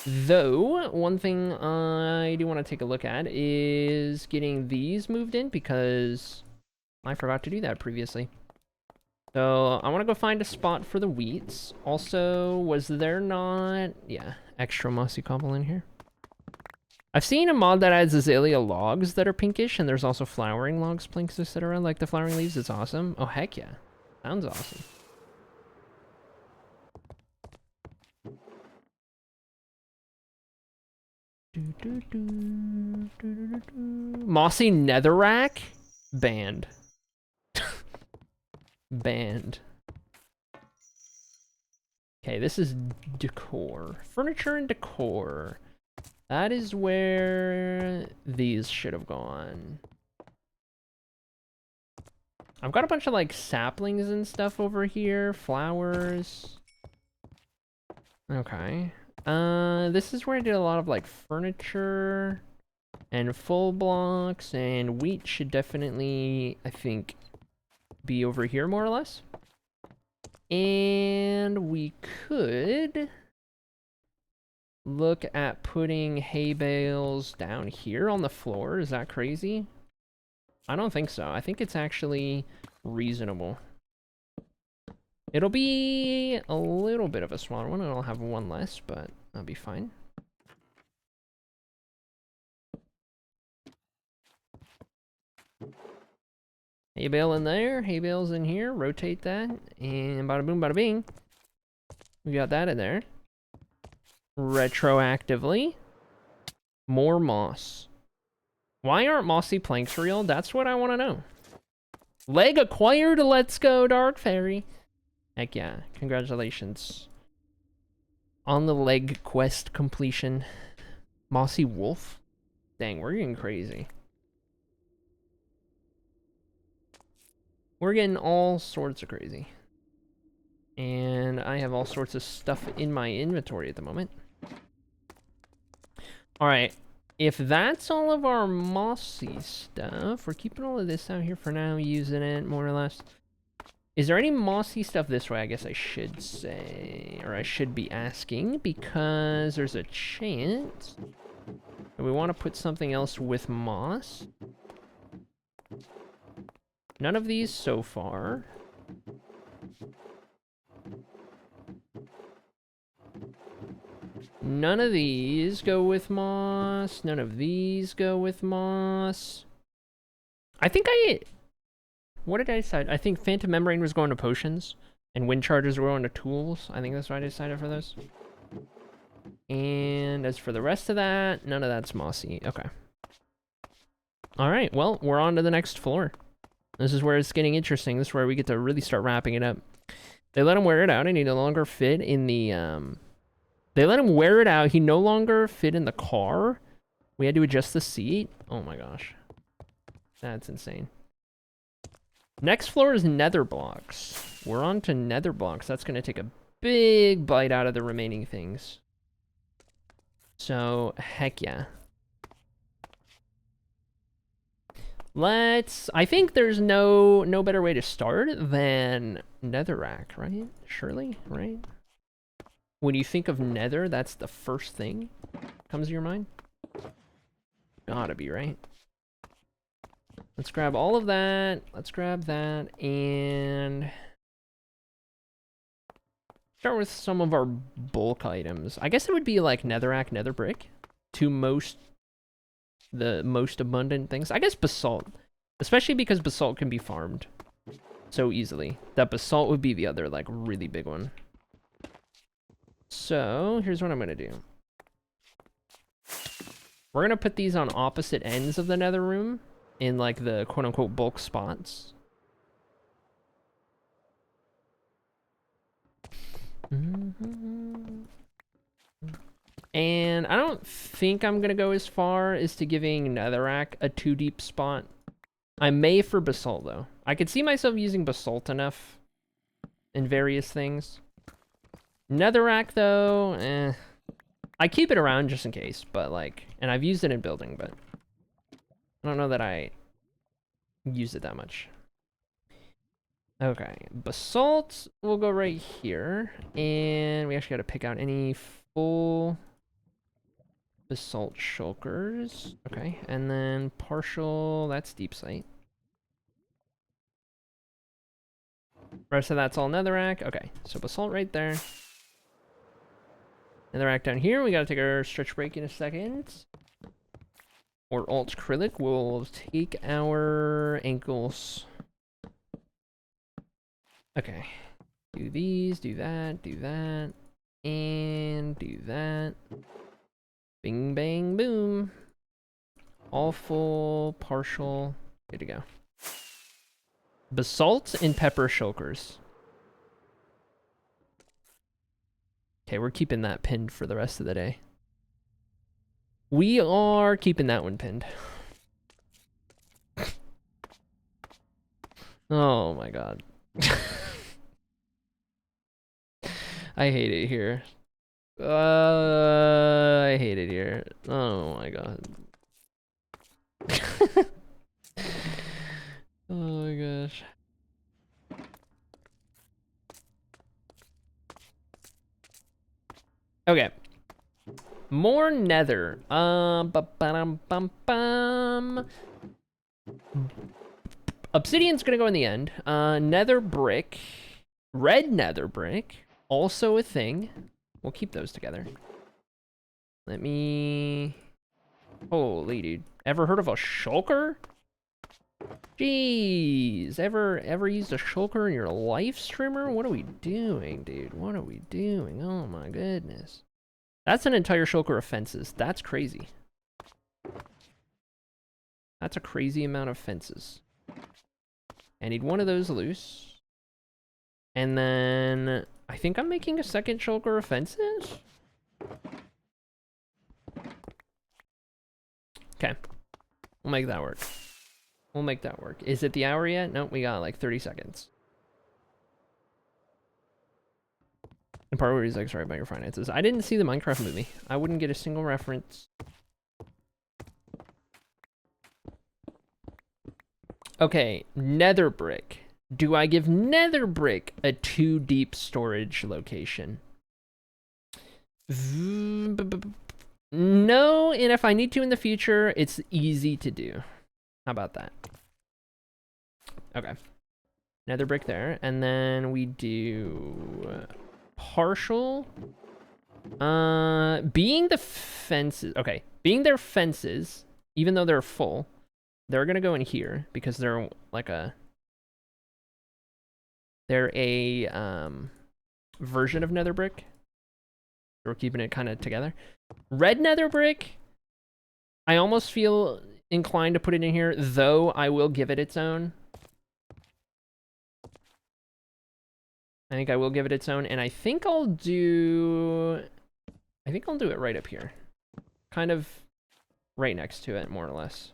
Though, one thing I do want to take a look at is getting these moved in, because I forgot to do that previously. So, I want to go find a spot for the wheats. Also, was there not... yeah, extra mossy cobble in here. I've seen a mod that adds azalea logs that are pinkish, and there's also flowering logs, planks, etc. Like the flowering leaves. It's awesome. Oh, heck yeah. Sounds awesome. Mossy netherrack? Banned. Banned. Okay, this is decor. Furniture and decor. That is where these should have gone. I've got a bunch of like saplings and stuff over here. Flowers. Okay. This is where I did a lot of like furniture and full blocks, and wheat should definitely, I think, be over here more or less. And we could look at putting hay bales down here on the floor. Is that crazy? I don't think so. I think it's actually reasonable. It'll be a little bit of a smaller one, and I'll have one less, but that'll be fine. Hay bale in there, hay bales in here, rotate that, and bada boom, bada bing. We got that in there. Retroactively. More moss. Why aren't mossy planks real? That's what I want to know. Leg acquired, let's go, Dark Fairy. Heck yeah, congratulations. On the leg quest completion. Mossy wolf? Dang, we're getting crazy. We're getting all sorts of crazy. And I have all sorts of stuff in my inventory at the moment. Alright, if that's all of our mossy stuff, we're keeping all of this out here for now, using it more or less. Is there any mossy stuff this way, I guess I should say, or I should be asking, because there's a chance that we want to put something else with moss. None of these so far. None of these go with moss. None of these go with moss. I think what did I decide? I think Phantom Membrane was going to potions, and Wind Chargers were going to tools. I think that's what I decided for those. And as for the rest of that, none of that's mossy. Okay. Alright, well, we're on to the next floor. This is where it's getting interesting. This is where we get to really start wrapping it up. They let him wear it out, and he no longer fit in the, They let him wear it out. He no longer fit in the car. We had to adjust the seat. Oh my gosh. That's insane. Next floor is nether blocks. We're on to nether blocks. That's going to take a big bite out of the remaining things. So, heck yeah. I think there's no better way to start than netherrack, right? Surely, right? When you think of nether, that's the first thing comes to your mind. Gotta be, right? Let's grab all of that. Let's grab that and start with some of our bulk items. I guess it would be like netherrack, nether brick. The most abundant things. I guess basalt. Especially because basalt can be farmed so easily. That basalt would be the other like really big one. So here's what I'm gonna do. We're gonna put these on opposite ends of the nether room in like the quote-unquote bulk spots. And I don't think I'm gonna go as far as to giving netherrack a 2 deep spot. I may for basalt though. I could see myself using basalt enough in various things. Netherrack though, I keep it around just in case, but like, and I've used it in building, but I don't know that I use it that much. Okay, basalt will go right here, and we actually got to pick out any full basalt shulkers. Okay, and then partial, that's deep slate. Rest of that's all netherrack. Okay, so basalt right there. Netherrack down here. We got to take our stretch break in a second. Or alt acrylic. We'll take our ankles. Okay. Do these, do that, and do that. Bing, bang, boom. All full, partial. Good to go. Basalt and pepper shulkers. Okay, we're keeping that pinned for the rest of the day. We are keeping that one pinned. Oh my god. I hate it here. I hate it here. Oh my god. Oh my gosh. Okay. More nether. Ba-ba-dum-bum-bum. Obsidian's gonna go in the end. Nether brick. Red nether brick. Also a thing. We'll keep those together. Let me... Holy dude. Ever heard of a shulker? Jeez. Ever used a shulker in your life, streamer? What are we doing, dude? What are we doing? Oh my goodness. That's an entire shulker of fences. That's crazy. That's a crazy amount of fences. I need one of those loose. And then I think I'm making a second shulker of fences. Okay. We'll make that work. We'll make that work. Is it the hour yet? Nope, we got like 30 seconds. And part where he's like, sorry about your finances. I didn't see the Minecraft movie. I wouldn't get a single reference. Okay, nether brick. Do I give nether brick a 2 deep storage location? No, and if I need to in the future, it's easy to do. How about that? Okay. Nether brick there, and then we do partial. Being the fences. Okay, being their fences, even though they're full, they're gonna go in here because they're like a. They're a version of nether brick. We're keeping it kind of together. Red nether brick. I almost feel inclined to put it in here, though I will give it its own. I think I will give it its own, and I think I'll do it right up here. Kind of right next to it, more or less.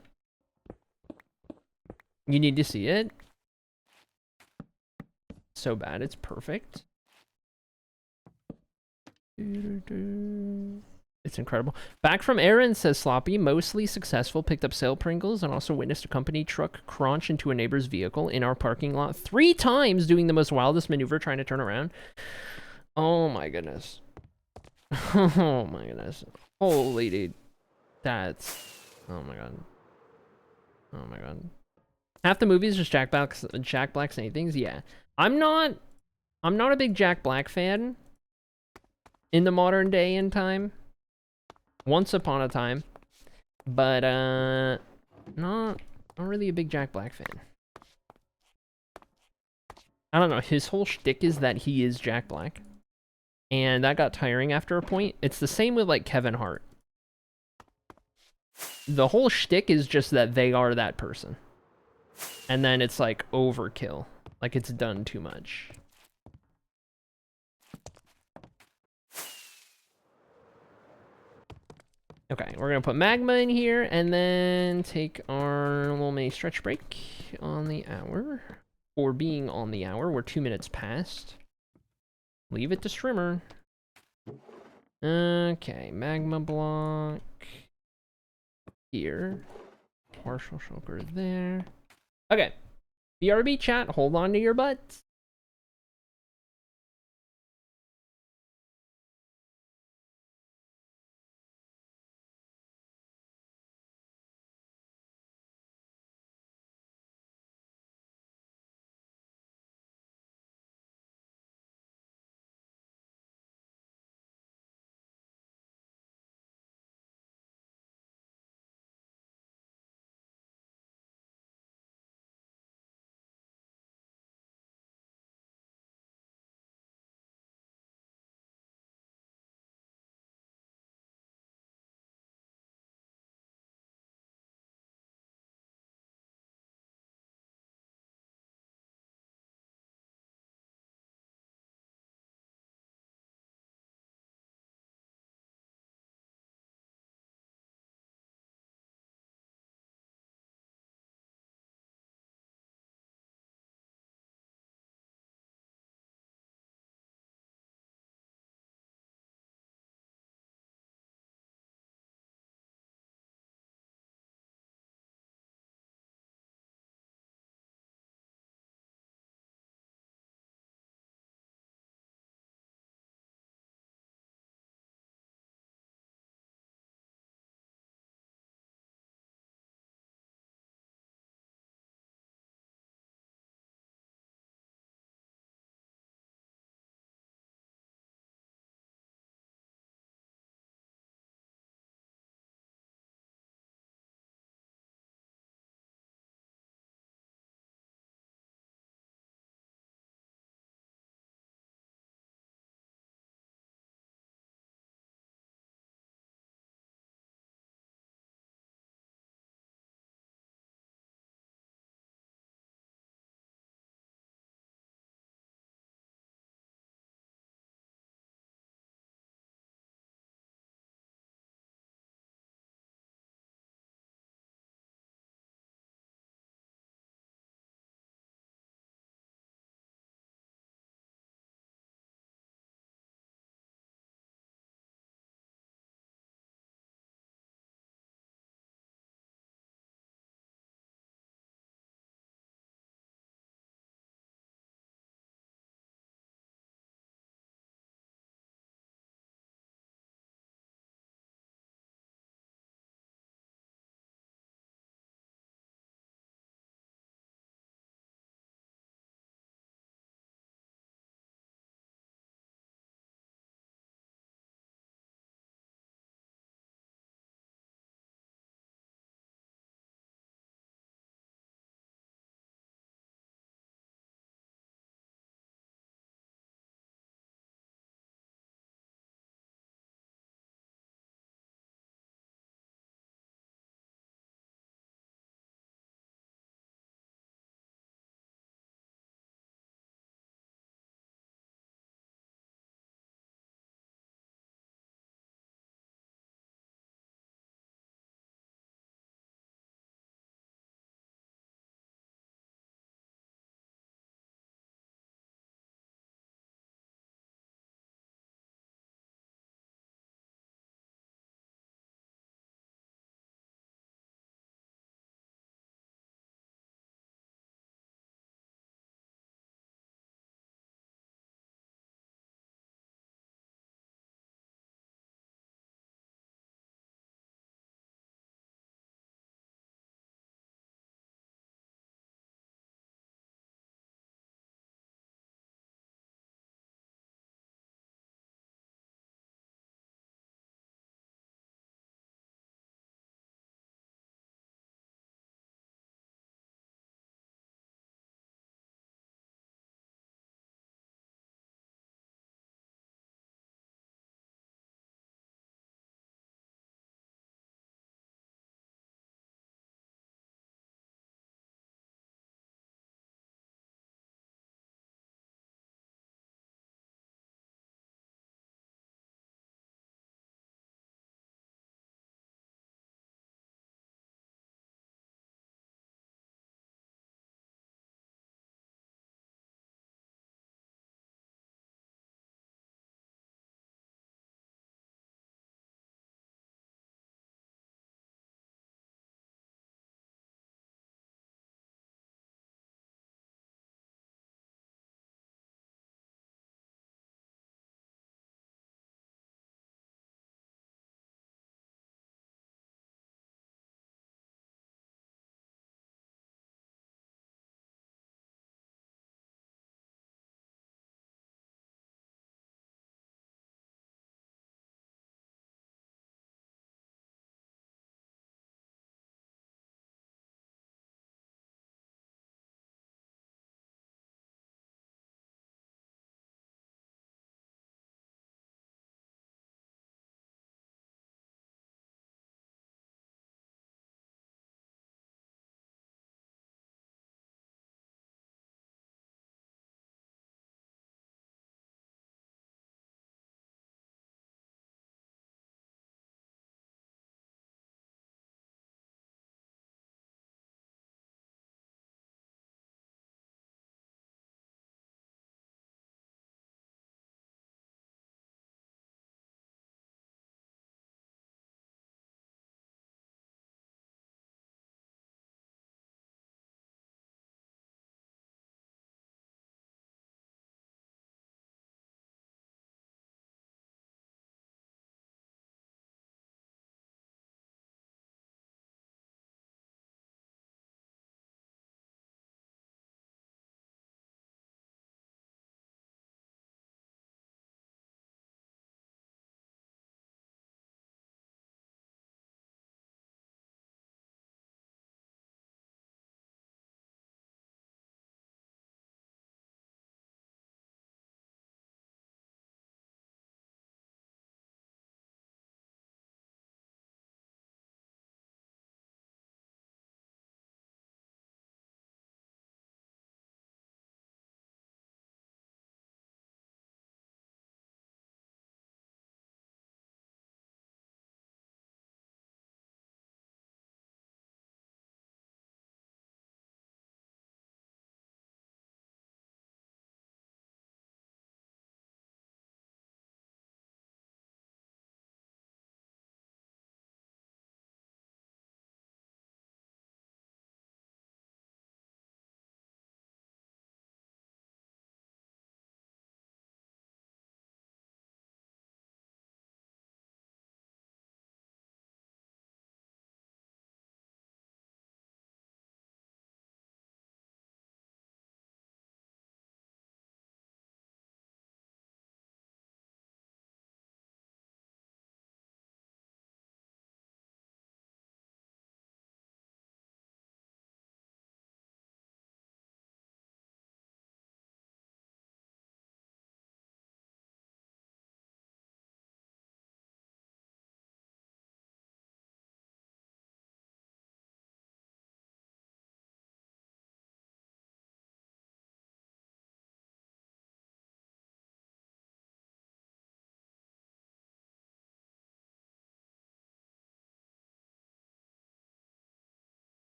You need to see it. So bad, it's perfect. It's incredible. Back from Aaron, says Sloppy. Mostly successful. Picked up sale Pringles and also witnessed a company truck crunch into a neighbor's vehicle in our parking lot 3 times, doing the most wildest maneuver trying to turn around. Oh my goodness. Oh my goodness. Holy dude. That's... Oh my god. Oh my god. Half the movies just Jack Black saying things? Yeah. I'm not a big Jack Black fan in the modern day and time. Once upon a time. But not really a big Jack Black fan. I don't know, his whole shtick is that he is Jack Black. And that got tiring after a point. It's the same with like Kevin Hart. The whole shtick is just that they are that person. And then it's like overkill. Like it's done too much. Okay, we're gonna put magma in here and then take our little mini stretch break on the hour. Or being on the hour, we're 2 minutes past. Leave it to streamer. Okay, magma block here. Partial shulker there. Okay. BRB chat, hold on to your butts.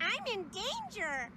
I'm in danger.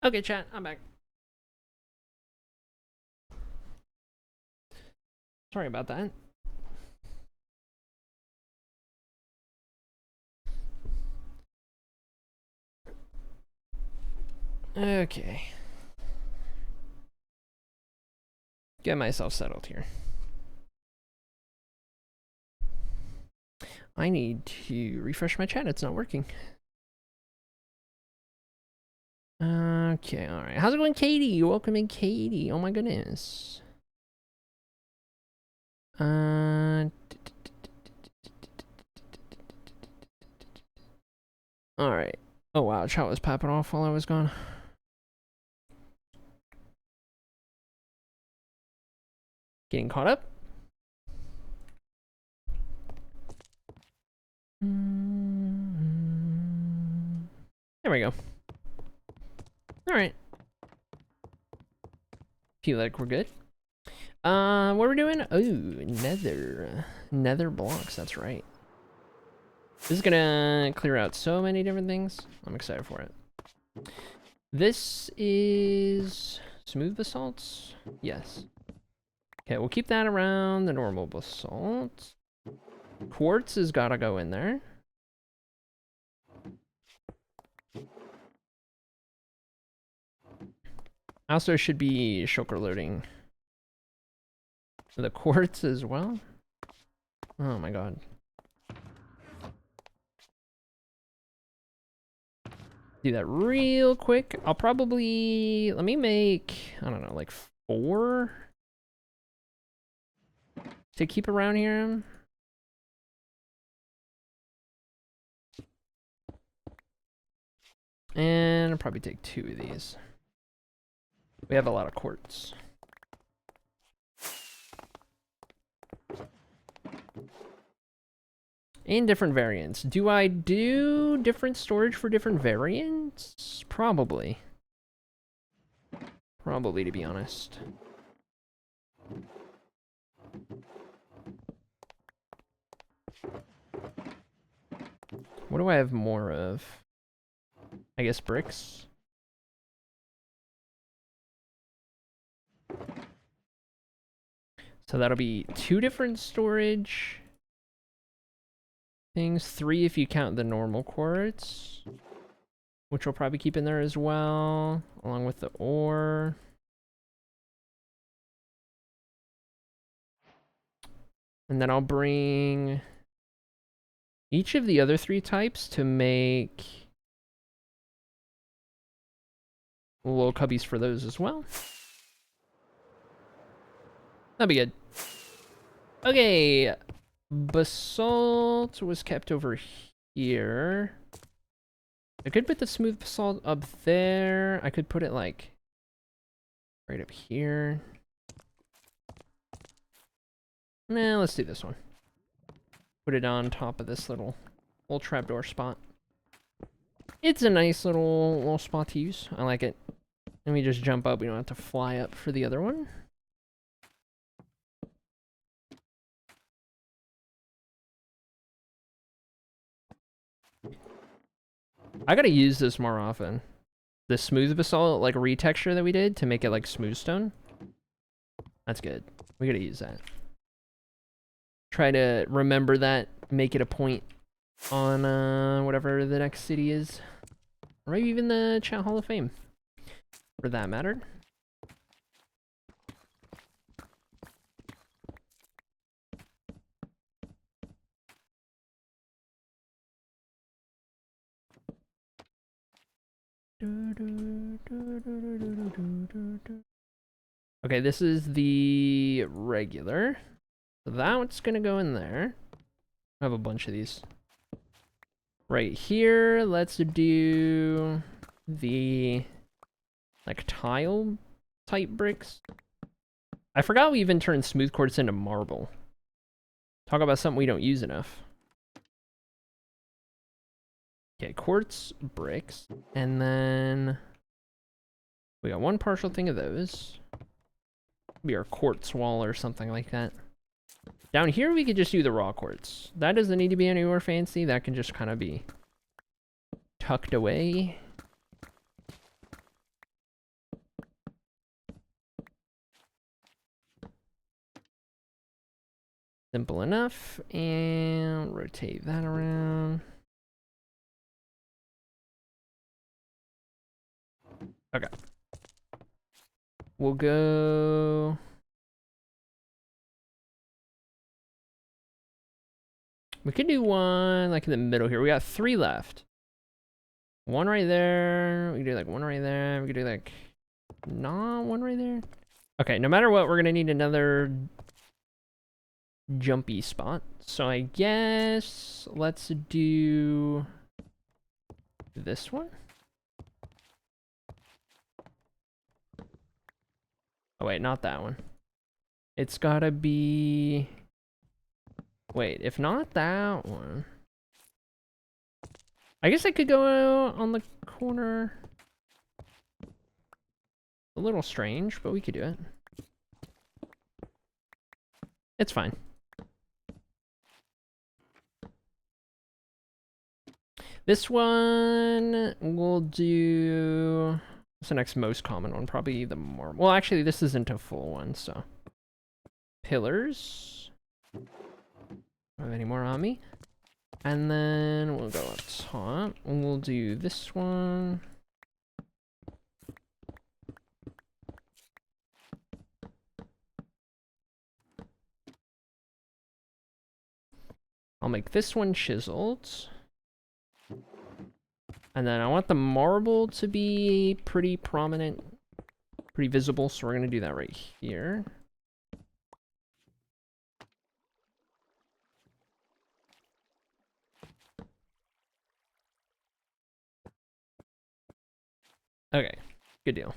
Okay, chat, I'm back. Sorry about that. Okay. Get myself settled here. I need to refresh my chat. It's not working. Okay, alright. How's it going, Katie? Welcome in, Katie. Oh my goodness. Alright. Oh wow, chat was popping off while I was gone. Getting caught up. There we go. Alright. Feel like we're good. What are we doing? Oh, nether blocks, that's right. This is gonna clear out so many different things. I'm excited for it. This is smooth basalts? Yes. Okay, we'll keep that around the normal basalt. Quartz has gotta go in there. Also should be shulker loading the quartz as well. Oh my god. Do that real quick. I'll probably, let me make, I don't know, like 4 to keep around here. And I'll probably take 2 of these. We have a lot of quartz. In different variants. Do I do different storage for different variants? Probably. Probably, to be honest. What do I have more of? I guess bricks. So that'll be 2 different storage things. 3 if you count the normal quartz, which we'll probably keep in there as well, along with the ore. And then I'll bring each of the other 3 types to make little cubbies for those as well. That'd be good. Okay, basalt was kept over here. I could put the smooth basalt up there. I could put it like right up here. Nah, let's do this one. Put it on top of this little trapdoor spot. It's a nice little spot to use. I like it. Let me just jump up. We don't have to fly up for the other one. I gotta use this more often. The smooth basalt, like retexture that we did to make it like smooth stone. That's good. We gotta use that. Try to remember that. Make it a point on whatever the next city is. Or maybe even the Chat Hall of Fame, for that matter. Okay, this is the regular. So that's gonna go in there. I have a bunch of these. Right here, let's do the like tile type bricks. I forgot we even turned smooth quartz into marble. Talk about something we don't use enough. Okay, quartz bricks, and then we got 1 partial thing of those. Be our quartz wall or something like that. Down here we could just do the raw quartz. That doesn't need to be anywhere fancy. That can just kind of be tucked away. Simple enough. And rotate that around. Okay. We'll go... We could do one like in the middle here. We got 3 left. One right there. We could do like one right there. We could do like one right there. Okay, no matter what, we're gonna need another jumpy spot. So I guess let's do this one. Oh wait, not that one. It's gotta be... Wait, if not that one... I guess I could go on the corner. A little strange, but we could do it. It's fine. This one we'll do... What's the next most common one? Probably the more... Well, actually, this isn't a full one, so... Pillars. Don't have any more on me. And then we'll go up top. And we'll do this one. I'll make this one chiseled. And then I want the marble to be pretty prominent, pretty visible, so we're gonna do that right here. Okay, good deal.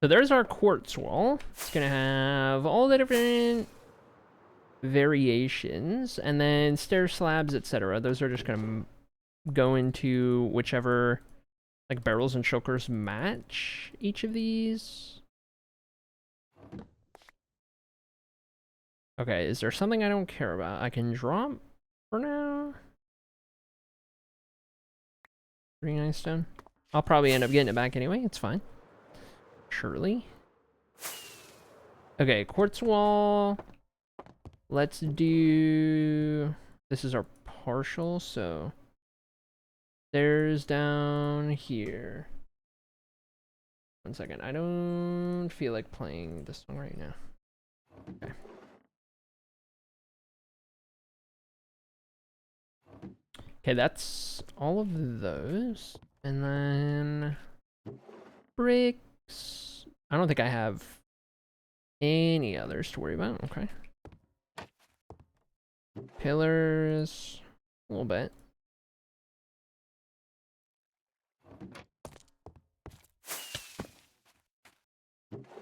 So there's our quartz wall. It's gonna have all the different variations, and then stair slabs, etc. Those are just gonna go into whichever like barrels and chokers match each of these. Okay, is there something I don't care about? I can drop for now. 3 nice stone. I'll probably end up getting it back anyway. It's fine. Surely. Okay, quartz wall. Let's do... This is our partial, so... Stairs down here. 1 second. I don't feel like playing this song right now. Okay. Okay, that's all of those. And then... Bricks. I don't think I have any others to worry about. Okay. Pillars. A little bit.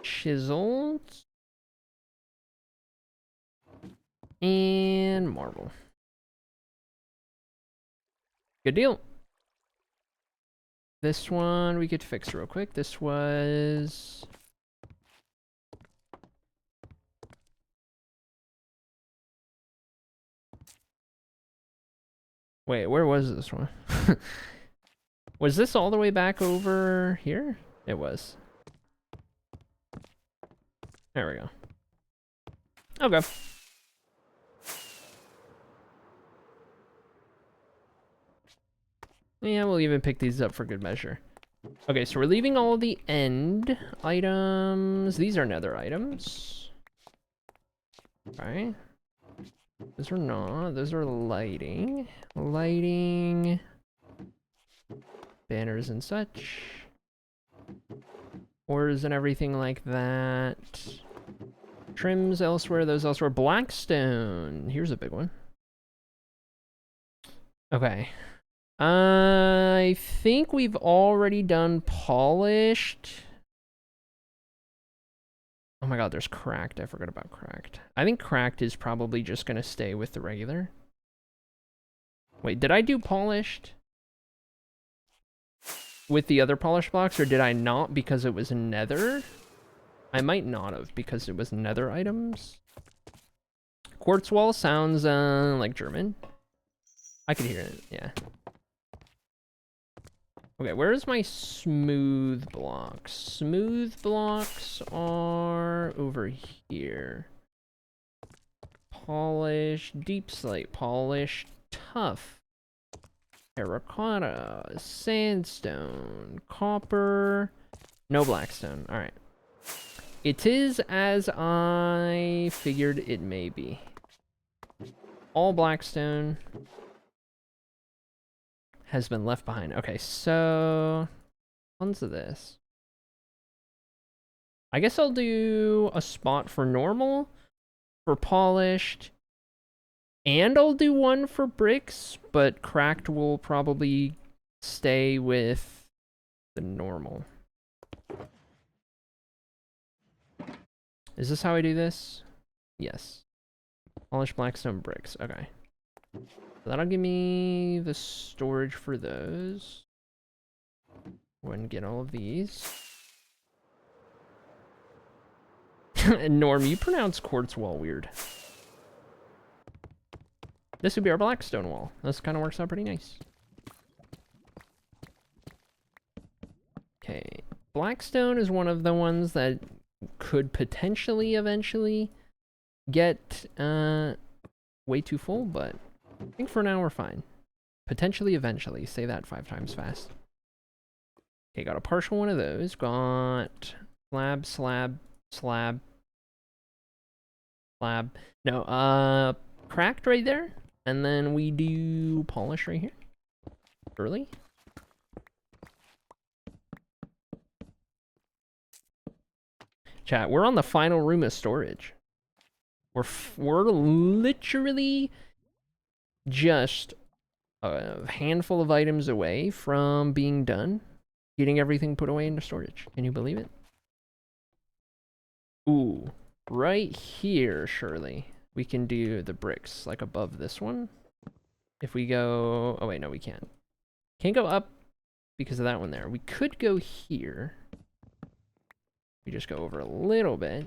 Chiseled. And marble. Good deal. This one we could fix real quick. This was... Wait, where was this one? Was this all the way back over here? It was. There we go. Okay. Yeah, we'll even pick these up for good measure. Okay, so we're leaving all the end items. These are nether items. Right? Those are not. Those are lighting. Lighting. Banners and such. Ores and everything like that. Trims elsewhere, those elsewhere. Blackstone. Here's a big one. Okay. I think we've already done polished. Oh my god, there's cracked. I forgot about cracked. I think cracked is probably just going to stay with the regular. Wait, did I do polished with the other polished blocks, or did I not because it was nether? I might not have because it was nether items. Quartz wall sounds like German. I could hear it, yeah. Okay, where's my smooth blocks? Smooth blocks are over here. polished deep slate, polished tough, terracotta, sandstone, copper, no blackstone. All right. It is as I figured it may be. All blackstone has been left behind. Okay, so tons of this. I guess I'll do a spot for normal, for polished, and I'll do one for bricks, but cracked will probably stay with the normal. Is this how I do this? Yes. Polished blackstone bricks. Okay. So that'll give me the storage for those. Go ahead and get all of these. And Norm, you pronounce quartz wall weird. This would be our blackstone wall. This kind of works out pretty nice. Okay. Blackstone is one of the ones that could potentially eventually get way too full, but I think for now we're fine. Potentially eventually. Say that 5 times fast. Okay, got a partial one of those. Got slab, slab, slab, slab. No, cracked right there. And then we do polish right here. Early. Chat, we're on the final room of storage. We're literally just a handful of items away from being done, getting everything put away into storage. Can you believe it? Ooh, right here, surely we can do the bricks like above this one. If we go, oh wait, no, we can't. Can't go up because of that one there. We could go here. We just go over a little bit.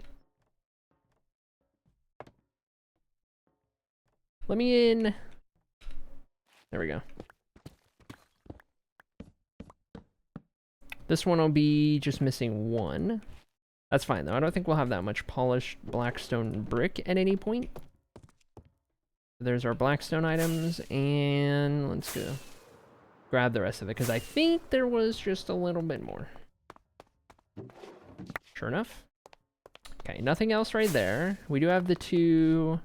Let me in. There we go. This one will be just missing one. That's fine though. I don't think we'll have that much polished blackstone brick at any point. There's our blackstone items, and let's go grab the rest of it because I think there was just a little bit more. Sure enough. Okay, nothing else right there. We do have the 2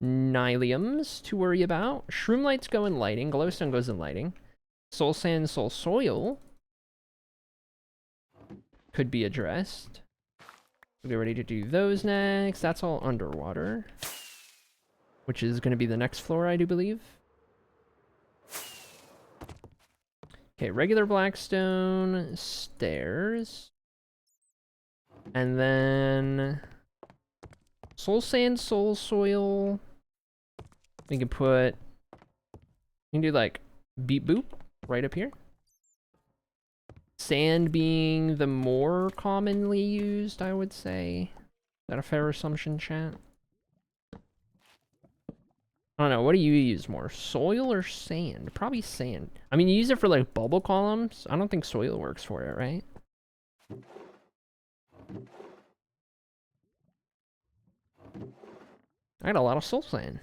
nyliums to worry about. Shroom lights go in lighting. Glowstone goes in lighting. Soul sand, soul soil could be addressed. We'll get ready to do those next. That's all underwater, which is going to be the next floor, I do believe. Okay, regular blackstone, stairs. And then soul sand, soul soil. We can do like beep boop right up here. Sand being the more commonly used, I would say. Is that a fair assumption, chat? I don't know, what do you use more? Soil or sand? Probably sand. I mean, you use it for like bubble columns. I don't think soil works for it, right? I got a lot of soul sand,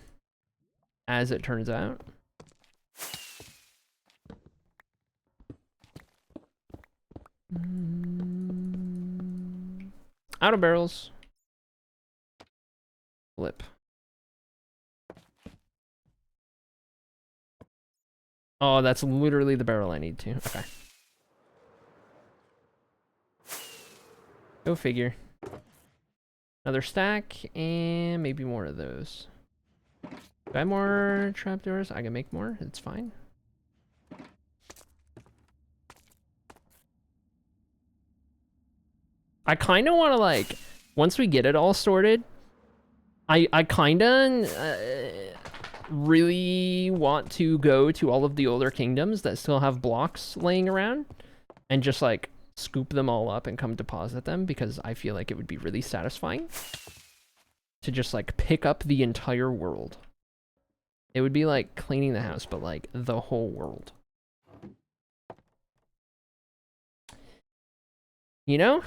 as it turns out. Out of barrels. Flip. Oh, that's literally the barrel I need to. Okay. Go figure. Another stack, and maybe more of those. Do I have more trapdoors? I can make more. It's fine. I kind of want to, like, once we get it all sorted, I kind of really want to go to all of the older kingdoms that still have blocks laying around and just, like, scoop them all up and come deposit them, because I feel like it would be really satisfying to just, like, pick up the entire world. It would be like cleaning the house, but like the whole world. You know?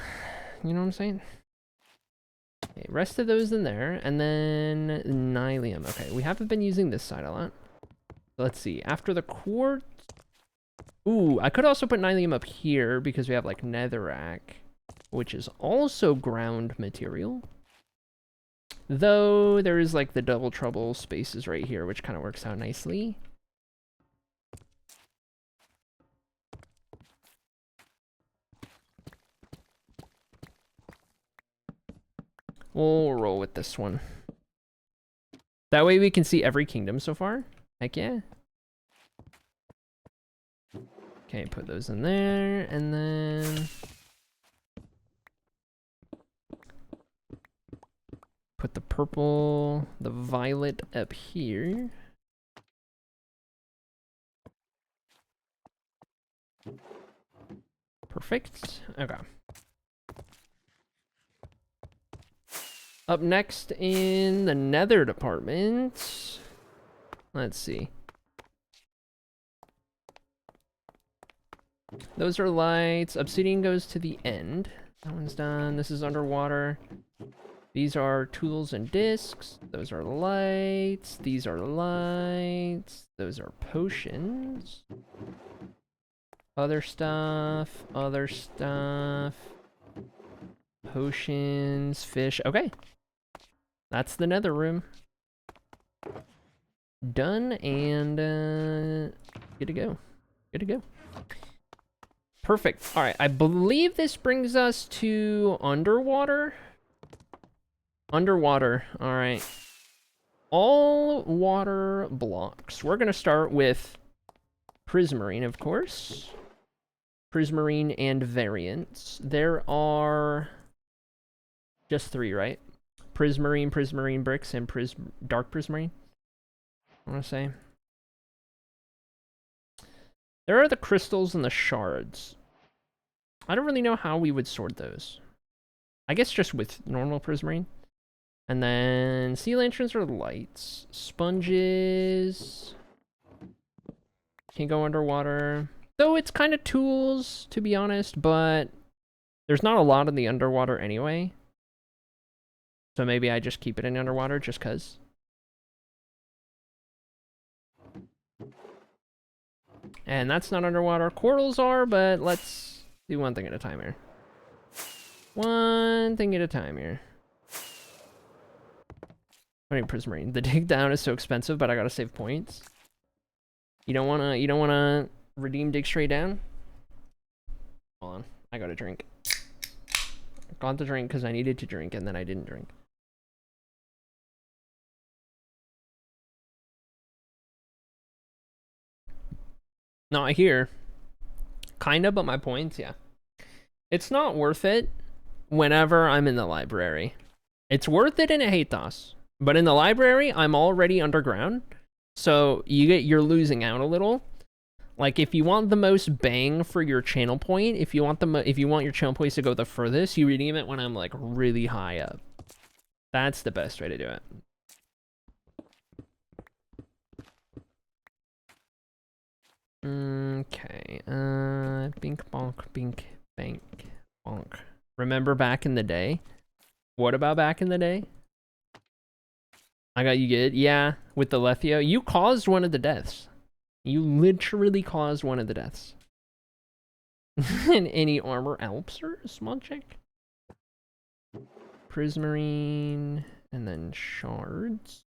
You know what I'm saying? Okay, rest of those in there, and then nylium. Okay, we haven't been using this side a lot. Let's see, after the quartz... Ooh, I could also put nylium up here because we have like netherrack, which is also ground material. Though there is like the double trouble spaces right here, which kind of works out nicely. We'll roll with this one. That way we can see every kingdom so far. Heck yeah. Okay, put those in there, and then... put the purple, the violet up here. Perfect. Okay. Up next in the nether department. Let's see. Those are lights. Obsidian goes to the end. That one's done. This is underwater. These are tools and discs. Those are lights. These are lights. Those are potions. Other stuff. Other stuff. Potions. Fish. Okay. That's the nether room. Done and good to go. Good to go. Perfect. All right. I believe this brings us to underwater. Underwater. All right. All water blocks. We're going to start with prismarine, of course. Prismarine and variants. There are just 3, right? Prismarine, prismarine bricks, and dark prismarine. I want to say. There are the crystals and the shards. I don't really know how we would sort those. I guess just with normal prismarine. And then sea lanterns are lights. Sponges can go underwater. Though it's kind of tools, to be honest, but there's not a lot in the underwater anyway. So maybe I just keep it in underwater just because. And that's not underwater. Corals are, but let's do one thing at a time here. One thing at a time here. Putting prismarine. The dig down is so expensive, but I gotta save points. You don't wanna redeem dig straight down? Hold on. I gotta drink. I got to drink because I needed to drink and then I didn't drink. Not here. Kinda, but my points, yeah. It's not worth it whenever I'm in the library. It's worth it in a Hathos. But in the library, I'm already underground. So you're losing out a little. Like if you want the most bang for your channel point, if you want your channel points to go the furthest, you redeem it when I'm like really high up. That's the best way to do it. Okay. Bink bonk, bink bank bonk. Remember back in the day? What about back in the day? I got you good. Yeah, with the Lethio. You caused one of the deaths. You literally caused one of the deaths. And any armor Alps or a small check? Prismarine and then shards.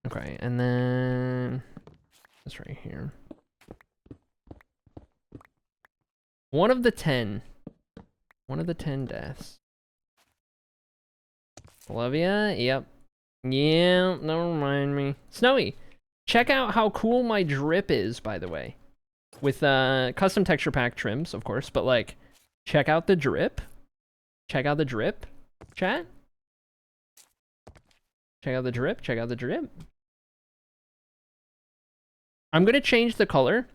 Okay, and then this right here. One of the 10 deaths. Olivia, yep. Yeah, don't remind me. Snowy, check out how cool my drip is, by the way. With custom texture pack trims, of course, but like, check out the drip. Check out the drip, chat. Check out the drip, check out the drip. I'm gonna change the color.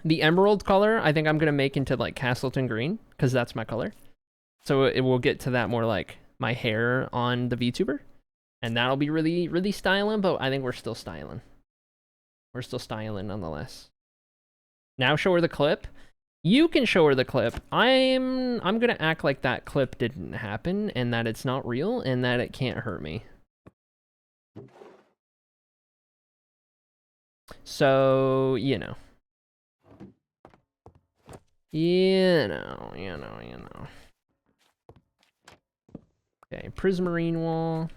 The emerald color, I think I'm gonna make into like Castleton green, because that's my color. So it will get to that more like my hair on the VTuber. And that'll be really, really styling, but I think we're still styling. We're still styling nonetheless. Now show her the clip. You can show her the clip. I'm gonna act like that clip didn't happen and that it's not real and that it can't hurt me. So, you know. You know. Okay, prismarine wall.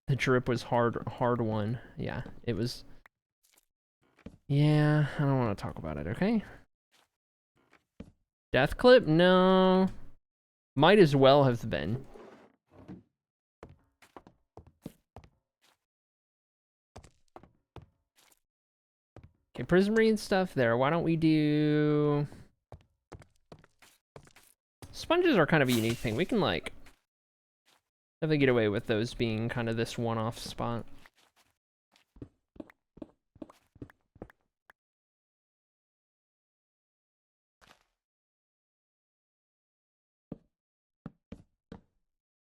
The drip was hard won. Yeah, it was. Yeah, I don't want to talk about it, okay? Death clip? No. Might as well have been. Okay, prismarine stuff there. Why don't we do... Sponges are kind of a unique thing. We can, like, definitely get away with those being kind of this one-off spot.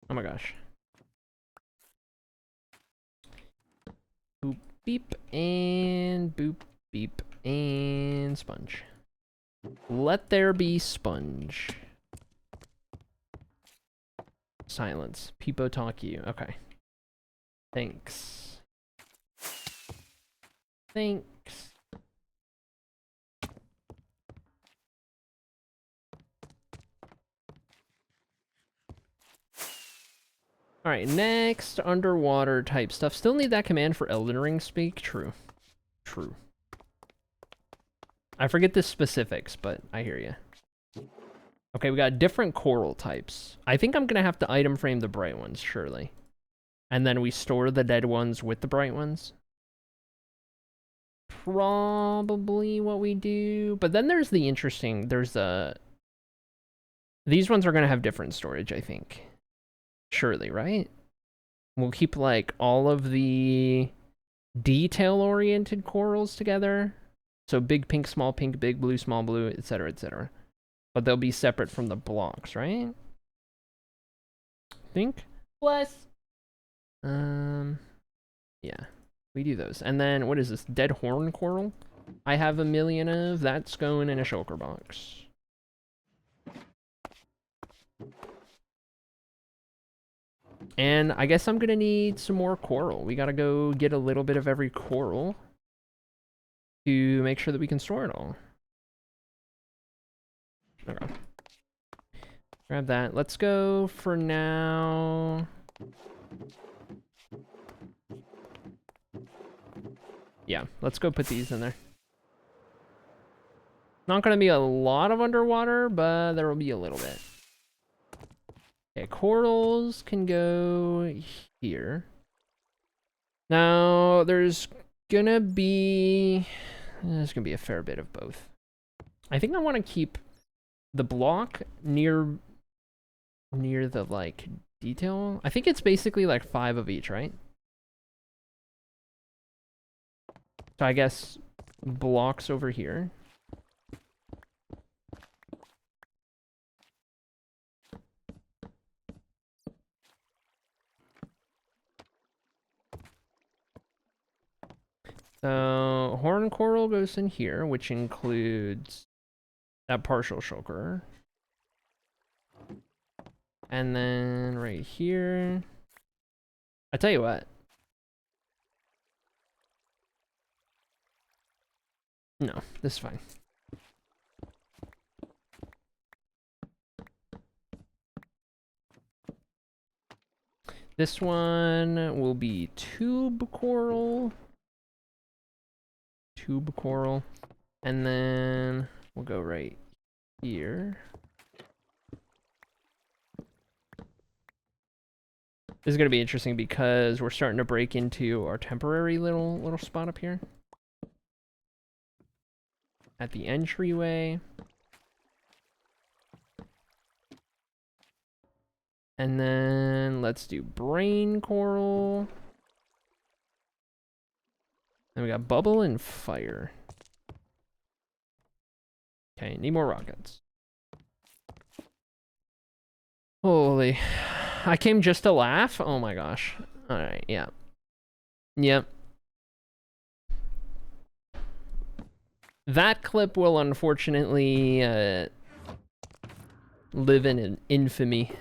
Oh my gosh. Boop, beep, and boop, beep, and sponge. Let there be sponge. Silence. People talk you. Okay. Thanks. Thanks. Alright, next, underwater type stuff. Still need that command for Elden Ring speak? True. True. I forget the specifics, but I hear you. Okay, we got different coral types. I think I'm gonna have to item frame the bright ones, surely. And then we store the dead ones with the bright ones. Probably what we do. But then there's the interesting, these ones are gonna have different storage, I think. Surely, right? We'll keep, like, all of the detail-oriented corals together. So big pink, small pink, big blue, small blue, etc., etc. But they'll be separate from the blocks, right? Think? Bless. Yeah. We do those. And then, what is this? Dead horn coral? I have 1,000,000 of. That's going in a shulker box. And I guess I'm gonna need some more coral. We gotta go get a little bit of every coral to make sure that we can store it all. Okay. Grab that. Let's go for now. Yeah, let's go put these in there. Not gonna be a lot of underwater, but there will be a little bit. Okay, corals can go here. Now, there's gonna be a fair bit of both. I think I want to keep the block near the, like, detail. I think it's basically like 5 of each, right? So I guess blocks over here. So horn coral goes in here, which includes that partial shulker. And then right here, I tell you what. No, this is fine. This one will be tube coral. Tube coral. And then we'll go right here. This is going to be interesting because we're starting to break into our temporary little spot up here. At the entryway. And then let's do brain coral. Then we got bubble and fire. Okay, need more rockets. Holy. I came just to laugh? Oh my gosh. Alright, yeah. Yep. That clip will unfortunately live in infamy.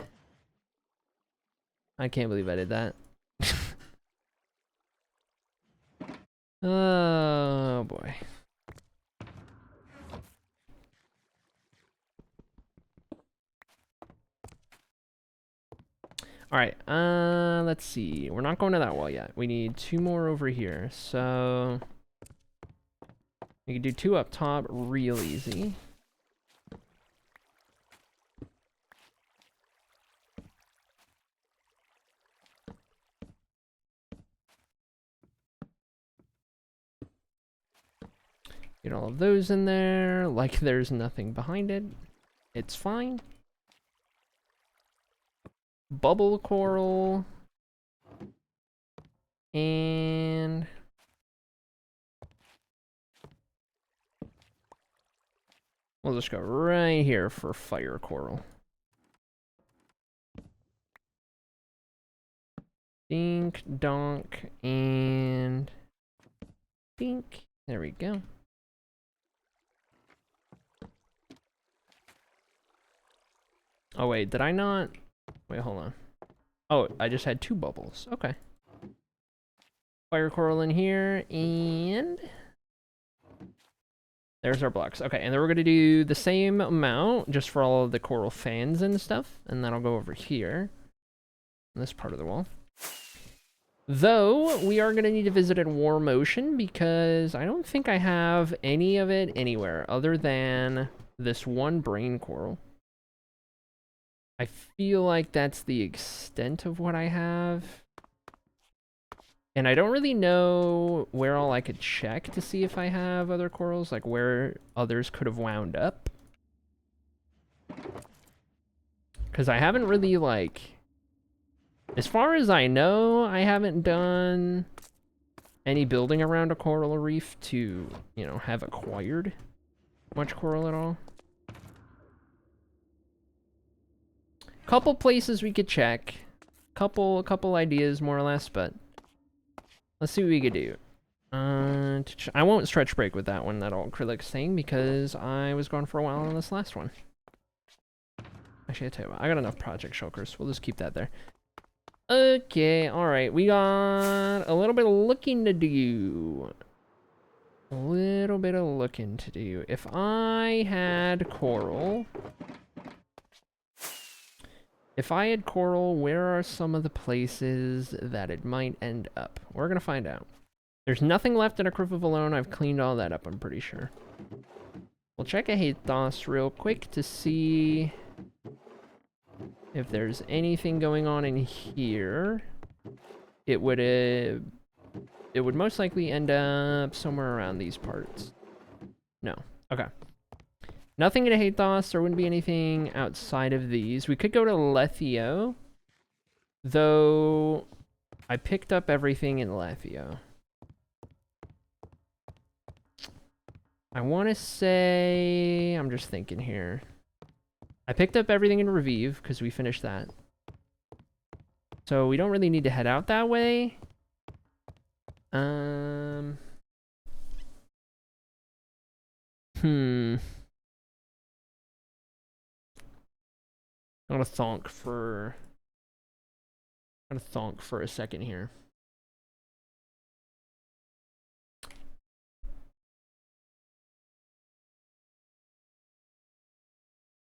I can't believe I did that. Oh boy. All right, let's see. We're not going to that wall yet. We need 2 more over here. So we can do 2 up top real easy. Get all of those in there, like there's nothing behind it. It's fine. Bubble coral. And we'll just go right here for fire coral. Dink, donk, and dink. There we go. Oh wait, did I not? Wait, hold on. Oh, I just had 2 bubbles. Okay. Fire coral in here, and there's our blocks. Okay, and then we're gonna do the same amount just for all of the coral fans and stuff, and then I'll go over here in this part of the wall. Though, we are gonna need to visit at Warm Ocean because I don't think I have any of it anywhere other than this one brain coral. I feel like that's the extent of what I have. And I don't really know where all I could check to see if I have other corals, like where others could have wound up. Because I haven't really, like... As far as I know, I haven't done any building around a coral reef to, you know, have acquired much coral at all. Couple places we could check. Couple ideas, more or less, but... Let's see what we could do. I won't stretch break with that one, that old acrylic thing, because I was gone for a while on this last one. Actually, I tell you what, I got enough project shulkers. We'll just keep that there. Okay, alright. We got a little bit of looking to do. A little bit of looking to do. If I had coral... If I had coral, where are some of the places that it might end up? We're gonna find out. There's nothing left in a Criff of Alone. I've cleaned all that up, I'm pretty sure. We'll check a Hathos real quick to see if there's anything going on in here. It would most likely end up somewhere around these parts. No. Okay. Nothing in a Hathos. There wouldn't be anything outside of these. We could go to Lethio, though I picked up everything in Lethio. I want to say... I'm just thinking here. I picked up everything in Revive, because we finished that. So we don't really need to head out that way. I'm gonna thonk for a second here.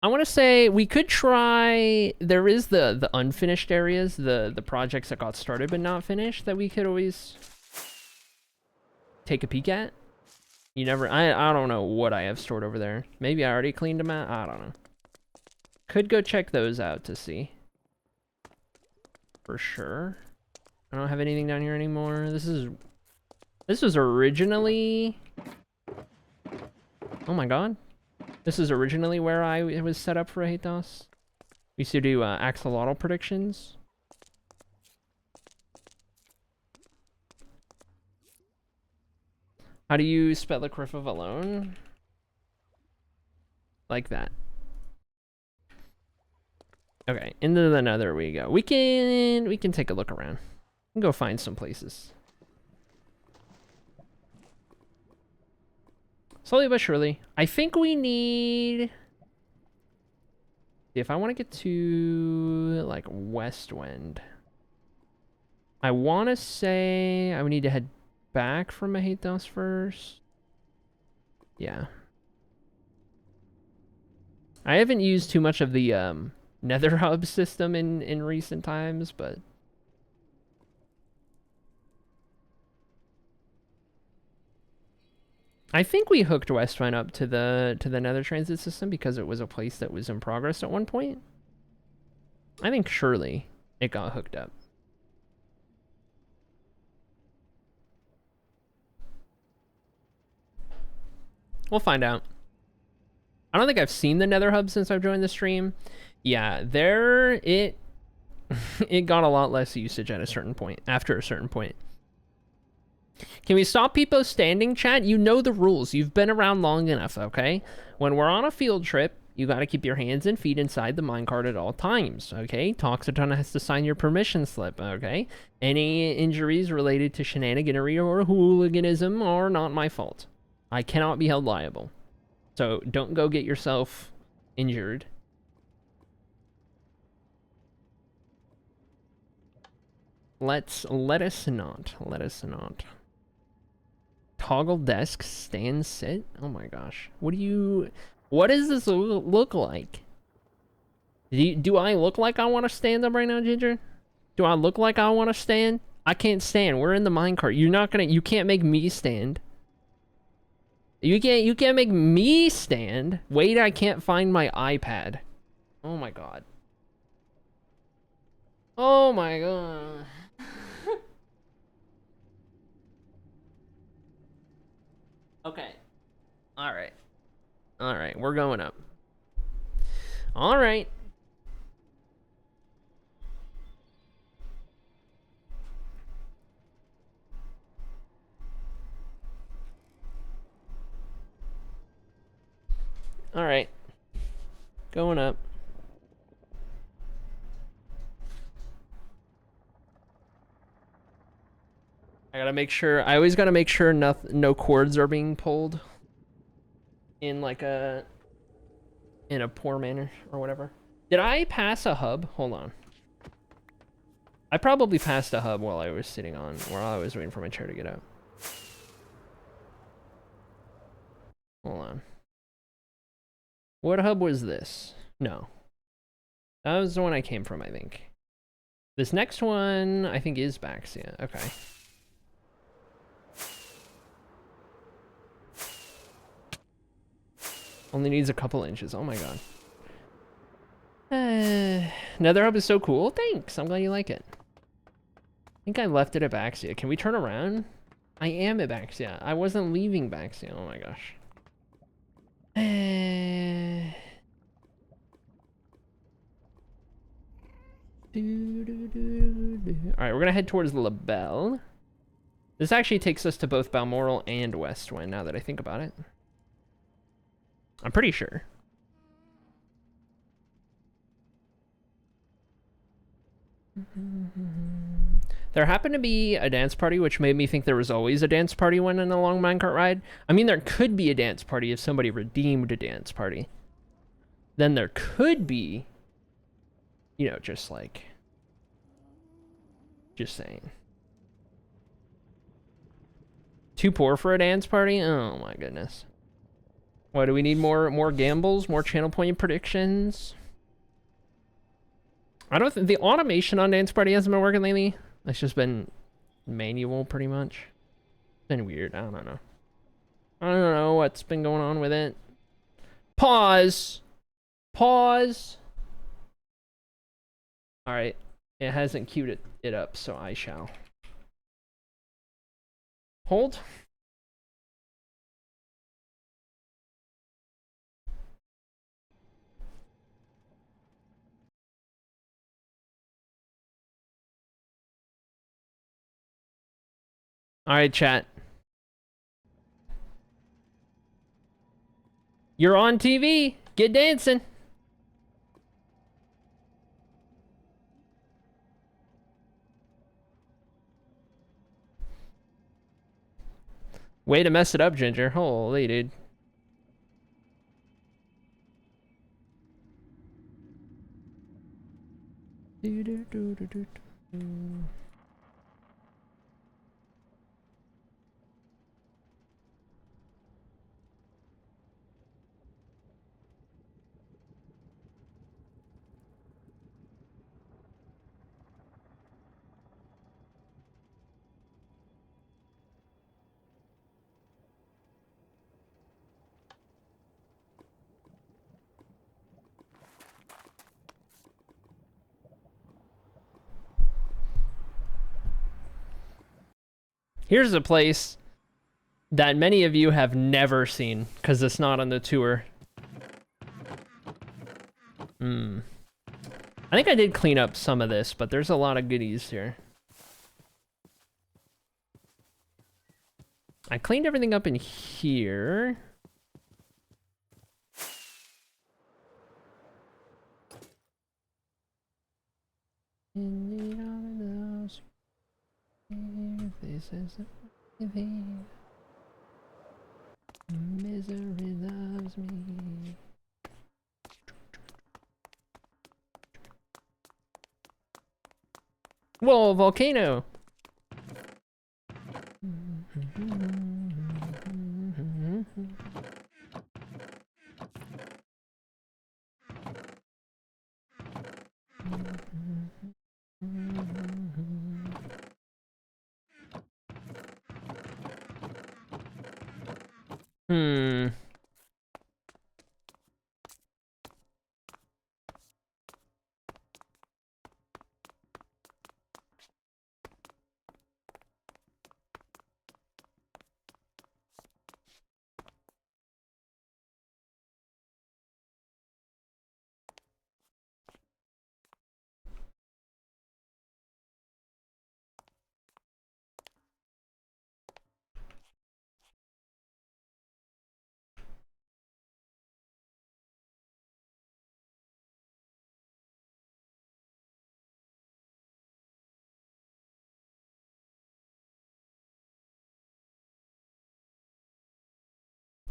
I want to say we could try. There is the unfinished areas, the projects that got started but not finished that we could always take a peek at. You never. I don't know what I have stored over there. Maybe I already cleaned them out. I don't know. Could go check those out to see. For sure. I don't have anything down here anymore. This was originally... Oh my god. This is originally where I was set up for a Hathos. We used to do axolotl predictions. How do you spell the Criff of Alone? Like that. Okay, into the nether we go. We can take a look around. We can go find some places. Slowly but surely. I think we need... If I want to get to, like, West Wind, I want to say I would need to head back from Mahatos first. Yeah. I haven't used too much of the Nether Hub system in recent times, but... I think we hooked Westwind up to the Nether transit system because it was a place that was in progress at one point. I think surely it got hooked up. We'll find out. I don't think I've seen the Nether Hub since I've joined the stream. Yeah, it got a lot less usage at a certain point, after a certain point. Can we stop people standing, chat? You know the rules. You've been around long enough, okay? When we're on a field trip, you gotta keep your hands and feet inside the minecart at all times, okay? Toxaton has to sign your permission slip, okay? Any injuries related to shenaniganery or hooliganism are not my fault. I cannot be held liable. So don't go get yourself injured. Let us not. Toggle desk, stand, sit. Oh my gosh. What does this look like? Do I look like I want to stand up right now, Ginger? Do I look like I want to stand? I can't stand. We're in the minecart. You can't make me stand. You can't make me stand. Wait, I can't find my iPad. Oh my god. Oh my god. Okay. Alright. Alright, we're going up. Alright. Alright. Going up. I gotta make sure. I always gotta make sure no cords are being pulled in like in a poor manner or whatever. Did I pass a hub? Hold on. I probably passed a hub while I was waiting for my chair to get up. Hold on. What hub was this? No. That was the one I came from, I think. This next one, I think, is Baxia. Okay. Only needs a couple inches. Oh my god. Nether hub is so cool. Thanks. I'm glad you like it. I think I left it at Baxia. Can we turn around? I am at Baxia. I wasn't leaving Baxia. Oh my gosh. Alright, we're gonna head towards LaBelle. This actually takes us to both Balmoral and Westwind, now that I think about it. I'm pretty sure. There happened to be a dance party, which made me think there was always a dance party when in a long minecart ride. I mean, there could be a dance party if somebody redeemed a dance party. Then there could be, you know, just like... Just saying. Too poor for a dance party? Oh my goodness. What, do we need more gambles? More channel point predictions? I don't think the automation on Dance Party hasn't been working lately. It's just been manual pretty much. It's been weird. I don't know. I don't know what's been going on with it. Pause. Pause. Alright. It hasn't queued it up, so I shall. Hold. Alright, chat. You're on TV. Get dancing. Way to mess it up, Ginger. Holy dude. Here's a place that many of you have never seen because it's not on the tour. I think I did clean up some of this, but there's a lot of goodies here. I cleaned everything up in here. Misery loves me. Whoa, volcano!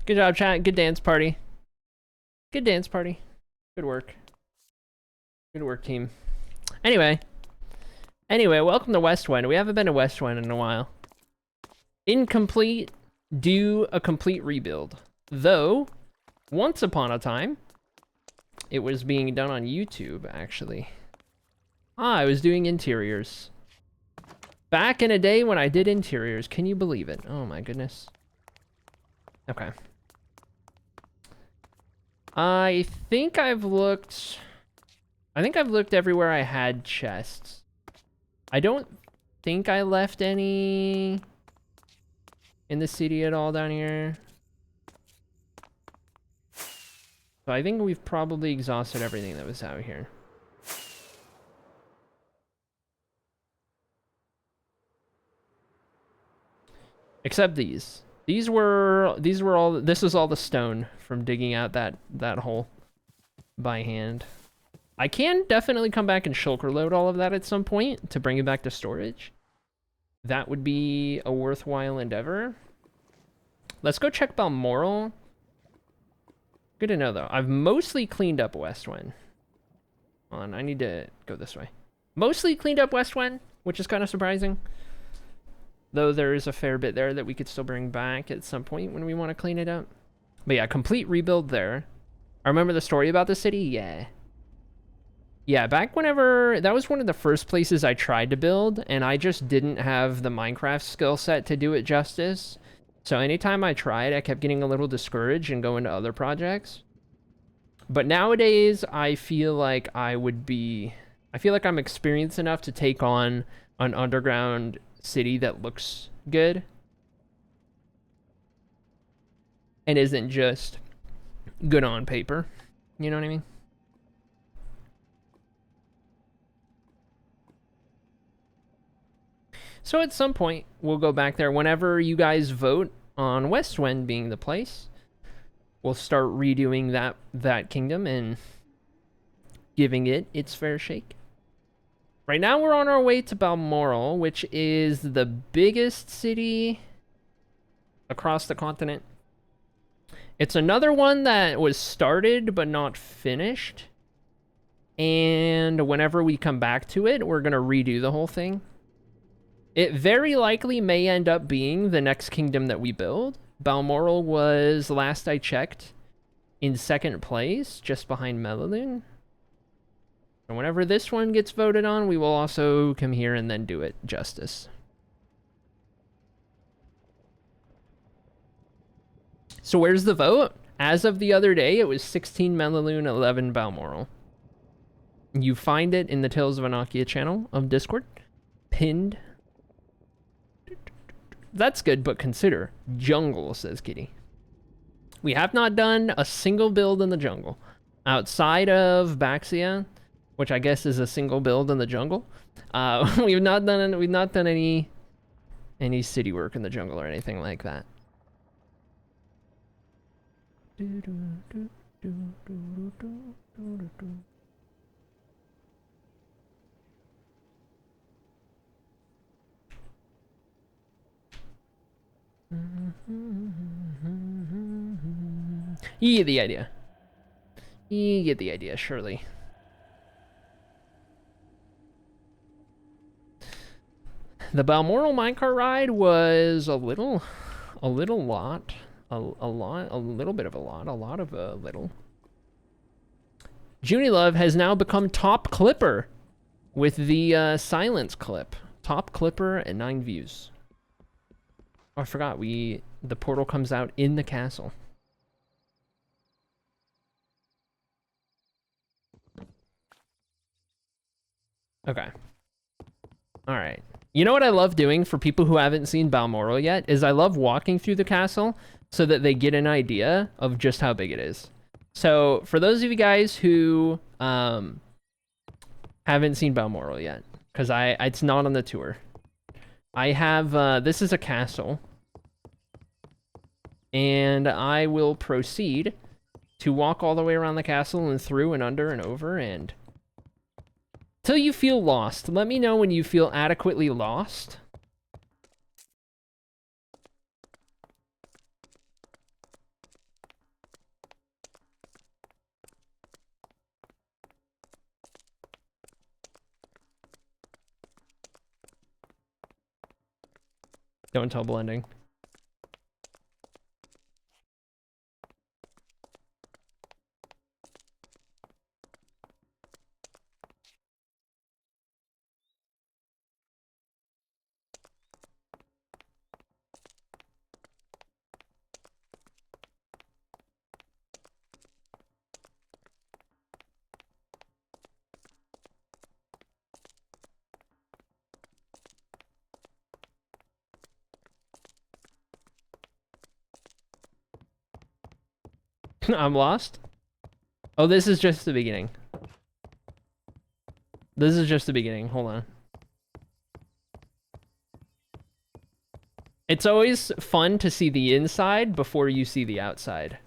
Good job, chat. Good dance party. Good dance party. Good work. Good work, team. Anyway, welcome to Westwind. We haven't been to Westwind in a while. Incomplete, do a complete rebuild. Though, once upon a time, it was being done on YouTube, actually. I was doing interiors. Back in a day when I did interiors, can you believe it? Oh my goodness. Okay. I think I've looked everywhere I had chests. I don't think I left any in the city at all down here. So I think we've probably exhausted everything that was out here. Except these. This is all the stone from digging out that hole by hand. I can definitely come back and shulker load all of that at some point to bring it back to storage. That would be a worthwhile endeavor. Let's go check Balmoral. Good to know, though. I've mostly cleaned up Westwind. Hold on, I need to go this way. Mostly cleaned up Westwind, which is kind of surprising. Though there is a fair bit there that we could still bring back at some point when we want to clean it up. But yeah, complete rebuild there. I remember the story about the city? Yeah. Yeah, back whenever... That was one of the first places I tried to build, and I just didn't have the Minecraft skill set to do it justice. So anytime I tried, I kept getting a little discouraged and going to other projects. But nowadays, I feel like I feel like I'm experienced enough to take on an underground city that looks good. And isn't just good on paper. You know what I mean? So at some point, we'll go back there. Whenever you guys vote on Westwind being the place, we'll start redoing that kingdom and giving it its fair shake. Right now, we're on our way to Balmoral, which is the biggest city across the continent. It's another one that was started but not finished. And whenever we come back to it, we're going to redo the whole thing. It very likely may end up being the next kingdom that we build. Balmoral was, last I checked, in 2nd place, just behind Melaloon. And whenever this one gets voted on, we will also come here and then do it justice. So where's the vote? As of the other day, it was 16 Melaloon, 11 Balmoral. You find it in the Tales of Annocia channel of Discord. Pinned. That's good, but consider. Jungle, says Kitty. We have not done a single build in the jungle. Outside of Baxia, which I guess is a single build in the jungle. We've not done any city work in the jungle or anything like that. You get the idea. You get the idea, surely. The Balmoral minecart ride was a little lot. A little bit of a lot. A lot of a little. Junie Love has now become top clipper with the silence clip. Top clipper at 9 views. Oh, I forgot, the portal comes out in the castle. Okay. Alright. You know what I love doing for people who haven't seen Balmoral yet? Is I love walking through the castle so that they get an idea of just how big it is. So, for those of you guys who haven't seen Balmoral yet, because it's not on the tour. I have, this is a castle. And I will proceed to walk all the way around the castle and through and under and over and... till you feel lost. Let me know when you feel adequately lost. Don't tell blending. I'm lost? Oh, this is just the beginning. This is just the beginning. Hold on. It's always fun to see the inside before you see the outside.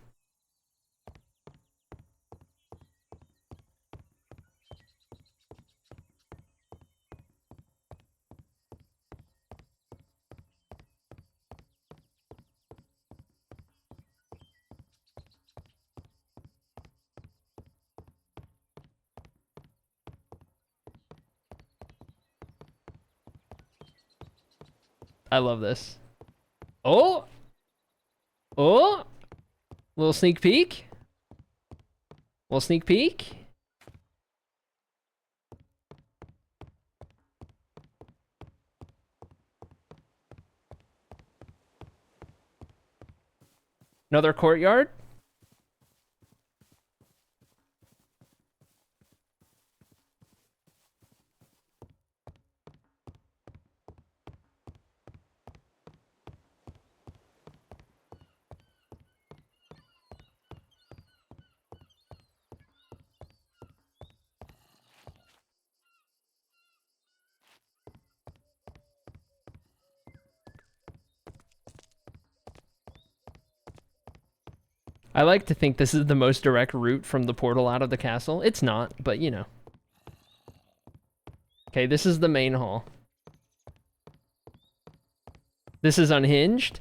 I love this. Oh! Oh! Little sneak peek. Little sneak peek. Another courtyard. I like to think this is the most direct route from the portal out of the castle. It's not, but you know. Okay, this is the main hall. This is unhinged.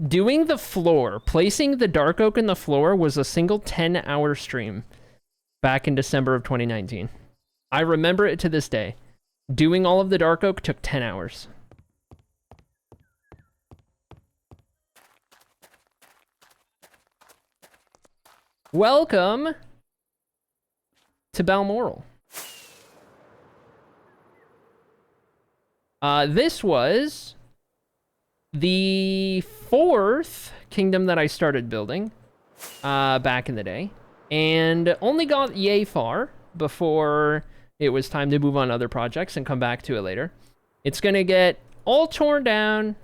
Doing the floor, placing the dark oak in the floor was a single 10-hour stream. back in December of 2019. I remember it to this day. Doing all of the dark oak took 10 hours. Welcome to Balmoral. This was the 4th kingdom that I started building back in the day, and only got yay far before it was time to move on other projects and come back to it later. It's gonna get all torn down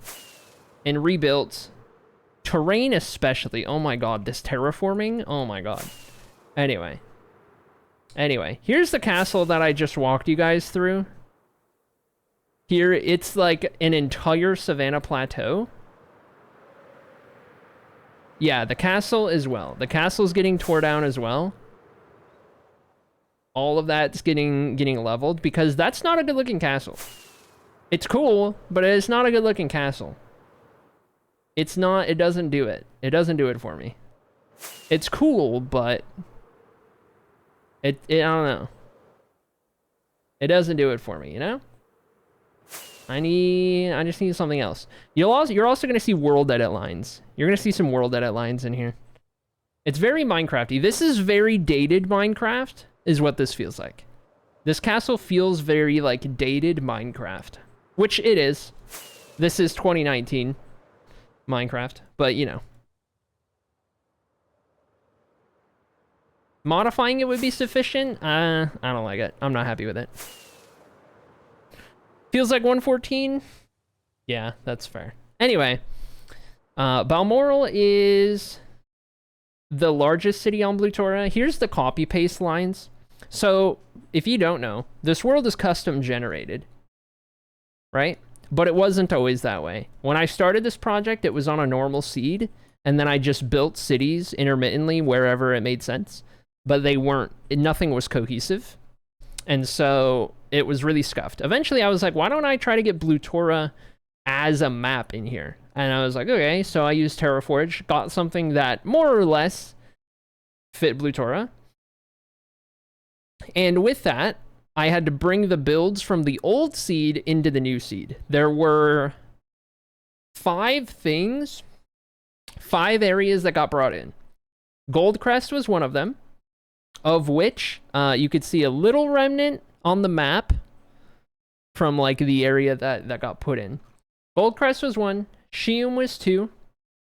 and rebuilt. Terrain especially. Oh my god, this terraforming. Oh my god. Anyway, here's the castle that I just walked you guys through. Here, it's like an entire savanna plateau. Yeah, the castle as well. The castle's getting torn down as well. All of that's getting leveled because that's not a good looking castle. It's cool, but it's not a good looking castle. It's not, it doesn't do it. It doesn't do it for me. It's cool, but I don't know. It doesn't do it for me, you know? I just need something else. You're also gonna see world edit lines. You're gonna see some world edit lines in here. It's very Minecrafty. This is very dated Minecraft, is what this feels like. This castle feels very like dated Minecraft, which it is. This is 2019 Minecraft, but you know. Modifying it would be sufficient. I don't like it. I'm not happy with it. Feels like 114? Yeah, that's fair. Anyway, Balmoral is the largest city on Blutora. Here's the copy-paste lines. So, if you don't know, this world is custom generated, right? But it wasn't always that way. When I started this project, it was on a normal seed, and then I just built cities intermittently wherever it made sense. But they weren't, nothing was cohesive. And so it was really scuffed. Eventually I was like, why don't I try to get Blutora as a map in here? And I was like, okay, so I used Terraforge, got something that more or less fit Blutora. And with that, I had to bring the builds from the old seed into the new seed. There were 5 things, 5 areas that got brought in. Goldcrest was one of them, of which you could see a little remnant on the map from like the area that got put in. Goldcrest was 1, Shium was 2,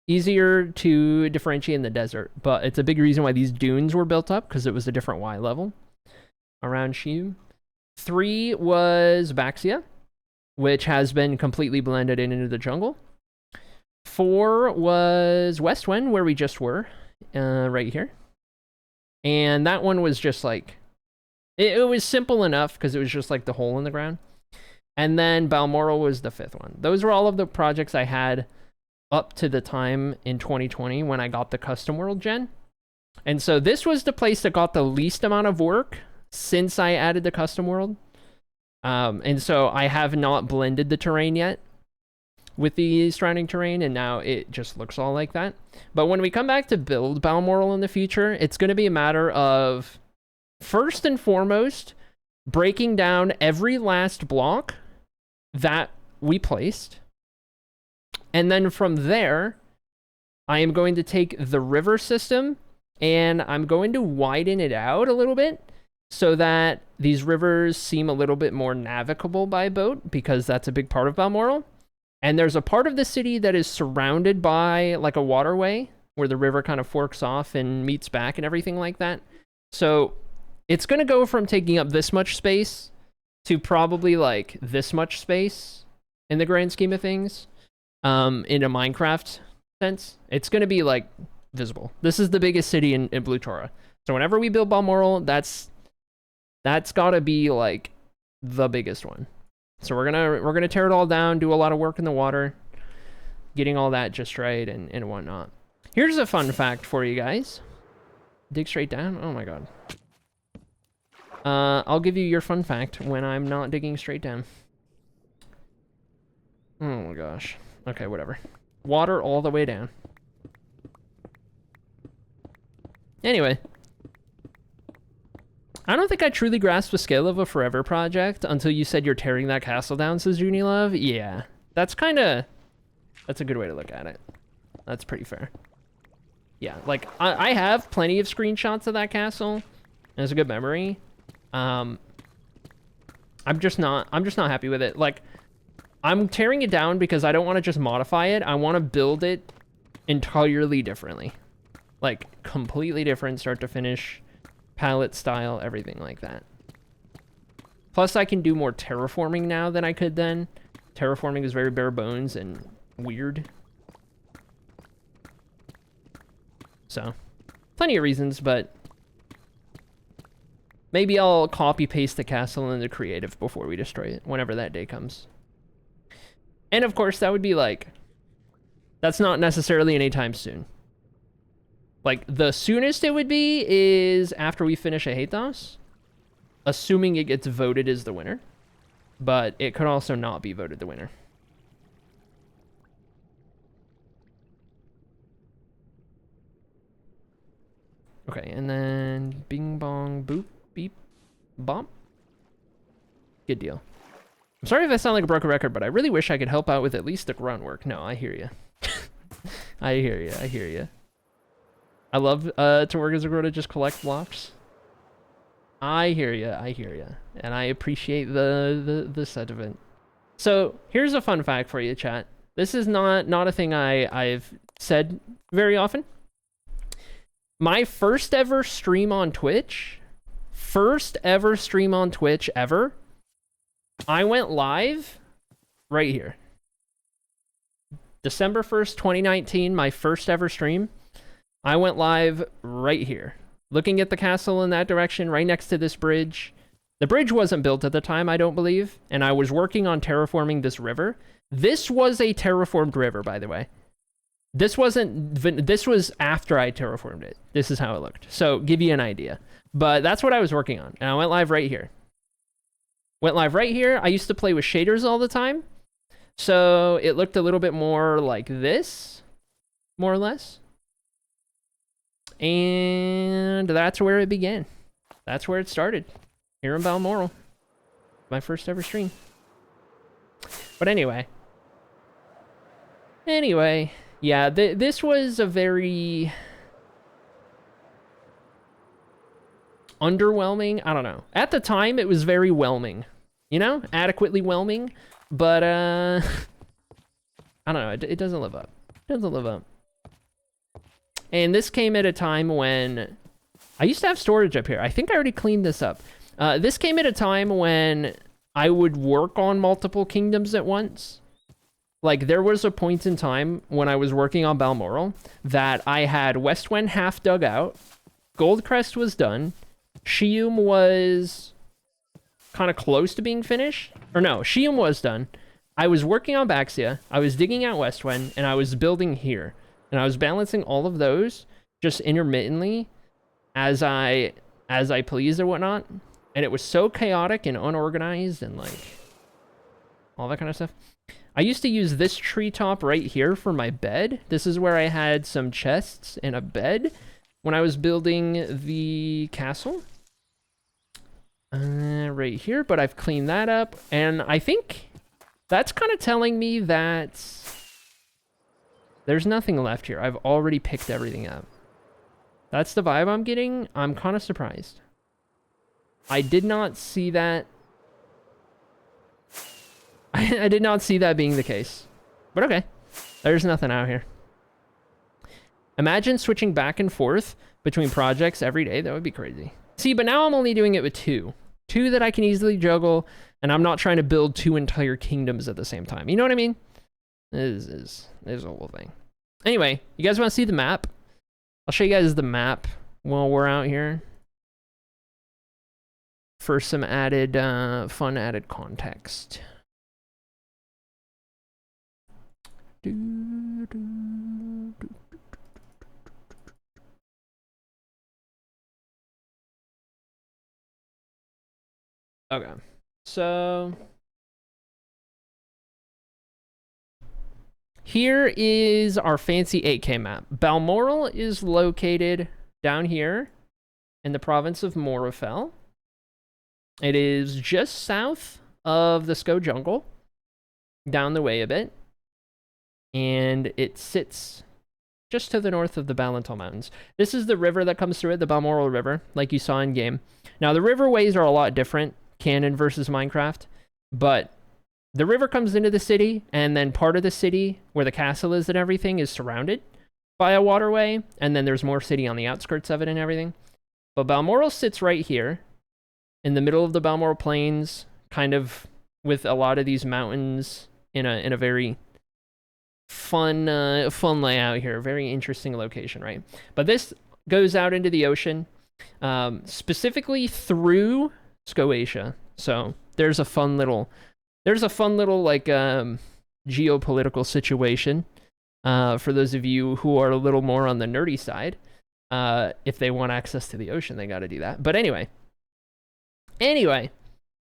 easier to differentiate in the desert, but it's a big reason why these dunes were built up, because it was a different Y level around Shium. 3 was Baxia, which has been completely blended in into the jungle. 4 was Westwen, where we just were, right here. And that one was just like, it was simple enough because it was just like the hole in the ground. And then Balmoral was the 5th one. Those were all of the projects I had up to the time in 2020 when I got the custom world gen. And so this was the place that got the least amount of work since I added the custom world. And so I have not blended the terrain yet with the surrounding terrain, and now it just looks all like that. But when we come back to build Balmoral in the future, it's going to be a matter of, first and foremost, breaking down every last block that we placed. And then from there, I am going to take the river system and I'm going to widen it out a little bit so that these rivers seem a little bit more navigable by boat, because that's a big part of Balmoral. And there's a part of the city that is surrounded by like a waterway where the river kind of forks off and meets back and everything like that. So it's going to go from taking up this much space to probably like this much space in the grand scheme of things. In a Minecraft sense, it's going to be like visible. This is the biggest city in Blutora. So whenever we build Balmoral, that's got to be like the biggest one. So we're gonna tear it all down, do a lot of work in the water, getting all that just right and whatnot. Here's a fun fact for you guys. Dig straight down. Oh my god. I'll give you your fun fact when I'm not digging straight down. Oh my gosh. Okay, whatever. Water all the way down. I don't think I truly grasped the scale of a forever project until you said you're tearing that castle down, says Junie Love. Yeah, that's a good way to look at it. That's pretty fair. Yeah, like, I have plenty of screenshots of that castle, and it's a good memory. I'm just not happy with it. Like, I'm tearing it down because I don't want to just modify it. I want to build it entirely differently. Like, completely different, start to finish, palette style, everything like that. Plus, I can do more terraforming now than I could then. Terraforming is very bare bones and weird. So, plenty of reasons, but maybe I'll copy-paste the castle into creative before we destroy it, whenever that day comes. And of course, that would be like, that's not necessarily anytime soon. Like, the soonest it would be is after we finish a Hathos, assuming it gets voted as the winner. But it could also not be voted the winner. Okay, and then bing bong boop beep bump. Good deal. I'm sorry if I sound like a broken record, but I really wish I could help out with at least the groundwork. No, I hear you. I hear you. I hear you. I love to work as a grow to just collect blocks. I hear you. I hear you. And I appreciate the sentiment. So here's a fun fact for you, chat. This is not a thing I've said very often. My first ever stream on Twitch, ever, I went live right here. December 1st, 2019, my first ever stream. I went live right here. Looking at the castle in that direction, right next to this bridge. The bridge wasn't built at the time, I don't believe, and I was working on terraforming this river. This was a terraformed river, by the way. This was after I terraformed it. This is how it looked. So, give you an idea. But that's what I was working on, and I went live right here. Went live right here. I used to play with shaders all the time, so it looked a little bit more like this, more or less. And that's where it began. That's where it started. Here in Balmoral. My first ever stream. But anyway. Yeah, this was a very underwhelming. I don't know. At the time, it was very whelming. You know? Adequately whelming. But, I don't know. It doesn't live up. It doesn't live up. And this came at a time when I used to have storage up here. I think I already cleaned this up. This came at a time when I would work on multiple kingdoms at once. Like, there was a point in time when I was working on Balmoral that I had Westwen half dug out, Goldcrest was done, Shium was kind of close to being finished. Or no, Shium was done. I was working on Baxia, I was digging out Westwen, and I was building here. And I was balancing all of those just intermittently as I pleased or whatnot. And it was so chaotic and unorganized and like all that kind of stuff. I used to use this treetop right here for my bed. This is where I had some chests and a bed when I was building the castle. Right here, but I've cleaned that up. And I think that's kind of telling me that there's nothing left here. I've already picked everything up. That's the vibe I'm getting. I'm kind of surprised. I did not see that. I did not see that being the case. But okay. There's nothing out here. Imagine switching back and forth between projects every day. That would be crazy. See, but now I'm only doing it with two. Two that I can easily juggle, and I'm not trying to build two entire kingdoms at the same time. You know what I mean? This is a whole thing. Anyway, you guys want to see the map? I'll show you guys the map while we're out here for some added, fun added context. Okay, so here is our fancy 8K map. Balmoral is located down here in the province of Morofell. It is just south of the Sco Jungle, down the way a bit, and it sits just to the north of the Balantal Mountains. This is the river that comes through it, the Balmoral River, like you saw in game. Now, the riverways are a lot different, canon versus Minecraft, but the river comes into the city, and then part of the city, where the castle is and everything, is surrounded by a waterway, and then there's more city on the outskirts of it and everything. But Balmoral sits right here, in the middle of the Balmoral Plains, kind of with a lot of these mountains in a very fun layout here. Very interesting location, right? But this goes out into the ocean, specifically through Scotia. So there's a fun little like geopolitical situation for those of you who are a little more on the nerdy side. If they want access to the ocean, they got to do that. But anyway,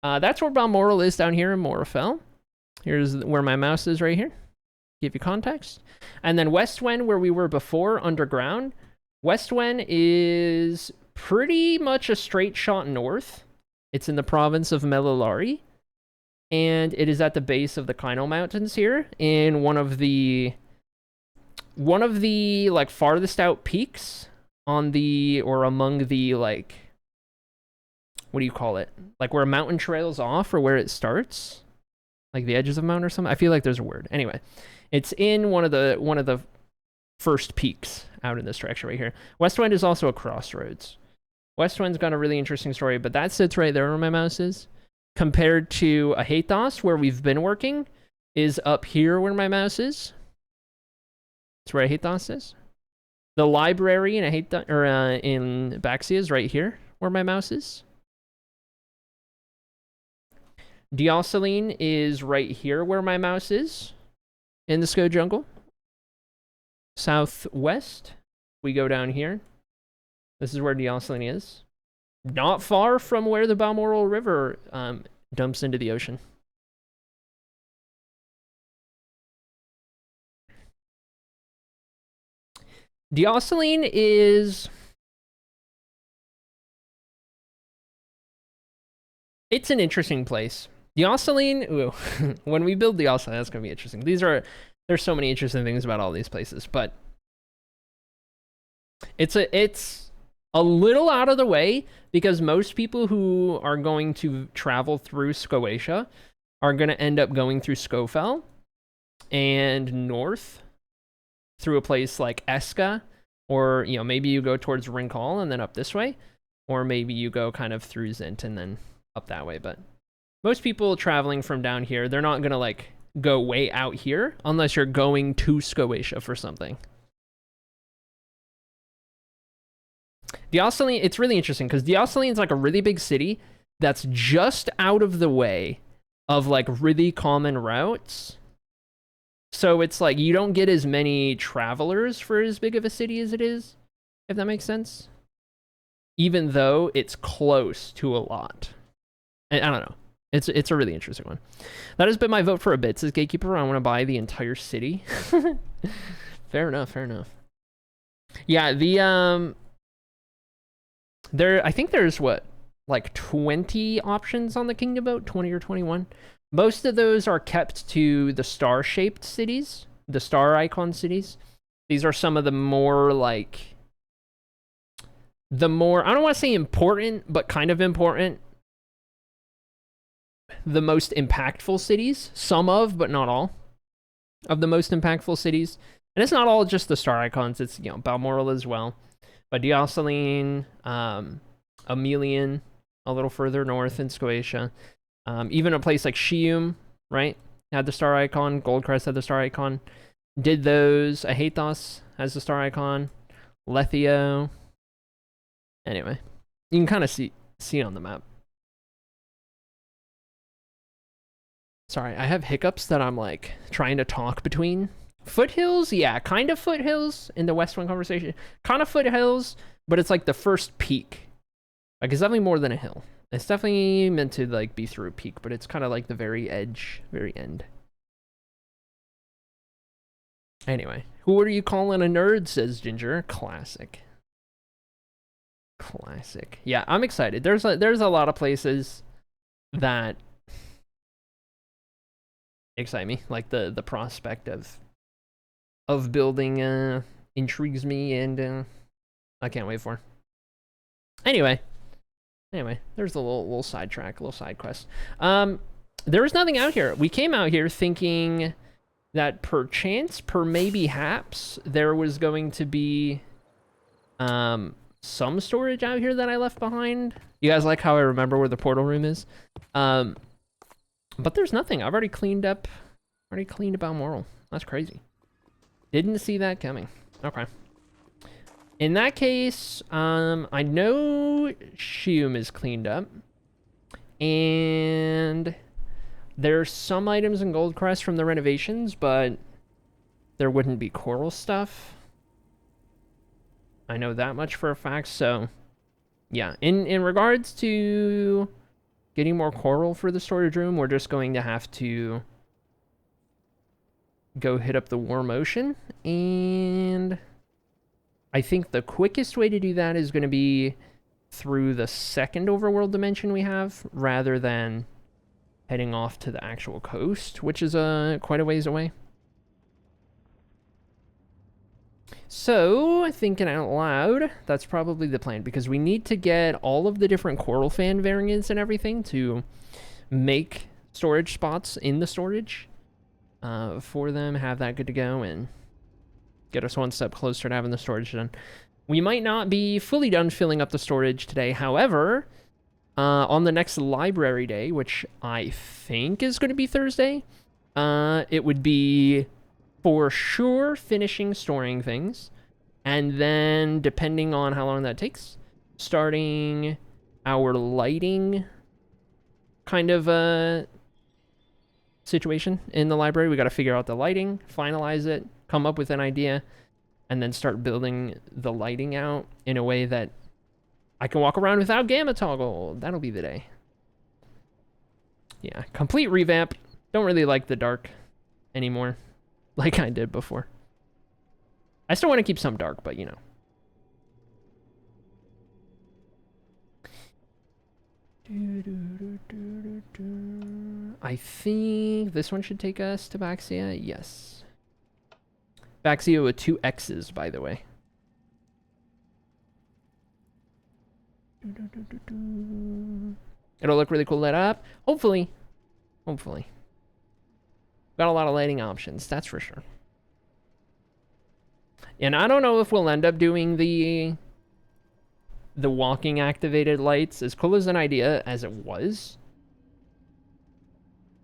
that's where Balmoral is down here in Morafell. Here's where my mouse is right here. Give you context. And then Westwen, where we were before, underground. Westwen is pretty much a straight shot north. It's in the province of Melilari. And it is at the base of the Kino Mountains here, in one of the like farthest out peaks on the, or among the, like, what do you call it? Like where a mountain trails off, or where it starts? Like the edges of a mountain or something? I feel like there's a word. Anyway, it's in one of the first peaks out in this direction right here. Westwind is also a crossroads. Westwind's got a really interesting story, but that sits right there where my mouse is. Compared to a Hathos, where we've been working, is up here where my mouse is. That's where a Hathos is. The library in in Baxia is right here where my mouse is. Diosceline is right here where my mouse is, in the Sco Jungle. Southwest, we go down here. This is where Diosceline is. Not far from where the Balmoral River dumps into the ocean. Diosceline is... it's an interesting place. Diosceline, ooh, when we build Diosceline, that's going to be interesting. There's so many interesting things about all these places, but it's a little out of the way, because most people who are going to travel through Scotia are going to end up going through Scofell and north through a place like Eska, or, you know, maybe you go towards Rincall and then up this way, or maybe you go kind of through Zint and then up that way. But most people traveling from down here, they're not going to like go way out here unless you're going to Scotia for something. Diosceline, it's really interesting because Diosceline is like a really big city that's just out of the way of like really common routes. So it's like you don't get as many travelers for as big of a city as it is, if that makes sense. Even though it's close to a lot. I don't know. It's a really interesting one. That has been my vote for a bit, says Gatekeeper. I want to buy the entire city. Fair enough, fair enough. Yeah, the I think there's what, like 20 options on the Kingdom Vote, 20 or 21. Most of those are kept to the star-shaped cities, the star icon cities. These are some of the more like, I don't want to say important, but kind of important, the most impactful cities. Some of, but not all, of the most impactful cities. And it's not all just the star icons. It's, you know, Balmoral as well. But Diosceline, Emelian, a little further north in Scotia. Even a place like Shium, right, had the star icon. Goldcrest had the star icon. Did those. Ahathos has the star icon. Lethio. Anyway, you can kind of see it on the map. Sorry, I have hiccups that I'm like trying to talk between. Foothills, yeah, kind of foothills in the West One conversation. Kind of foothills, but it's like the first peak. Like it's definitely more than a hill. It's definitely meant to like be through a peak, but it's kind of like the very edge, very end. Anyway, who are you calling a nerd, says Ginger. Classic. Yeah, I'm excited. There's a lot of places that excite me. Like the prospect of building intrigues me, and I can't wait for. Anyway, there's a little sidetrack, a little side quest. There was nothing out here. We came out here thinking that perchance, per maybe haps, there was going to be some storage out here that I left behind. You guys like how I remember where the portal room is? But there's nothing. I've already cleaned up Balmoral. That's crazy. Didn't see that coming. Okay. In that case, I know Shium is cleaned up. And there's some items in Goldcrest from the renovations, but there wouldn't be coral stuff. I know that much for a fact, so yeah. In regards to getting more coral for the storage room, we're just going to have to go hit up the Warm Ocean, and I think the quickest way to do that is going to be through the second overworld dimension we have, rather than heading off to the actual coast, which is quite a ways away. So, thinking out loud, that's probably the plan, because we need to get all of the different coral fan variants and everything to make storage spots in the storage for them, have that good to go, and get us one step closer to having the storage done. We might not be fully done filling up the storage today. However, on the next library day, which I think is going to be Thursday, it would be for sure finishing storing things, and then depending on how long that takes, starting our lighting kind of situation in the library. We got to figure out the lighting, finalize it, come up with an idea, and then start building the lighting out in a way that I can walk around without gamma toggle. That'll be the day. Yeah, complete revamp. Don't really like the dark anymore, like I did before. I still want to keep some dark, but you know. I think this one should take us to Baxia. Yes. Baxia with 2 X's, by the way. It'll look really cool lit up. Hopefully. Hopefully. Got a lot of lighting options, that's for sure. And I don't know if we'll end up doing the walking activated lights. As cool as an idea as it was,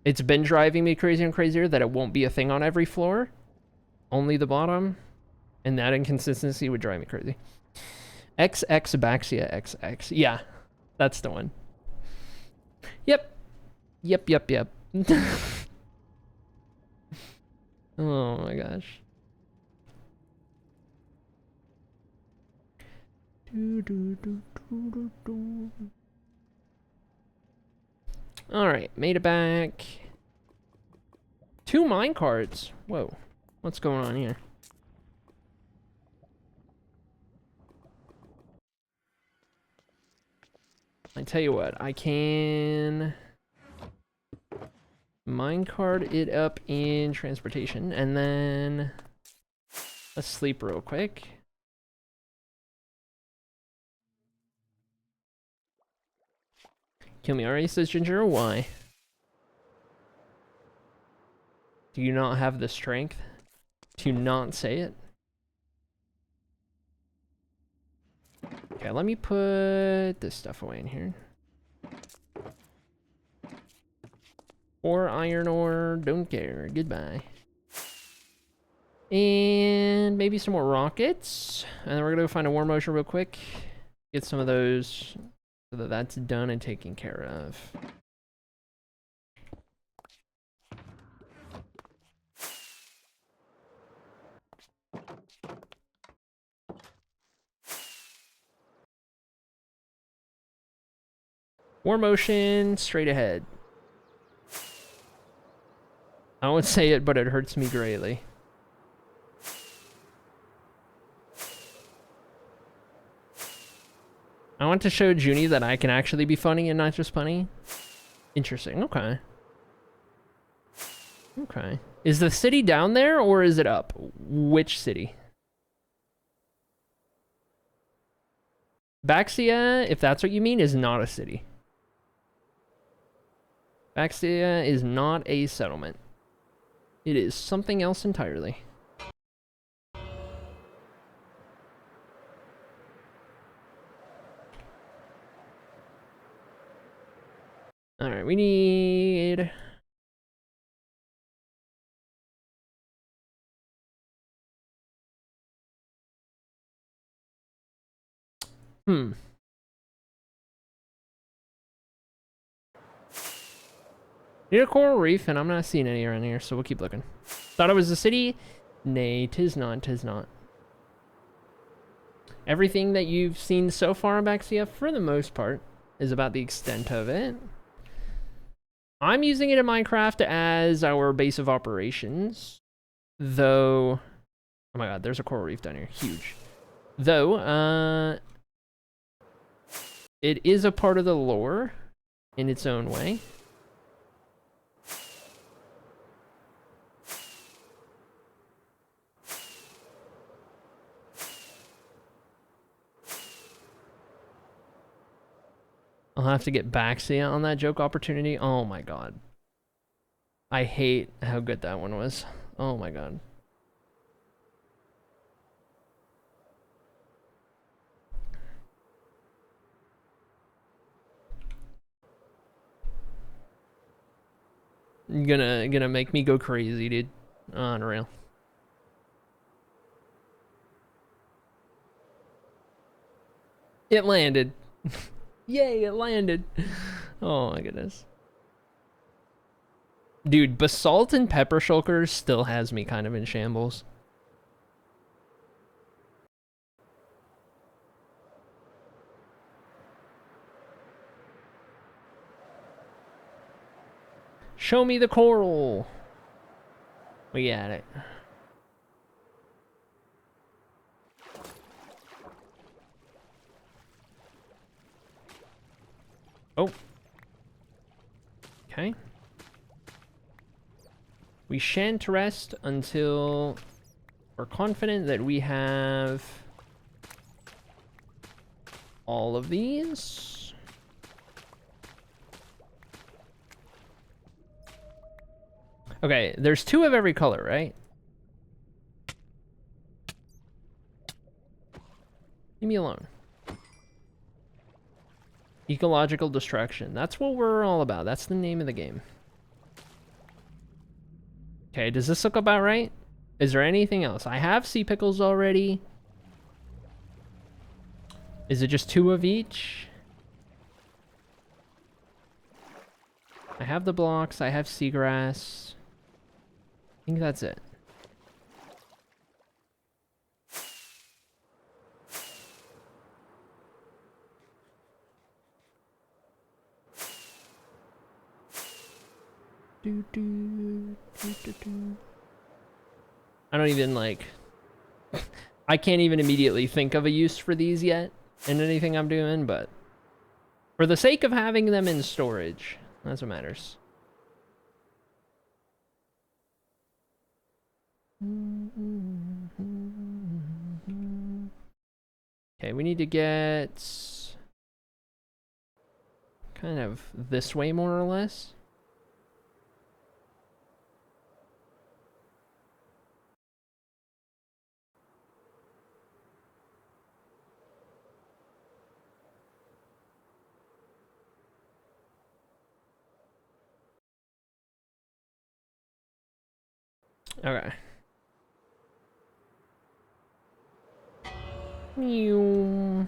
it's been driving me crazier and crazier that it won't be a thing on every floor, only the bottom, and that inconsistency would drive me crazy. XX Baxia XX. Yeah, that's the one. Yep. Oh my gosh. Alright, made it back. 2 minecarts. Whoa. What's going on here? I tell you what, I can minecart it up in transportation, and then let's sleep real quick. Kill me already, says Ginger. Why? Do you not have the strength to not say it? Okay, let me put this stuff away in here. 4 iron ore, don't care. Goodbye. And maybe some more rockets. And then we're gonna go find a Warm Ocean real quick. Get some of those so that that's done and taken care of. Warm Ocean, straight ahead. I won't say it, but it hurts me greatly. I want to show Junie that I can actually be funny and not just punny. Interesting. Okay. Okay. Is the city down there or is it up? Which city? Baxia, if that's what you mean, is not a city. Baxia is not a settlement. It is something else entirely. Alright, we need... Need a coral reef, and I'm not seeing any around here, so we'll keep looking. Thought it was a city? Nay, tis not, tis not. Everything that you've seen so far in Baxia, for the most part, is about the extent of it. I'm using it in Minecraft as our base of operations, though... Oh my god, there's a coral reef down here. Huge. Though, it is a part of the lore in its own way. I'll have to get Baxia on that joke opportunity. Oh my god. I hate how good that one was. Oh my god. Gonna make me go crazy, dude. Unreal. It landed. Yay, it landed. Oh my goodness. Dude, basalt and pepper shulkers still has me kind of in shambles. Show me the coral. We got it. Oh. Okay. We shan't rest until we're confident that we have all of these. Okay, there's 2 of every color, right? Leave me alone. Ecological destruction. That's what we're all about. That's the name of the game. Okay, does this look about right? Is there anything else? I have sea pickles already. Is it just 2 of each? I have the blocks. I have seagrass. I think that's it. I don't even like... I can't even immediately think of a use for these yet in anything I'm doing, but for the sake of having them in storage, that's what matters. Okay, we need to get kind of this way, more or less. Okay. Meow.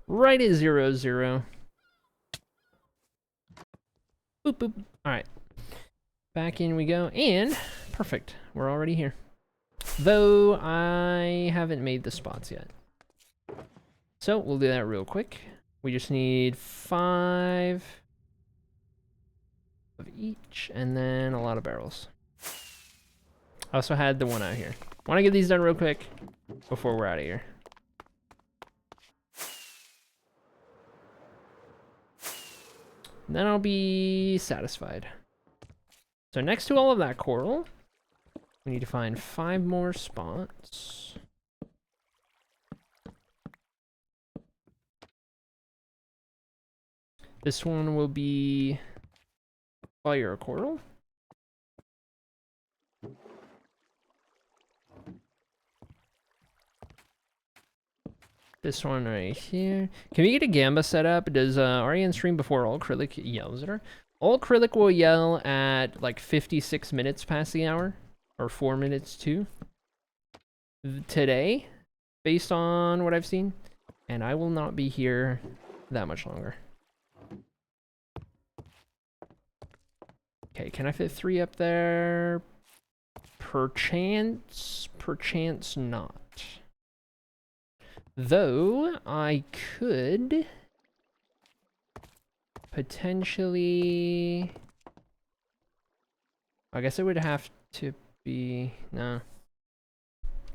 Right at 0, 0. Boop, boop. All right. Back in we go. And perfect. We're already here. Though I haven't made the spots yet. So we'll do that real quick. We just need 5 of each and then a lot of barrels. I also had the one out here. Want to get these done real quick before we're out of here. Then I'll be satisfied. So next to all of that coral, we need to find 5 more spots. This one will be fire coral. This one right here. Can we get a gamba set up? Does REN stream before all acrylic yells at her? All acrylic will yell at like 56 minutes past the hour, or 4 minutes too. Today, based on what I've seen, and I will not be here that much longer. Okay, can I fit 3 up there? Perchance not. Though, I could potentially... I guess it would have to be... No.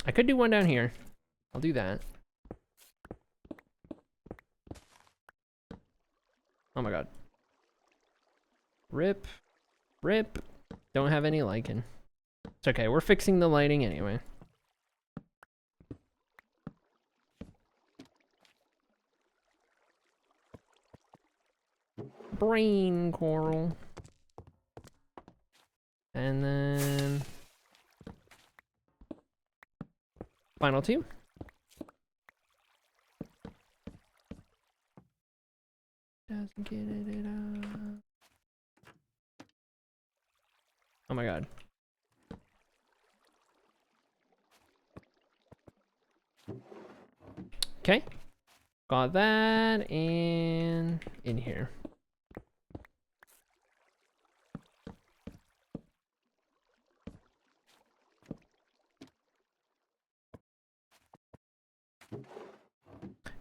I could do one down here. I'll do that. Oh my god. Rip. Rip. Don't have any lichen. It's okay, we're fixing the lighting anyway. Brain coral. And then... final 2. Doesn't get it up. Oh my god. Okay. Got that, and in here.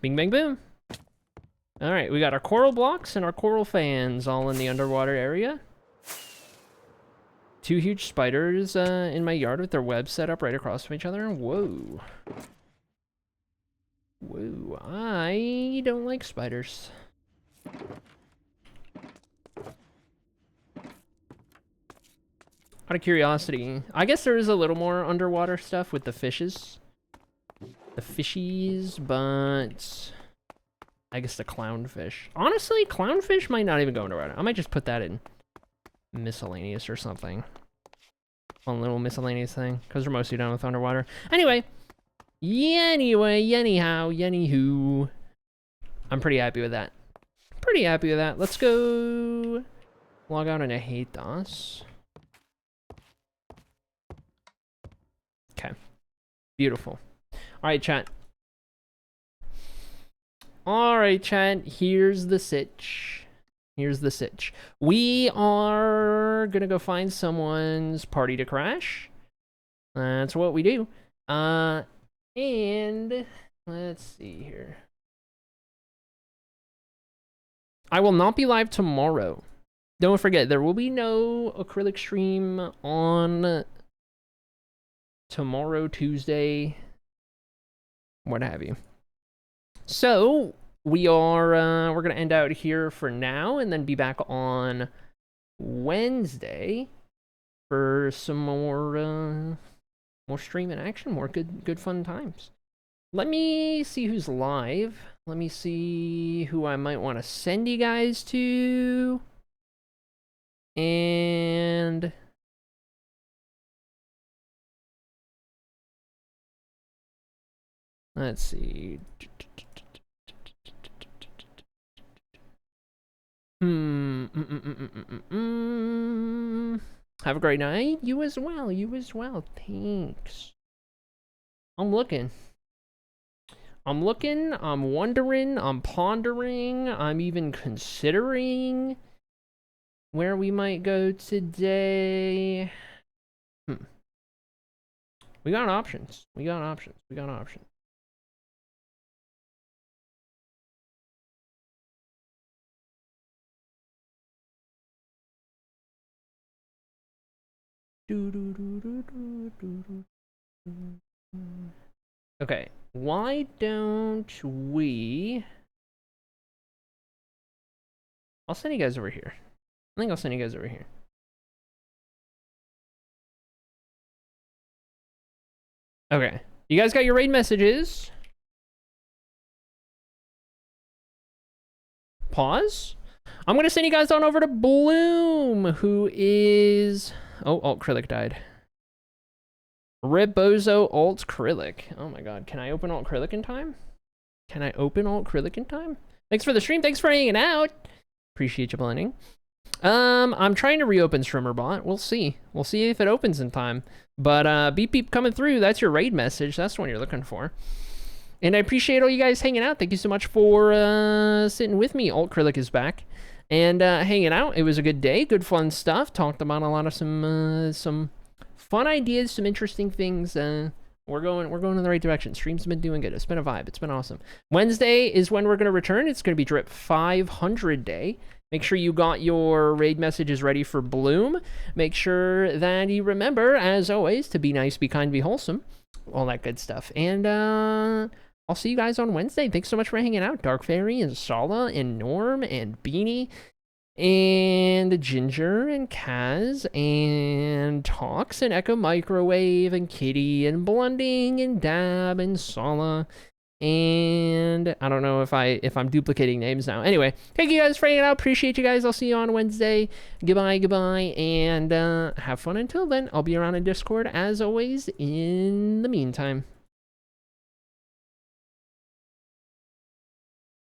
Bing, bang, boom. All right, we got our coral blocks and our coral fans all in the underwater area. 2 huge spiders in my yard with their webs set up right across from each other. Whoa. Whoa, I don't like spiders. Out of curiosity, I guess there is a little more underwater stuff with the fishes. The fishies, but I guess the clownfish. Honestly, clownfish might not even go underwater. I might just put that in miscellaneous or something. One little miscellaneous thing, because we're mostly done with underwater. Anyway, anywho. I'm pretty happy with that. Pretty happy with that. Let's go log out and I hate DOS. Okay. Beautiful. Alright, chat. Alright, chat. Here's the sitch. Here's the sitch. We are gonna go find someone's party to crash. That's what we do. And let's see here. I will not be live tomorrow. Don't forget, there will be no acrylic stream on tomorrow, Tuesday, what have you. So we are we're gonna end out here for now and then be back on Wednesday for some more stream in action, more good fun times. Let me see who's live. Let me see who I might want to send you guys to. And let's see. Have a great night. You as well. You as well. Thanks. I'm looking. I'm wondering, I'm pondering, I'm even considering where we might go today. We got options. We got options. We got options. Okay, why don't we... I'll send you guys over here. I think I'll send you guys over here. Okay. You guys got your raid messages. Pause. I'm going to send you guys on over to Bloom, who is... Oh, Alt Krillic died. Rebozo Alt Krillic. Oh my god. Can I open Alt Krillic in time? Can I open Alt Krillic in time? Thanks for the stream. Thanks for hanging out. Appreciate you blending. I'm trying to reopen StreamerBot. We'll see. We'll see if it opens in time. But beep beep coming through. That's your raid message. That's the one you're looking for. And I appreciate all you guys hanging out. Thank you so much for sitting with me. Alt Krillic is back and hanging out. It was a good day. Good fun stuff. Talked about a lot of some fun ideas, some interesting things. We're going in the right direction. Streams have been doing good. It's been a vibe. It's been awesome. Wednesday is when we're going to return. It's going to be Drip 500 day. Make sure you got your raid messages ready for Bloom. Make sure that you remember, as always, to be nice, be kind, be wholesome. All that good stuff. And I'll see you guys on Wednesday. Thanks so much for hanging out. Dark Fairy and Sala and Norm and Beanie and Ginger and Kaz and Talks and Echo Microwave and Kitty and Blunding and Dab and Sala. And I don't know if I'm duplicating names now. Anyway, thank you guys for hanging out. Appreciate you guys. I'll see you on Wednesday. Goodbye, and have fun until then. I'll be around in Discord as always in the meantime.